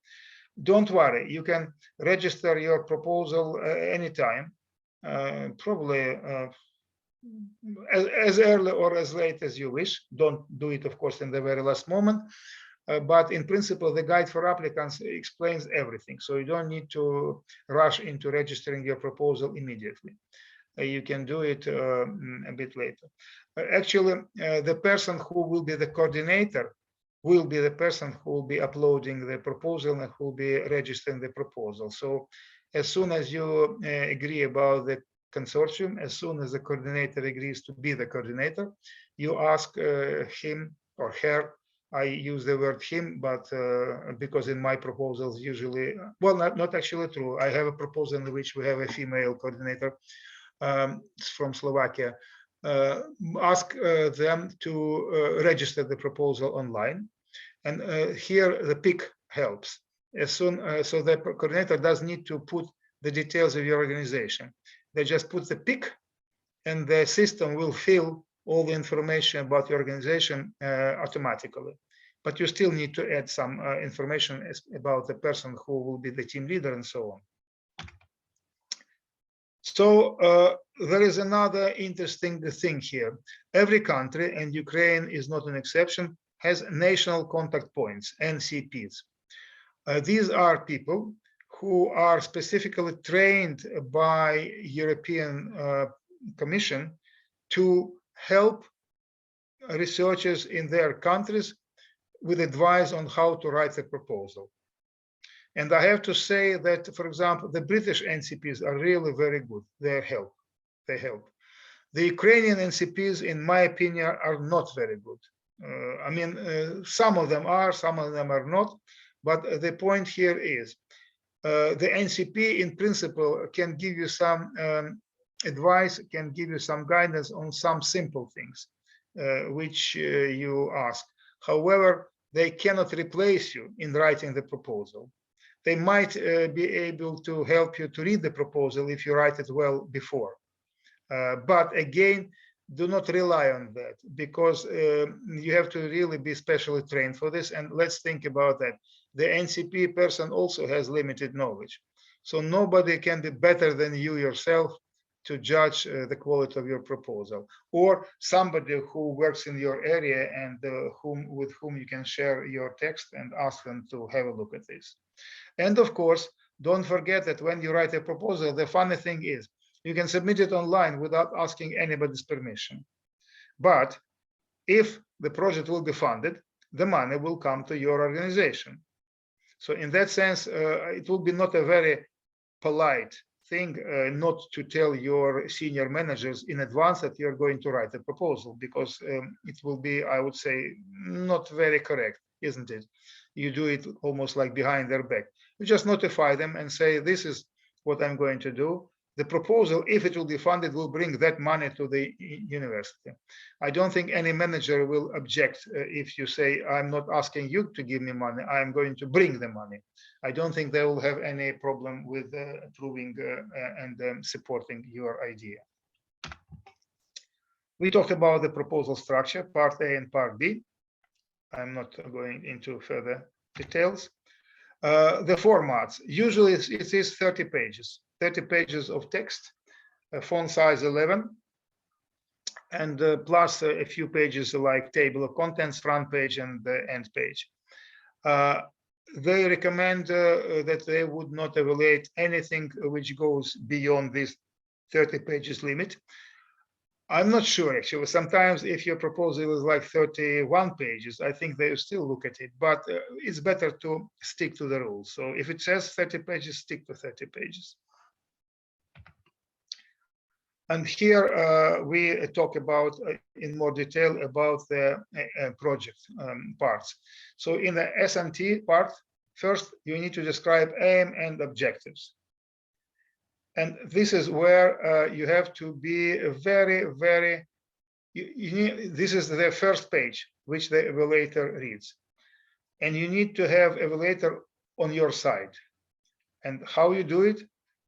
Don't worry, you can register your proposal anytime, probably as early or as late as you wish. Don't do it, of course, in the very last moment. But in principle, the guide for applicants explains everything. So you don't need to rush into registering your proposal immediately. You can do it a bit later. Actually, the person who will be the coordinator will be the person who will be uploading the proposal and who will be registering the proposal. So as soon as you agree about the consortium, as soon as the coordinator agrees to be the coordinator, you ask him or her. I use the word him, but because in my proposals usually, well, not actually true. I have a proposal in which we have a female coordinator from Slovakia. Ask them to register the proposal online, and here the pick helps. As soon so the coordinator doesn't need to put the details of your organization. They just put the pick, and the system will fill all the information about your organization automatically. But you still need to add some information about the person who will be the team leader and so on. So there is another interesting thing here. Every country, and Ukraine is not an exception, has national contact points, NCPs. These are people who are specifically trained by European Commission to help researchers in their countries with advice on how to write a proposal. And I have to say that, for example, the British NCPs are really very good. They help. The Ukrainian NCPs, in my opinion, are not very good. I mean, some of them are, some of them are not. But the point here is the NCP, in principle, can give you some advice, can give you some guidance on some simple things which you ask. However, they cannot replace you in writing the proposal. They might be able to help you to read the proposal if you write it well before. But again, do not rely on that, because you have to really be specially trained for this. And let's think about that. The NCP person also has limited knowledge. So nobody can be better than you yourself to judge the quality of your proposal, or somebody who works in your area and with whom you can share your text and ask them to have a look at this. And of course, don't forget that when you write a proposal, the funny thing is you can submit it online without asking anybody's permission. But if the project will be funded, the money will come to your organization. So in that sense, it will be not a very polite thing not to tell your senior managers in advance that you're going to write a proposal, because it will be, I would say, not very correct, isn't it? You do it almost like behind their back. You just notify them and say, this is what I'm going to do. The proposal, if it will be funded, will bring that money to the university. I don't think any manager will object if you say, I'm not asking you to give me money, I'm going to bring the money. I don't think they will have any problem with approving and supporting your idea. We talked about the proposal structure, part A and part B. I'm not going into further details. The formats, usually it is 30 pages of text, font size 11, and plus a few pages like table of contents, front page and the end page. They recommend that they would not evaluate anything which goes beyond this 30 pages limit. I'm not sure, actually. Sometimes if your proposal is like 31 pages, I think they will still look at it, but it's better to stick to the rules. So if it says 30 pages, stick to 30 pages. And here we talk about in more detail about the project parts. So in the S&T part, first you need to describe aim and objectives. And this is where you have to be very, very, this is the first page, which the evaluator reads. And you need to have evaluator on your side. And how you do it?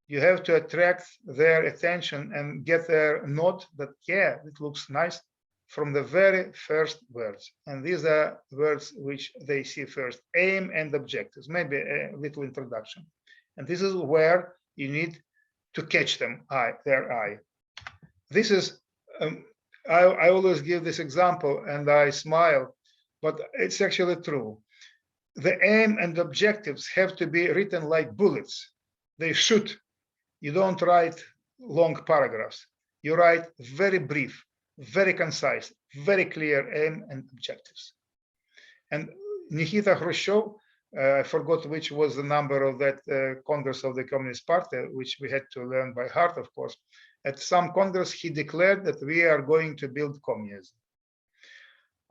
You have to attract their attention and get their nod that, yeah, it looks nice from the very first words. And these are words which they see first, aim and objectives, maybe a little introduction. And this is where you need to catch them, their eye. This is, I always give this example and I smile, but it's actually true. The aim and objectives have to be written like bullets. They shoot. You don't write long paragraphs. You write very brief, very concise, very clear aim and objectives. And 𝗍𝗂 𝗁𝗁𝗍𝗂, I forgot which was the number of that Congress of the Communist Party, which we had to learn by heart, of course. At some Congress, he declared that we are going to build communism.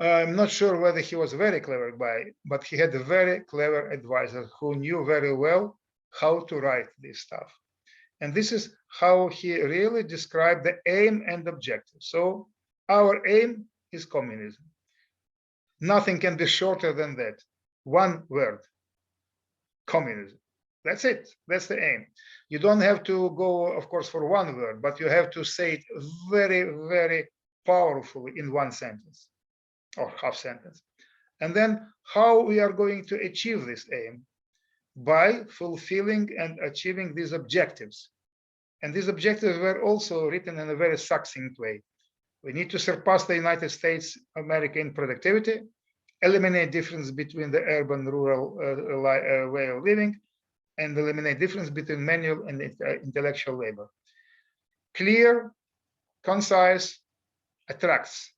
I'm not sure whether he was a very clever guy, but he had a very clever advisor who knew very well how to write this stuff. And this is how he really described the aim and objective. So our aim is communism. Nothing can be shorter than that. One word, communism. That's it. That's the aim. You don't have to go, of course, for one word, but you have to say it very, very powerfully in one sentence or half sentence. And then how we are going to achieve this aim? By fulfilling and achieving these objectives. And these objectives were also written in a very succinct way. We need to surpass the United States of America in productivity, eliminate difference between the urban-rural way of living, and eliminate difference between manual and intellectual labor. Clear, concise, attracts,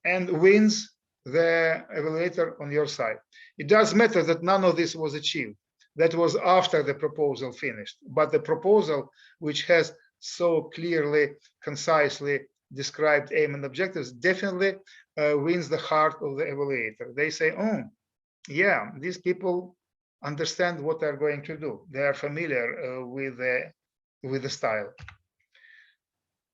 and wins the evaluator on your side. It does matter that none of this was achieved. That was after the proposal finished. But the proposal, which has so clearly, concisely described aim and objectives, definitely wins the heart of the evaluator. They say, oh, yeah, these people understand what they're going to do. They are familiar with the style.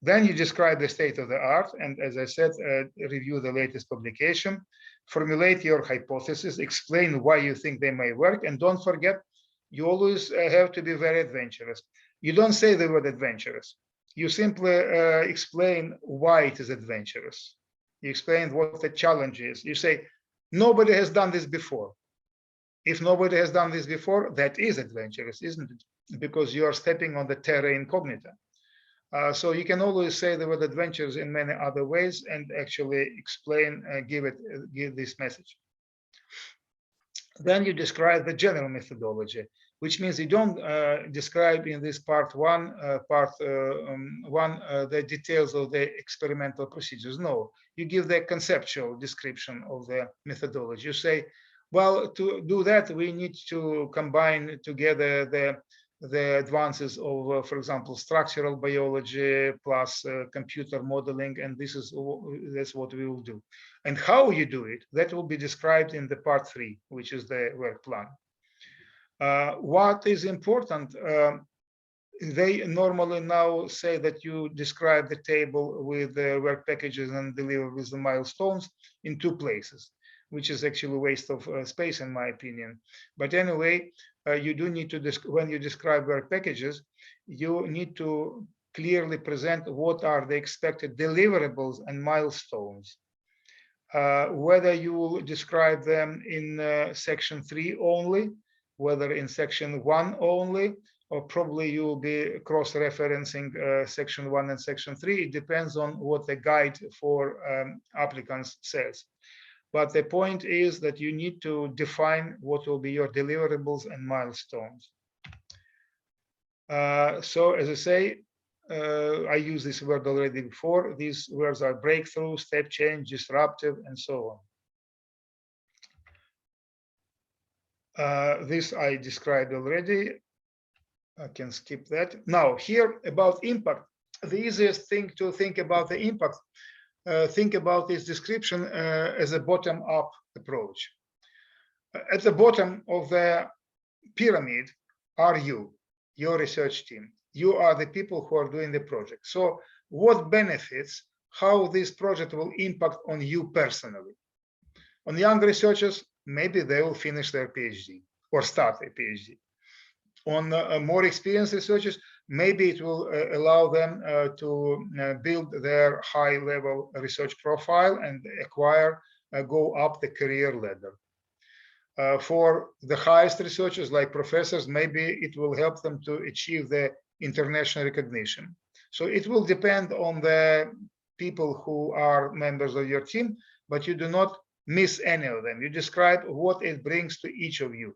Then you describe the state of the art, and as I said, review the latest publication, formulate your hypothesis, explain why you think they may work, and don't forget, you always have to be very adventurous. You don't say the word adventurous. You simply explain why it is adventurous. You explain what the challenge is. You say, nobody has done this before. If nobody has done this before, that is adventurous, isn't it? Because you are stepping on the terra incognita. So you can always say the word adventures in many other ways and actually explain, give this message. Then you describe the general methodology, which means you don't describe in this part one, the details of the experimental procedures. No, you give the conceptual description of the methodology. You say, well, to do that, we need to combine together the advances of, for example, structural biology plus computer modeling, and that's what we will do. And how you do it, that will be described in the part 3, which is the work plan. What is important, they normally now say that you describe the table with the work packages and deliver with the milestones in 2 places, which is actually a waste of space, in my opinion. But anyway, you do need to, when you describe work packages, you need to clearly present what are the expected deliverables and milestones. whether you will describe them in section 3 only, whether in section 1 only, or probably you will be cross-referencing section 1 and section 3. It depends on what the guide for applicants says. But the point is that you need to define what will be your deliverables and milestones. So as I say, I used this word already before. These words are breakthrough, step change, disruptive, and so on. This I described already. I can skip that. Now, here about impact. The easiest thing to think about the impact, think about this description as a bottom-up approach. At the bottom of the pyramid are you, your research team. You are the people who are doing the project. So what benefits, how this project will impact on you personally? On young researchers, maybe they will finish their PhD or start a PhD. On more experienced researchers, maybe it will allow them to build their high-level research profile and acquire, go up the career ladder. For the highest researchers, like professors, maybe it will help them to achieve the international recognition. So it will depend on the people who are members of your team, but you do not miss any of them. You describe what it brings to each of you.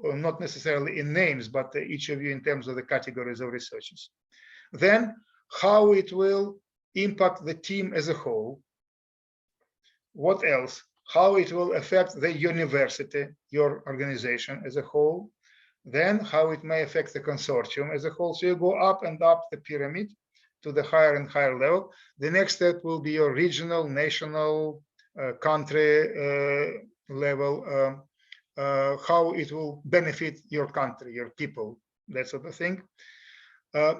Not necessarily in names, but each of you in terms of the categories of researchers. Then how it will impact the team as a whole. What else? How it will affect the university, your organization as a whole. Then how it may affect the consortium as a whole. So you go up and up the pyramid to the higher and higher level. The next step will be your regional, national, country level, how it will benefit your country, your people, that sort of thing.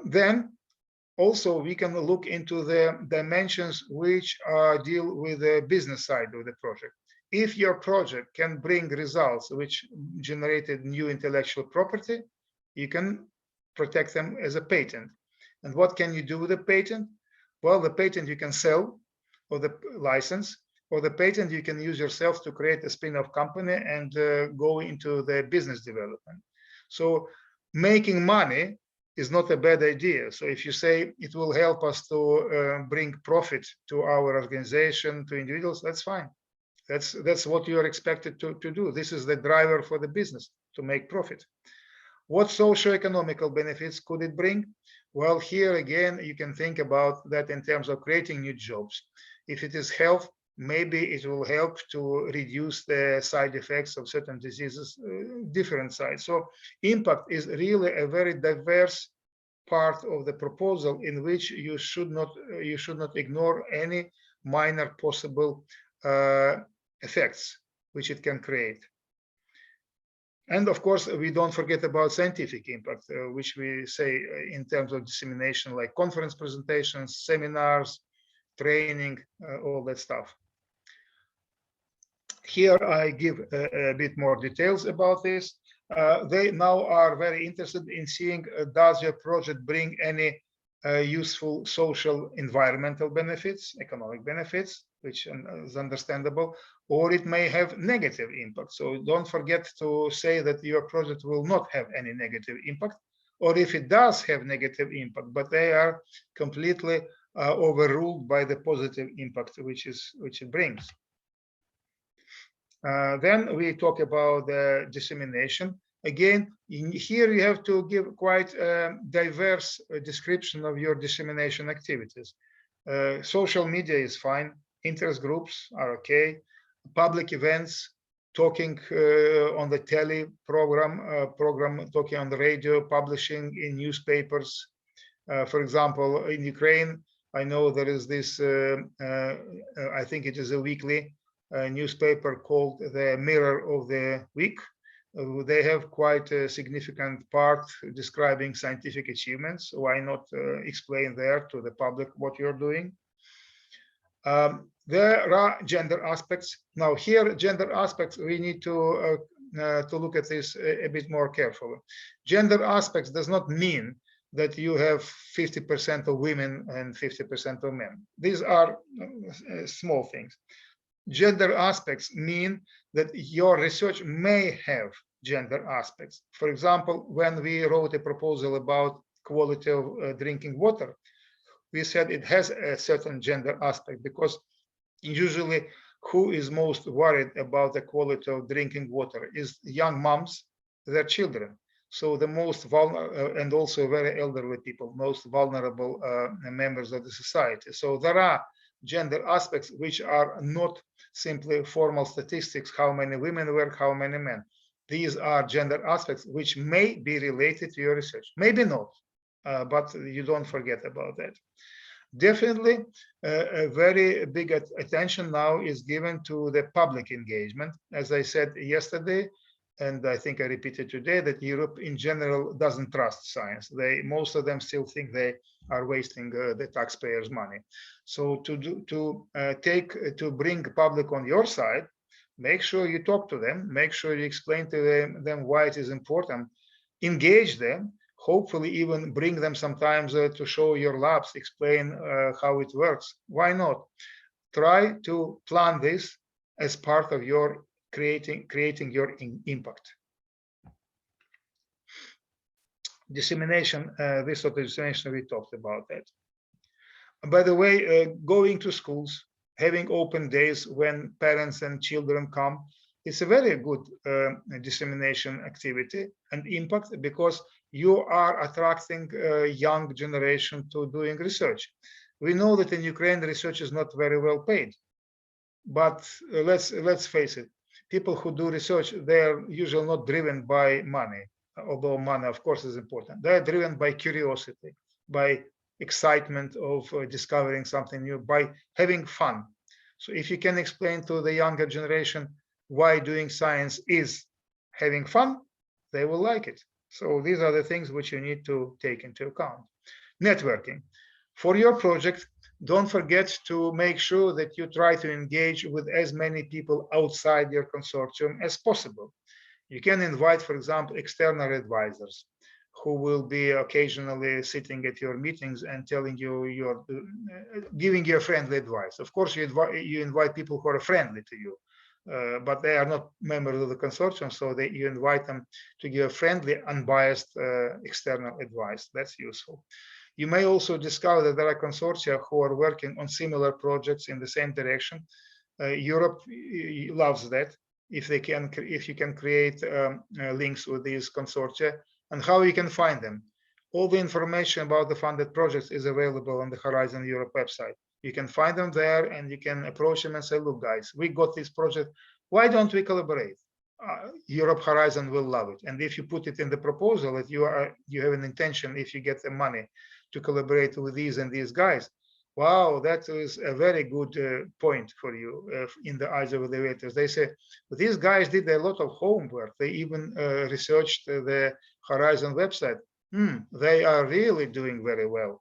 Then also we can look into the dimensions which deal with the business side of the project. If your project can bring results which generated new intellectual property, you can protect them as a patent. And what can you do with a patent? Well, the patent you can sell, or the license, or the patent you can use yourself to create a spin-off company and go into the business development. So making money is not a bad idea. So if you say it will help us to bring profit to our organization, to individuals, that's fine. That's what you are expected to do. This is the driver for the business, to make profit. What socio-economical benefits could it bring? Well, here again, you can think about that in terms of creating new jobs. If it is health, maybe it will help to reduce the side effects of certain diseases, different sides. So impact is really a very diverse part of the proposal in which you should not ignore any minor possible effects which it can create. And of course, we don't forget about scientific impact, which we say in terms of dissemination, like conference presentations, seminars, training, all that stuff. Here I give a bit more details about this. They now are very interested in seeing, does your project bring any useful social environmental benefits, economic benefits, which is understandable, or it may have negative impact. So don't forget to say that your project will not have any negative impact, or if it does have negative impact, but they are completely overruled by the positive impact which it brings. Then we talk about the dissemination. Again, here you have to give quite a diverse description of your dissemination activities. Social media is fine. Interest groups are okay. Public events, talking on the tele program, talking on the radio, publishing in newspapers. For example, in Ukraine, I know there is this, I think it is a weekly newspaper called the Mirror of the Week. They have quite a significant part describing scientific achievements. Why not explain there to the public what you're doing? There are gender aspects. Now here, gender aspects, we need to look at this a bit more carefully. Gender aspects does not mean that you have 50% of women and 50% of men. These are small things. Gender aspects mean that your research may have gender aspects. For example, when we wrote a proposal about quality of drinking water, we said it has a certain gender aspect, because usually who is most worried about the quality of drinking water is young moms, their children. So the most vulnerable, and also very elderly people, most vulnerable members of the society. So there are gender aspects which are not simply formal statistics, how many women work, how many men. These are gender aspects which may be related to your research, maybe not, but you don't forget about that. Definitely, a very big attention now is given to the public engagement. As I said yesterday, and I think I repeated today, that Europe in general doesn't trust science. Most of them still think they are wasting the taxpayers' money. So to bring public on your side, make sure you talk to them, make sure you explain to them why it is important, engage them, hopefully even bring them sometimes to show your labs, explain how it works. Why not? Try to plan this as part of your creating your impact. Dissemination, this sort of dissemination, we talked about that. By the way, going to schools, having open days when parents and children come, it's a very good dissemination activity and impact, because you are attracting a young generation to doing research. We know that in Ukraine, research is not very well paid, but let's face it, people who do research, they're usually not driven by money, although money, of course, is important. They're driven by curiosity, by excitement of discovering something new, by having fun. So if you can explain to the younger generation why doing science is having fun, they will like it. So these are the things which you need to take into account. Networking. For your project, don't forget to make sure that you try to engage with as many people outside your consortium as possible. You can invite, for example, external advisors who will be occasionally sitting at your meetings and telling you, giving you friendly advice. Of course, you invite people who are friendly to you, but they are not members of the consortium, so you invite them to give friendly, unbiased external advice. That's useful. You may also discover that there are consortia who are working on similar projects in the same direction. Europe loves that. If you can create links with these consortia, and how you can find them. All the information about the funded projects is available on the Horizon Europe website. You can find them there, and you can approach them and say, look, guys, we got this project. Why don't we collaborate? Europe Horizon will love it. And if you put it in the proposal that you have an intention, if you get the money, to collaborate with these and these guys, wow, that is a very good point for you in the eyes of the evaluators. They say, these guys did a lot of homework. They even researched the Horizon website. They are really doing very well.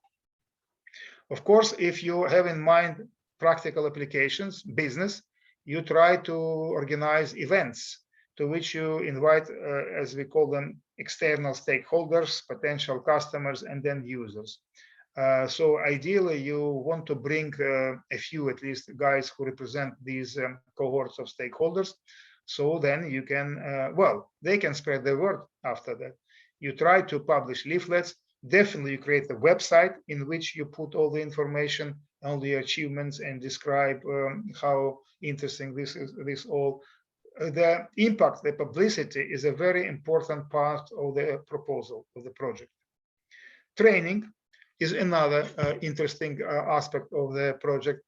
Of course, if you have in mind practical applications, business, you try to organize events to which you invite, as we call them, external stakeholders, potential customers, and then users. So ideally, you want to bring a few, at least, guys who represent these cohorts of stakeholders. So then you can, well, they can spread the word after that. You try to publish leaflets. Definitely, you create a website in which you put all the information on the achievements and describe how interesting this is. This all. The impact, the publicity is a very important part of the proposal of the project. Training is another interesting aspect of the project.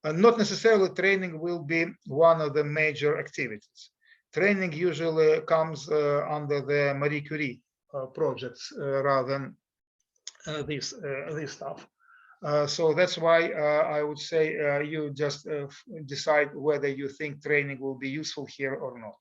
Not necessarily training will be one of the major activities. Training usually comes under the Marie Curie projects rather than this stuff. So that's why I would say you just decide whether you think training will be useful here or not.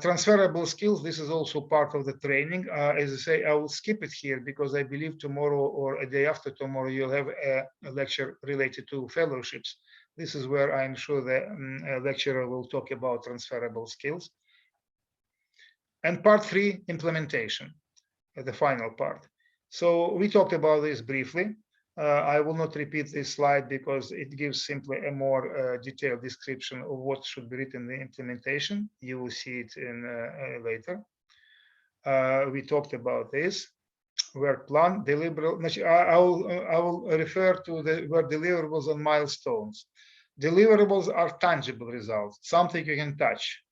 Transferable skills, this is also part of the training. As I say, I will skip it here because I believe tomorrow or a day after tomorrow you'll have a lecture related to fellowships. This is where I'm sure the lecturer will talk about transferable skills. And part 3, implementation, the final part. So we talked about this briefly. I will not repeat this slide because it gives simply a more detailed description of what should be written in the implementation. You will see it in later. We talked about this. Work plan, deliverable. I will refer to the word deliverables and milestones. Deliverables are tangible results, something you can touch.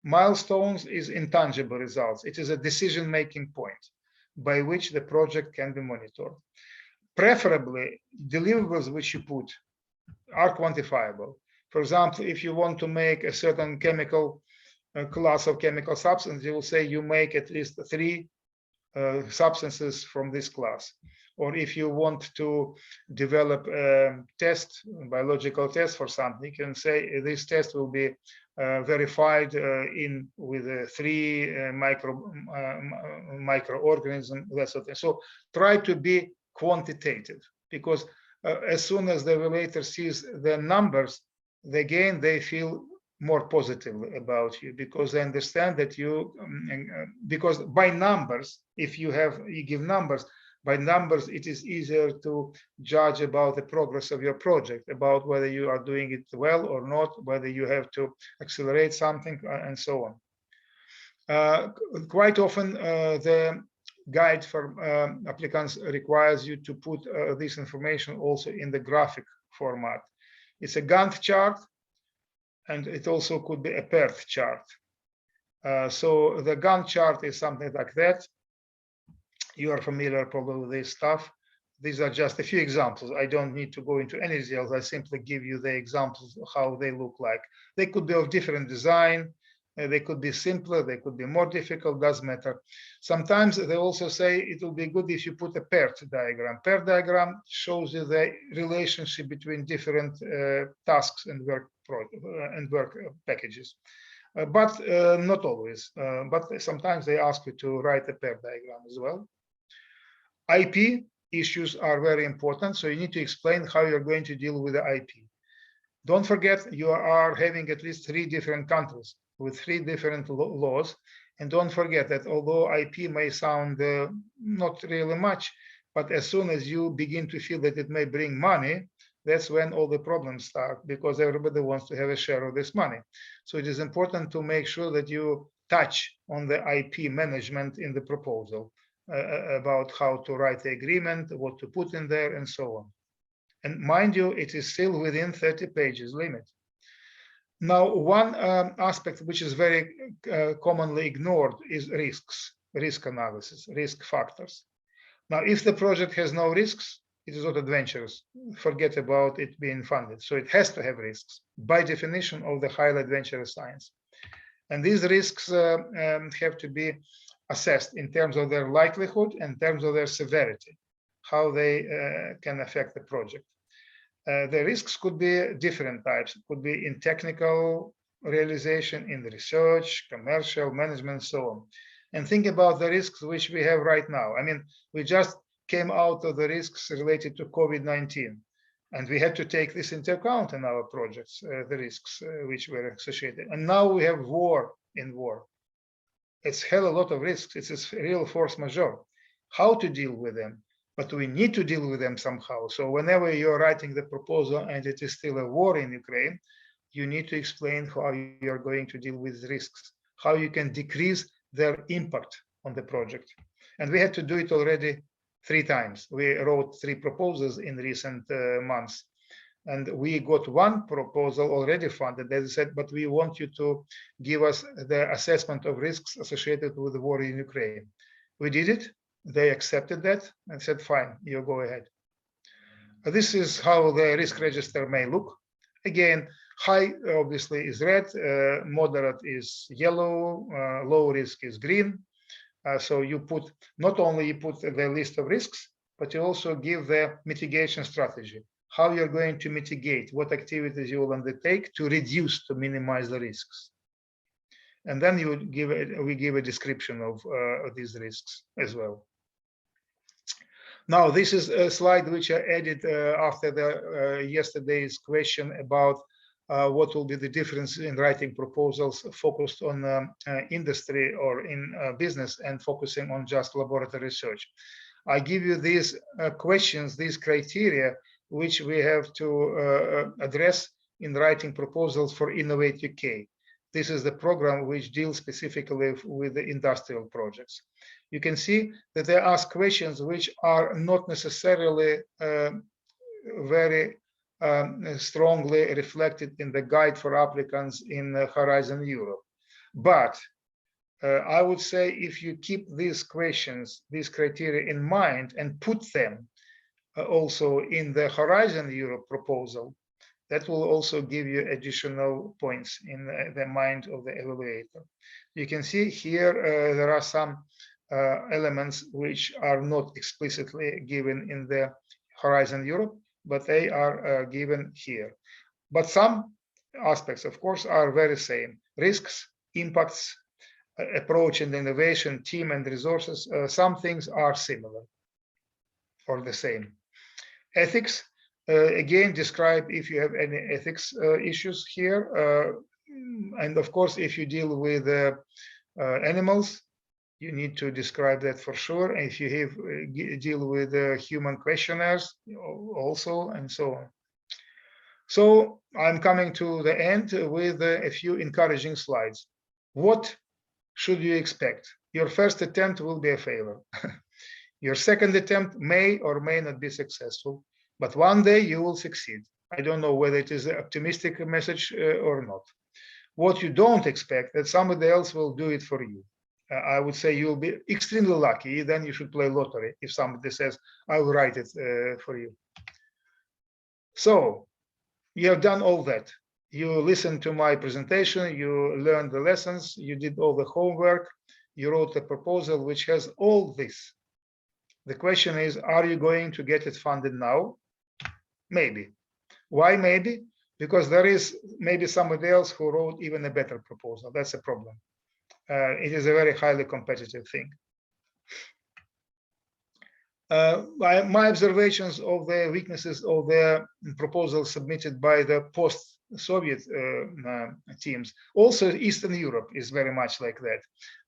Milestones is intangible results. It is a decision-making point by which the project can be monitored. Preferably, deliverables which you put are quantifiable. For example, if you want to make a certain chemical class of chemical substance, you will say you make at least 3 substances from this class. Or if you want to develop a test, biological test for something, you can say this test will be verified with 3 microorganisms, that sort of thing. So try to be quantitative, because as soon as the evaluator sees the numbers, again they feel more positively about you, because they understand that you, because by numbers, if you give numbers, by numbers it is easier to judge about the progress of your project, about whether you are doing it well or not, whether you have to accelerate something, and so on. Quite often the guide for applicants requires you to put this information also in the graphic format. It's a Gantt chart, and it also could be a PERT chart. So the Gantt chart is something like that. You are familiar probably with this stuff. These are just a few examples. I don't need to go into any details. I simply give you the examples of how they look like. They could be of different design. They could be simpler, they could be more difficult, doesn't matter. Sometimes they also say it will be good if you put a PERT diagram. PERT diagram shows you the relationship between different tasks and work packages. But not always. But sometimes they ask you to write a PERT diagram as well. IP issues are very important, so you need to explain how you're going to deal with the IP. Don't forget, you are having at least 3 different countries with 3 different laws. And don't forget that although IP may sound not really much, but as soon as you begin to feel that it may bring money, that's when all the problems start, because everybody wants to have a share of this money. So it is important to make sure that you touch on the IP management in the proposal, about how to write the agreement, what to put in there, and so on. And mind you, it is still within 30 pages limit. Now, one aspect which is very commonly ignored is risks, risk analysis, risk factors. Now, if the project has no risks, it is not adventurous. Forget about it being funded. So it has to have risks by definition of the highly adventurous science. And these risks have to be assessed in terms of their likelihood and in terms of their severity, how they can affect the project. The risks could be different types. It could be in technical realization, in the research, commercial, management, so on. And think about the risks which we have right now. I mean, we just came out of the risks related to COVID-19, and we had to take this into account in our projects, the risks which were associated. And now we have war in war. It's hell a lot of risks. It's a real force majeure. How to deal with them? But we need to deal with them somehow. So whenever you're writing the proposal and it is still a war in Ukraine, you need to explain how you're going to deal with risks, how you can decrease their impact on the project. And we had to do it already 3 times. We wrote 3 proposals in recent months. And we got 1 proposal already funded, as I said, but we want you to give us the assessment of risks associated with the war in Ukraine. We did it. They accepted that and said, fine, you go ahead. This is how the risk register may look. Again, high obviously is red, moderate is yellow, low risk is green. So you put, not only you put the list of risks, but you also give the mitigation strategy, how you're going to mitigate, what activities you will undertake to reduce, to minimize the risks. And then you would give we give a description of these risks as well. Now, this is a slide which I added after the yesterday's question about what will be the difference in writing proposals focused on industry or in business and focusing on just laboratory research. I give you these questions, these criteria, which we have to address in writing proposals for Innovate UK. This is the program which deals specifically with the industrial projects. You can see that they ask questions which are not necessarily very strongly reflected in the guide for applicants in Horizon Europe. But I would say if you keep these questions, these criteria in mind and put them also in the Horizon Europe proposal, that will also give you additional points in the mind of the evaluator. You can see here there are some elements which are not explicitly given in the Horizon Europe, but they are given here. But some aspects, of course, are very same. Risks, impacts, approach and innovation, team and resources, some things are similar or the same. Ethics, again, describe if you have any ethics issues here. And of course, if you deal with animals, you need to describe that for sure. And if you have, deal with human questionnaires also, and so on. So I'm coming to the end with a few encouraging slides. What should you expect? Your first attempt will be a failure. Your second attempt may or may not be successful, but one day you will succeed. I don't know whether it is an optimistic message or not. What you don't expect that somebody else will do it for you. I would say you'll be extremely lucky. Then you should play lottery if somebody says, I will write it for you. So you have done all that. You listened to my presentation, you learned the lessons, you did all the homework, you wrote a proposal which has all this. The question is, are you going to get it funded now? Maybe. Why maybe? Because there is maybe somebody else who wrote even a better proposal. That's a problem. It is a very highly competitive thing. My observations of the weaknesses of the proposals submitted by the post-Soviet teams, also Eastern Europe is very much like that.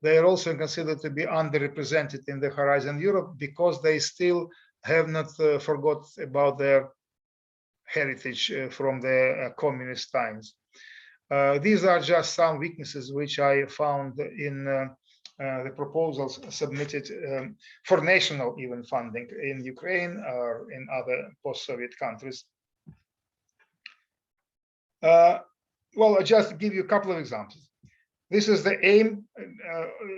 They are also considered to be underrepresented in the Horizon Europe because they still have not forgot about their heritage from the communist times. These are just some weaknesses which I found in the proposals submitted for national even funding in Ukraine or in other post-Soviet countries. Well, I'll just give you a couple of examples. This is the aim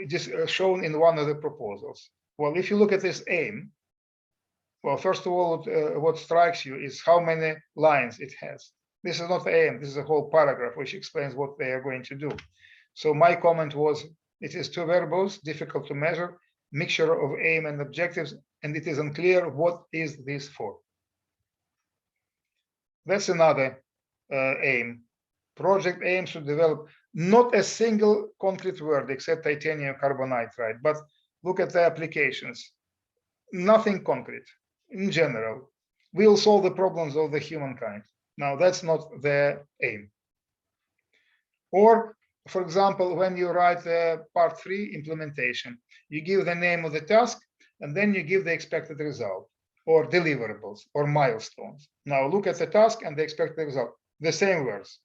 just shown in one of the proposals. Well, if you look at this aim, well, first of all, what strikes you is how many lines it has. This is not the aim, this is a whole paragraph which explains what they are going to do. So my comment was, it is too verbose, difficult to measure, mixture of aim and objectives, and it is unclear what is this for. That's another aim. Project aims to develop not a single concrete word except titanium carbonitride, but look at the applications. Nothing concrete in general. We'll solve the problems of the humankind. Now, that's not the aim. Or, for example, when you write the part 3 implementation, you give the name of the task, and then you give the expected result, or deliverables, or milestones. Now, look at the task and the expected result, the same words.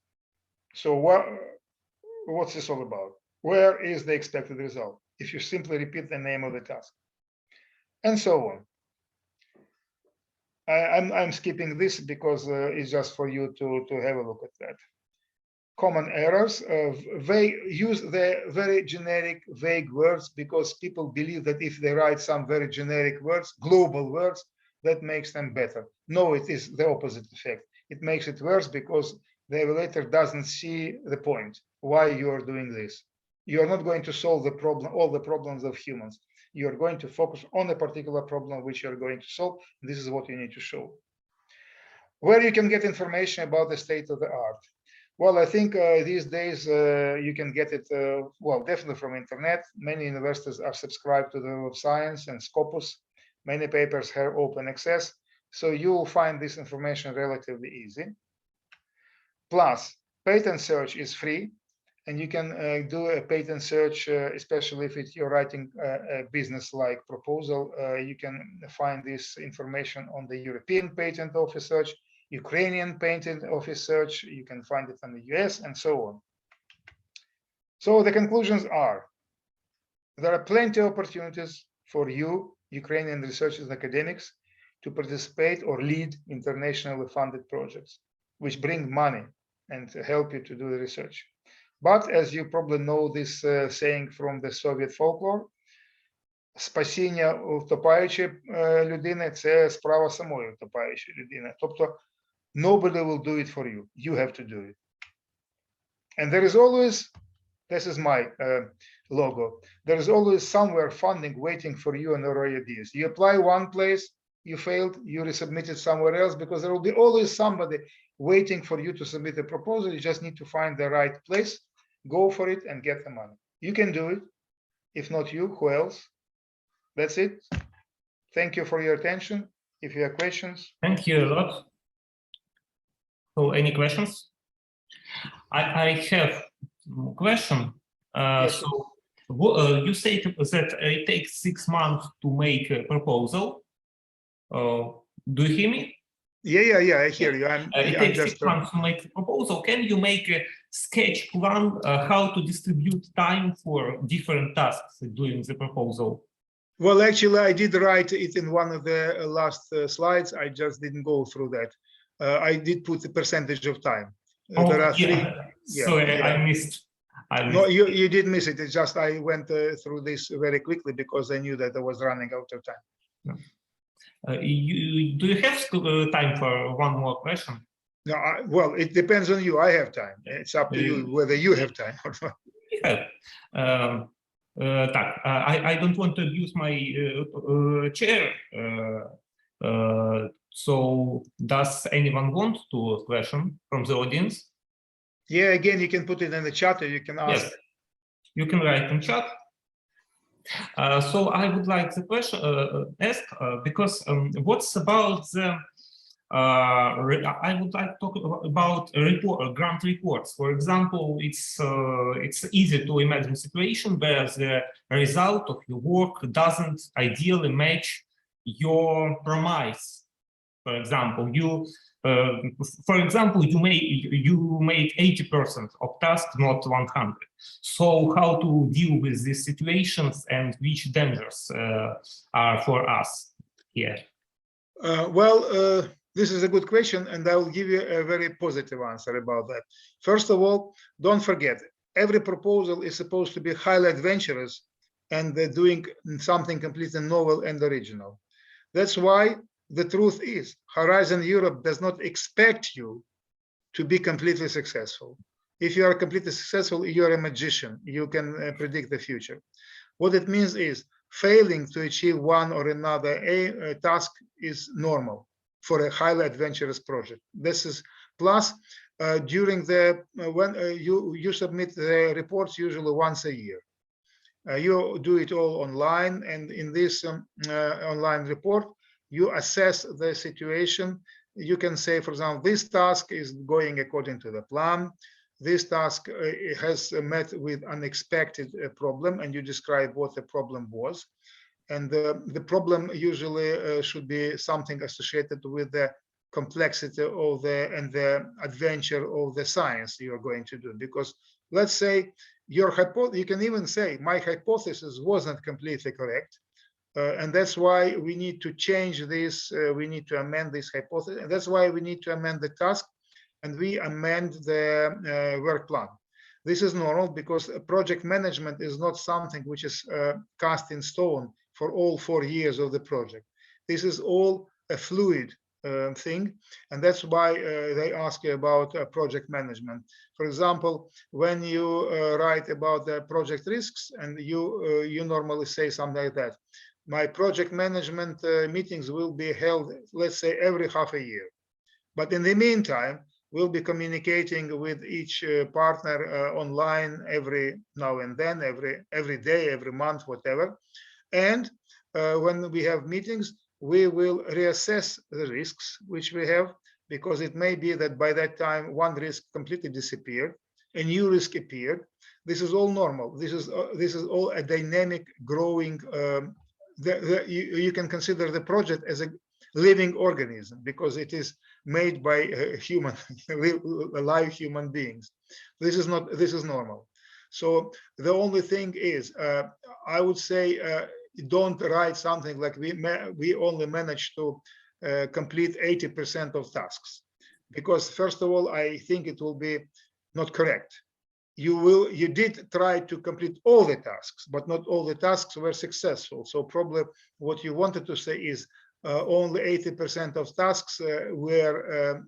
So what's this all about? Where is the expected result? If you simply repeat the name of the task. And so on. I'm skipping this because it's just for you to have a look at that. Common errors. They use the very generic, vague words because people believe that if they write some very generic words, global words, that makes them better. No, it is the opposite effect. It makes it worse because the evaluator doesn't see the point, why you are doing this. You are not going to solve the problem, all the problems of humans. You are going to focus on a particular problem which you are going to solve. This is what you need to show. Where you can get information about the state of the art. Well, I think these days you can get it, well, definitely from internet. Many universities are subscribed to the Web of Science and Scopus. Many papers have open access. So you will find this information relatively easy. Plus, patent search is free. and you can do a patent search, especially if you're writing a business-like proposal. You can find this information on the European Patent Office search, Ukrainian Patent Office search. You can find it on the US and so on. So the conclusions are, there are plenty of opportunities for you, Ukrainian researchers and academics, to participate or lead internationally funded projects, which bring money and help you to do the research. But as you probably know this saying from the Soviet folklore, спасіння 𝗨𝗶𝗵𝗹𝗵𝗆 людини – це справа самої 𝗨𝗶𝗵𝗵 людини. Тобто, nobody will do it for you. You have to do it. And there is always, this is my logo, there is always somewhere funding waiting for you and your ideas. You apply one place, you failed, you resubmit it somewhere else, because there will be always somebody waiting for you to submit a proposal. You just need to find the right place, go for it, and get the money. You can do it. If not you, who else? That's it. Thank you for your attention. If you have questions. Thank you a lot. So, any questions? I have a question. Yes. So, you said that it takes 6 months to make a proposal. Do you hear me? Yeah, I hear you. It takes 6 months to make a proposal. Can you make a sketch plan how to distribute time for different tasks during the proposal? Well, actually, I did write it in one of the last slides. I just didn't go through that. I did put the percentage of time. There are three. Sorry, I missed. No, you did miss it. It's just I went through this very quickly because I knew that I was running out of time. Do you have time for one more question? No, well, it depends on you. I have time. It's up to you whether you have time or not. I don't want to abuse my chair. So, does anyone want to question from the audience? Yeah, again, you can put it in the chat, or you can ask. Yes, you can write in chat. So I would like the question asked because what's about the I would like to talk about grant reports. For example, it's easy to imagine a situation where the result of your work doesn't ideally match your promise. For example, you make 80% of tasks, not 100. So how to deal with these situations and which dangers are for us here? This is a good question, and I will give you a very positive answer about that. First of all, don't forget, every proposal is supposed to be highly adventurous and doing something completely novel and original. That's why the truth is, Horizon Europe does not expect you to be completely successful. If you are completely successful, you're a magician. You can predict the future. What it means is failing to achieve one or another task is normal for a highly adventurous project. This is plus during the when you submit the reports usually once a year. You do it all online, and in this online report, you assess the situation. You can say, for example, this task is going according to the plan. This task has met with unexpected problem, and you describe what the problem was. And the problem usually should be something associated with the complexity of and the adventure of the science you are going to do. Because let's say you can even say, my hypothesis wasn't completely correct. And that's why we need to change this, we need to amend this hypothesis. And that's why we need to amend the task, and we amend the work plan. This is normal because project management is not something which is cast in stone for all 4 years of the project. This is all a fluid thing, and that's why they ask you about project management. For example, when you write about the project risks, and you normally say something like that. My project management meetings will be held, let's say, every half a year. But in the meantime, we'll be communicating with each partner online every now and then, every day, every month, whatever. And when we have meetings, we will reassess the risks which we have, because it may be that by that time one risk completely disappeared, a new risk appeared. This is all normal. This is all a dynamic, growing. You can consider the project as a living organism because it is made by live human beings. This is normal. So the only thing is, I would say, don't write something like we only managed to complete 80% of tasks, because first of all, I think it will be not correct. You did try to complete all the tasks, but not all the tasks were successful. So probably what you wanted to say is only 80% of tasks were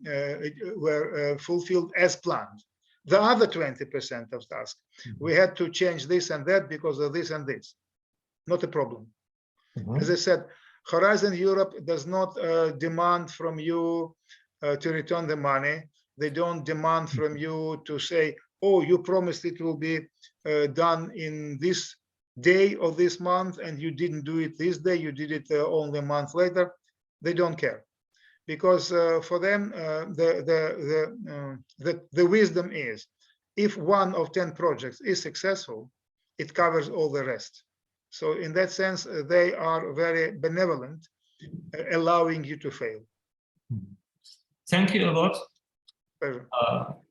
fulfilled as planned. The other 20% of tasks, we had to change this and that because of this and this. Not a problem. As I said, Horizon Europe does not demand from you to return the money. They don't demand from you to say, oh, you promised it will be done in this day of this month, and you didn't do it this day, you did it only a month later. They don't care. Because for them, the wisdom is, if one of 10 projects is successful, it covers all the rest. So in that sense, they are very benevolent, allowing you to fail. Thank you a lot. Pleasure.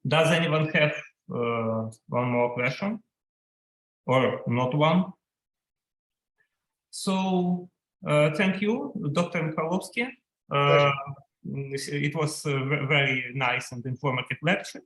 Does anyone have one more question? Or not one? So thank you, Dr. Mikhalovsky. It was a very nice and informative lecture.